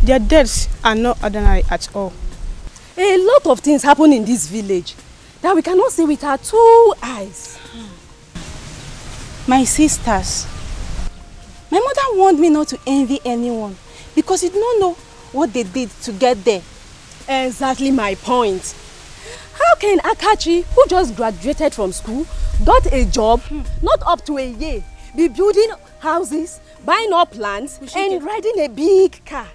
Their deaths are not ordinary at all. A lot of things happen in this village that we cannot see with our 2 eyes. My sisters, my mother warned me not to envy anyone because you don't know what they did to get there. Exactly my point. How can Akachi, who just graduated from school, got a job, not up to a year, be building houses, buying up lands, and riding a big car?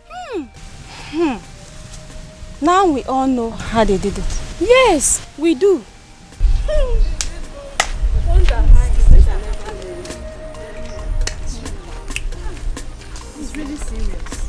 Now we all know how they did it. Yes, we do. It's really serious.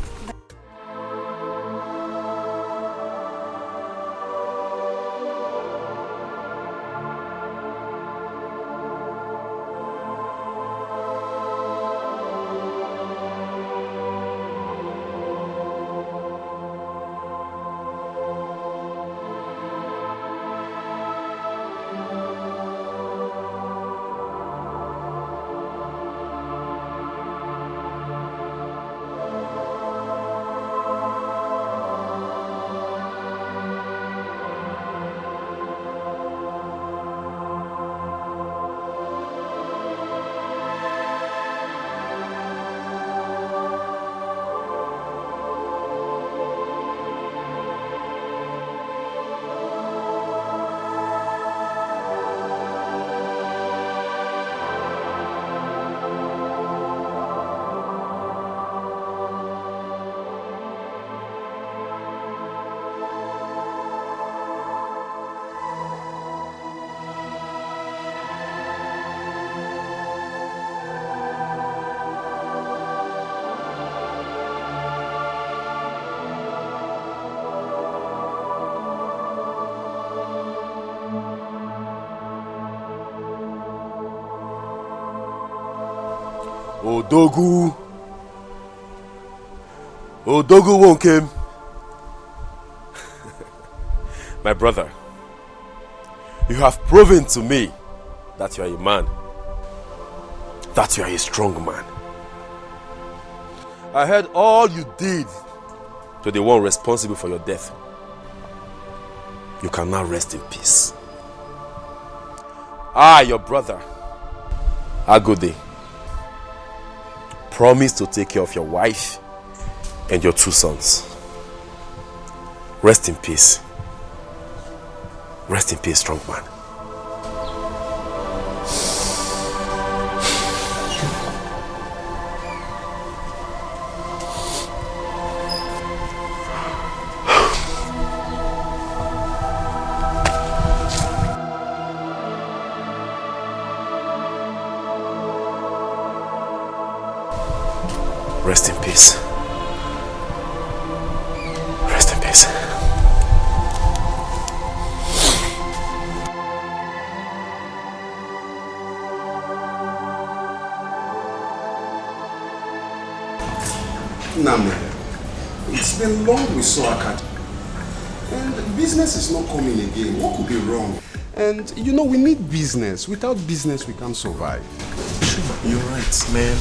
Odogu. Odogu won't came. My brother, you have proven to me that you are a man. That you are a strong man. I heard all you did to the one responsible for your death. You can now rest in peace. I, your brother, Agode, promise to take care of your wife and your 2 sons. Rest in peace. Rest in peace, strong man. Rest in peace. Rest in peace. Name, it's been long we saw Akaji. And business is not coming again. What could be wrong? And you know, we need business. Without business, we can't survive. You're right, man.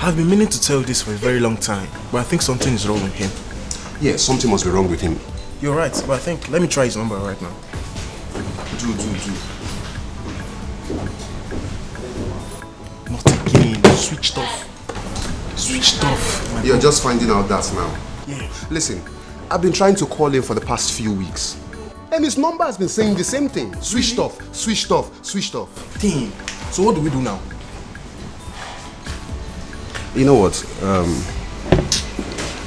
I've been meaning to tell you this for a very long time, but I think something is wrong with him. Yeah, something must be wrong with him. You're right, but I think, let me try his number right now. Do. Not again. Switched off. Switched off. You're just finding out that now. Yeah. Listen, I've been trying to call him for the past few weeks. And his number has been saying the same thing. Switched off, switched off, switched off. Damn. So what do we do now? You know what?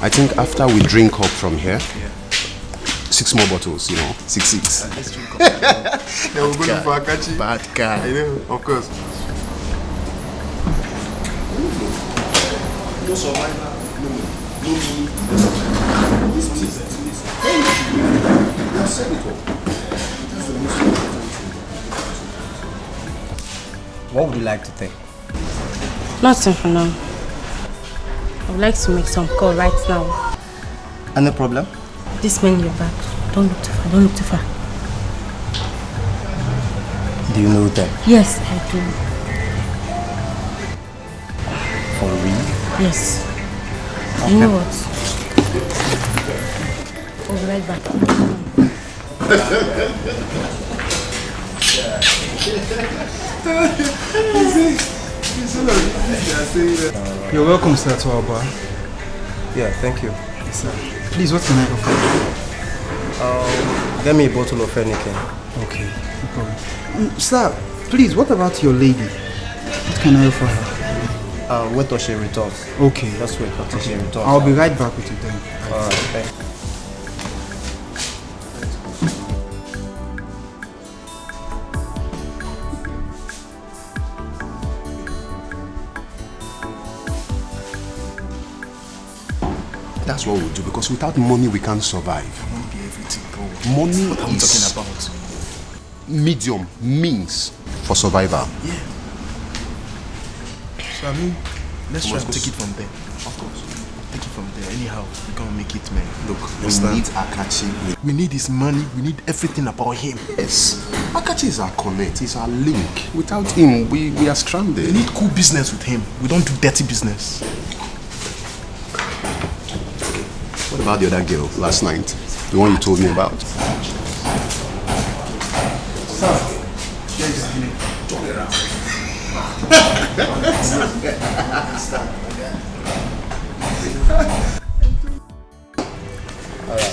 I think after we drink up from here, 6 more bottles, you know, 6. Let's drink up. Then we'll go for Akachi. Bad guy. I know, of course. No survivor. No. This tea. Thank you. You have said it all. That's the most important thing. What would you like to think? Nothing for now. I would like to make some call right now. Any problem? This man in your back. Don't look too far. Don't look too far. Do you know them? Yes, I do. For real? Yes. Okay. You know what? I'll be right back. You're welcome, sir, to our bar. Yeah, thank you. Yes, sir. Please, what can I offer you? Get me a bottle of anything. Okay, no problem. Sir, please, what about your lady? What can I offer her? Wait till she returns. Okay. Just wait until she returns. I'll be right back with you then. Alright, thanks. That's what we'll do, because without money we can't survive. Won't be everything, bro. Money what are we is talking about? medium means for survival. Yeah. So I mean, let's try Must to go take it from there. Of course. Take it from there. Anyhow, we're gonna make it, man. Look, we Understand? need Akachi. We need his money. We need everything about him. Yes. Akachi is our connect. He's our link. Without him, we are stranded. We need cool business with him. We don't do dirty business. What about the other girl last night? The one you told me about?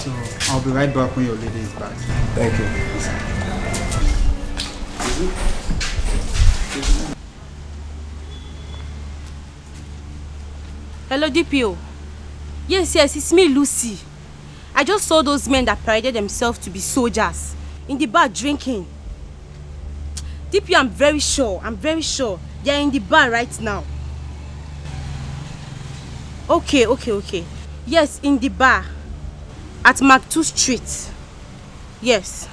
So, I'll be right back when your lady is back. Thank you. Hello, DPO. Yes, it's me, Lucy. I just saw those men that paraded themselves to be soldiers in the bar drinking. DPO, I'm very sure. They're in the bar right now. Okay. Yes, in the bar. At Mark 2 Street. Yes.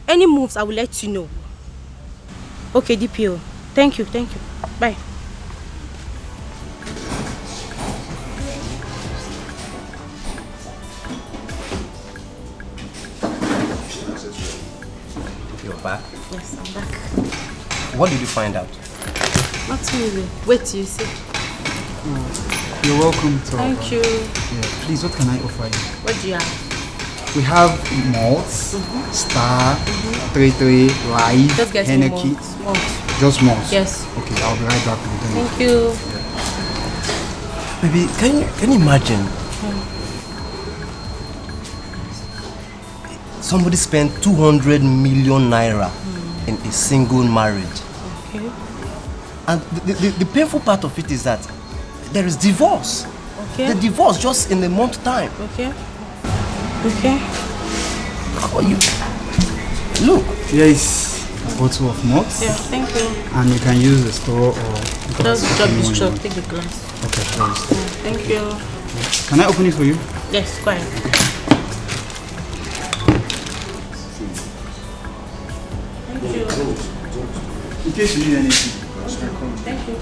Any moves, I will let you know. Okay, DPO. Thank you. Bye. Yes, I'm back. What did you find out? Not really. Wait till you see. You're welcome to. Thank you. Yeah, please, what can I offer you? What do you have? We have malts, Star, 33, Live, Just get me Henneke. malts. Just malts? Yes. Okay, I'll be right back with them. Thank you. Baby, can you imagine? Somebody spent 200 million naira in a single marriage. Okay. And the painful part of it is that there is divorce. Okay. The divorce just in a month's time. Okay. Okay. How are you? Look. Here is a bottle of malts. Yeah, thank you. And you can use the store or... Just drop this truck, take the glass. Okay, please. Thank you. Can I open it for you? Yes, go ahead. Thank you. In case you need anything. Thank you.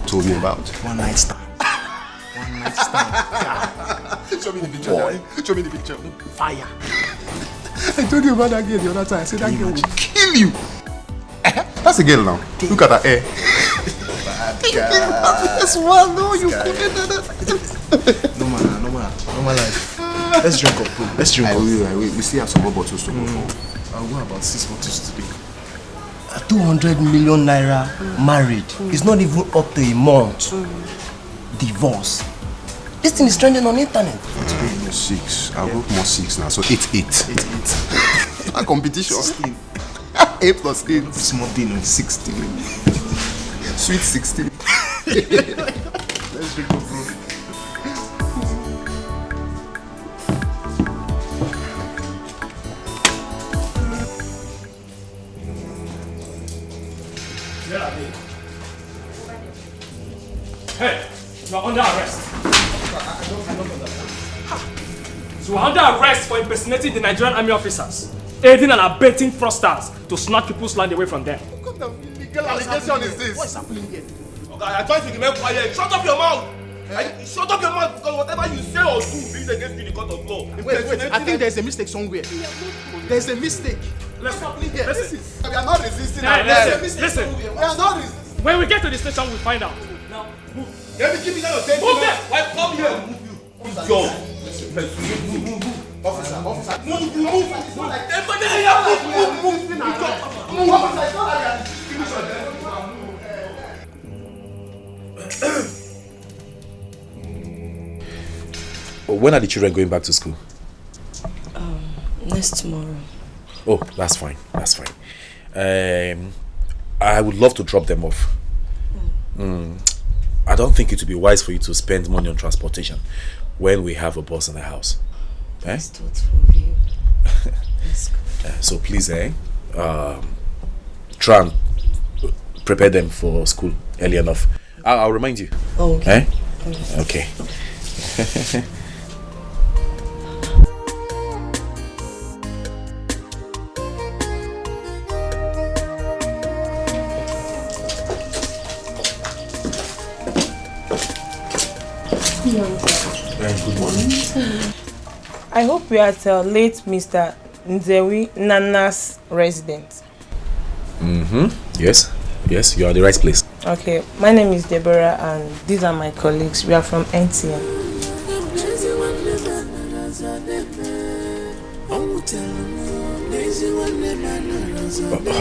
Told me about. One night stand. One night stand. Show me the picture. Boy. Show me the picture. Fire. I told you about that girl the other time. I said that girl will kill you. That's a girl now. Look at her hair. That's one. No, you couldn't. No man life. Let's drink up. Let's drink up. We still have some more bottles to go for. I'll go about 6 bottles today. 200 million naira marriage. It's not even up to a month. Divorce. This thing is trending on the internet. Today no 6. I'll go more 6 now. So 8. A competition. 16. 8 plus 8. Small thing on 16. Sweet 16. Let's drink up, bro. Hey, you are under arrest. You are under arrest for impersonating the Nigerian army officers, aiding and abetting fraudsters to snatch people's land away from them. What kind of illegal allegation is this? What's happening here? Okay, I try to remain quiet. Shut up your mouth! Shut up your mouth because whatever you say or do is against you in the court of law. Wait, I think there's a mistake somewhere. There's a mistake. What's happening here? Listen. We are not resisting. Listen. We are not resisting. When we get to the station, we'll find out. Now, move. Let me give you that attention. Move there. Why come here and move you? Move. Officer. Move. It's not like Everybody move. Officer, it's not like When are the children going back to school? Next tomorrow. Oh, that's fine. That's fine. I would love to drop them off. I don't think it would be wise for you to spend money on transportation when we have a bus in the house. That's thoughtful, you. So please, try and prepare them for school early enough. I'll remind you. Oh, okay. Okay. Good morning. I hope we are at late Mr. Nzewi Nana's residence. Yes, you are at the right place. Okay, my name is Deborah and these are my colleagues. We are from NTM.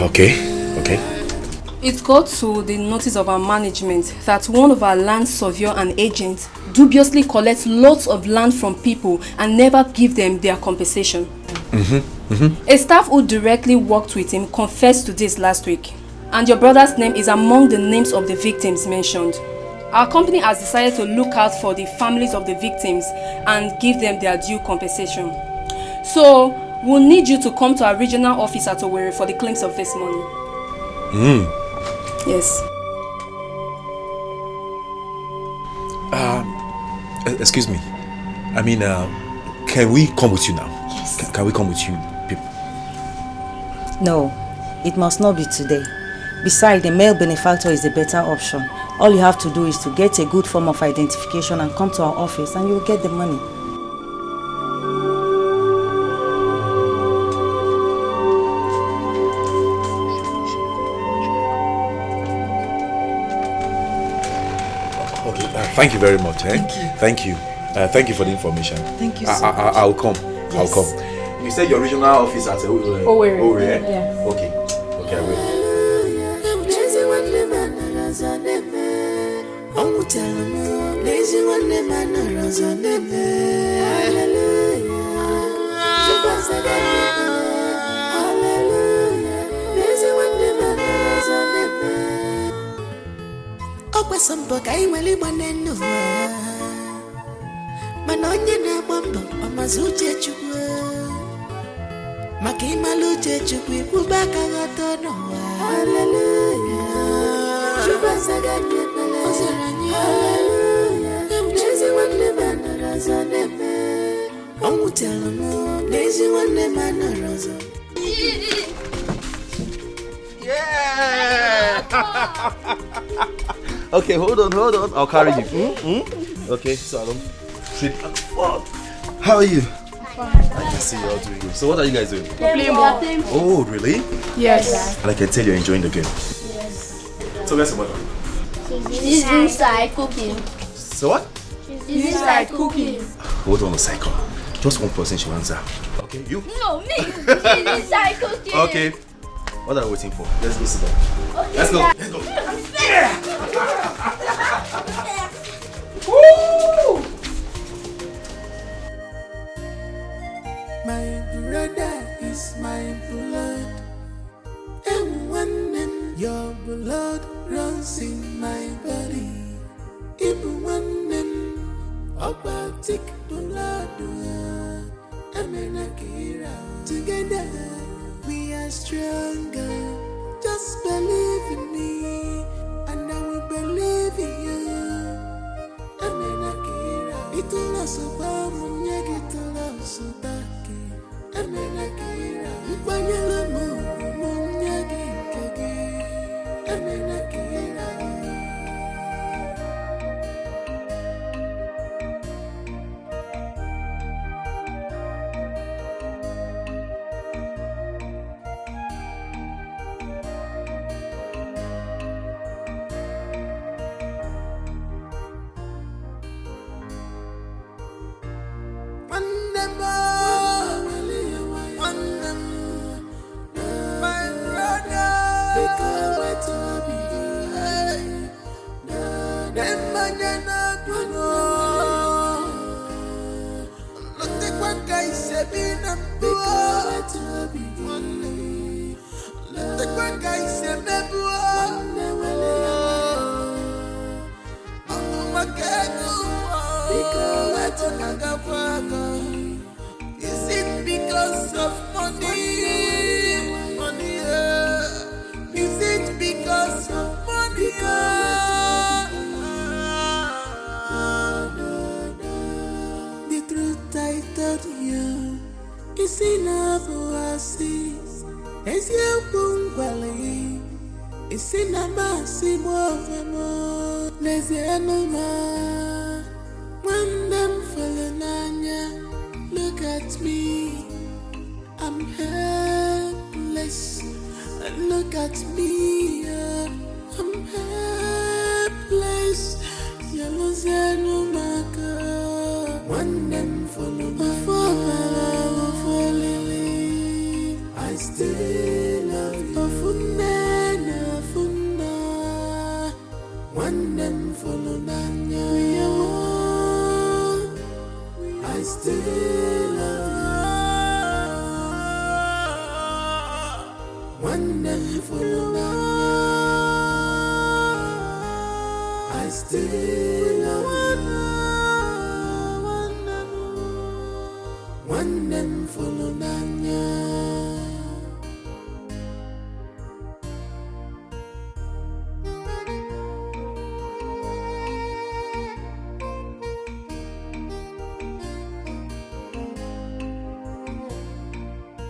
Okay. It got to the notice of our management that one of our land surveyor and agents dubiously collects lots of land from people and never give them their compensation. A staff who directly worked with him confessed to this last week. And your brother's name is among the names of the victims mentioned. Our company has decided to look out for the families of the victims and give them their due compensation. So, we'll need you to come to our regional office at Owerri for the claims of this money. Yes. Excuse me. I mean, can we come with you now? Yes. Can we come with you, people? No, it must not be today. Besides, the male benefactor is a better option. All you have to do is to get a good form of identification and come to our office and you'll get the money. Thank you very much. Thank you. Thank you for the information. Thank you so much. I'll come. Yes. I'll come. You said your regional office at Owerri. Yeah. Okay, I will. Okay, hold on. I'll carry you. Okay, so I don't sit. How are you? I can see you're all doing good. So what are you guys doing? We're playing ball. Oh, really? Yes. And I can tell you're enjoying the game. Yes. So where's the mother? She's inside cooking. So what? She's inside cooking. Hold on a second. Just one person should answer. Okay, you? No, me. She's inside cooking. Okay. What are we waiting for? Let's go sit down. Okay, Let's go. Dad. Let's go. Woo! My brother is my blood, and when your blood runs in my body, even when opatic blood, together we are stronger. Just believe in me, and I will believe in you. It'll also come, it'll also back. Is it because of money? Money, is it because of money? The truth I told you is enough for us. It's your bungalow. It's in a massive more. There's an animal. When them falling on ya, look at me. I'm helpless. And look at me. I'm helpless. Yellow no maker. When them follow my I still love you. When them follow Nanya, I still love you. When them follow Nanya, I still love you. When them follow Nanya.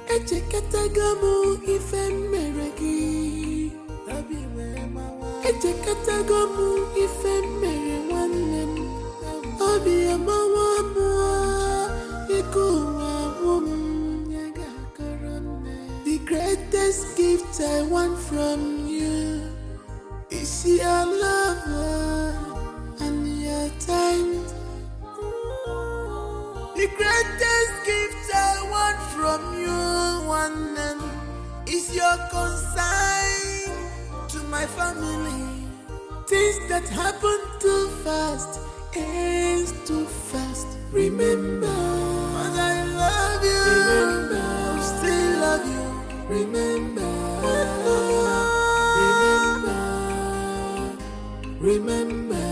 Echekatagamu ifemeregi Echekatagamu ifemere wanem Obi amawa mua Ikuwa wum The greatest gift I want from you is your love and your is your consign to my family. Things that happen too fast ends too fast. Remember, but I love you. Remember, I still love you. Remember, remember, remember.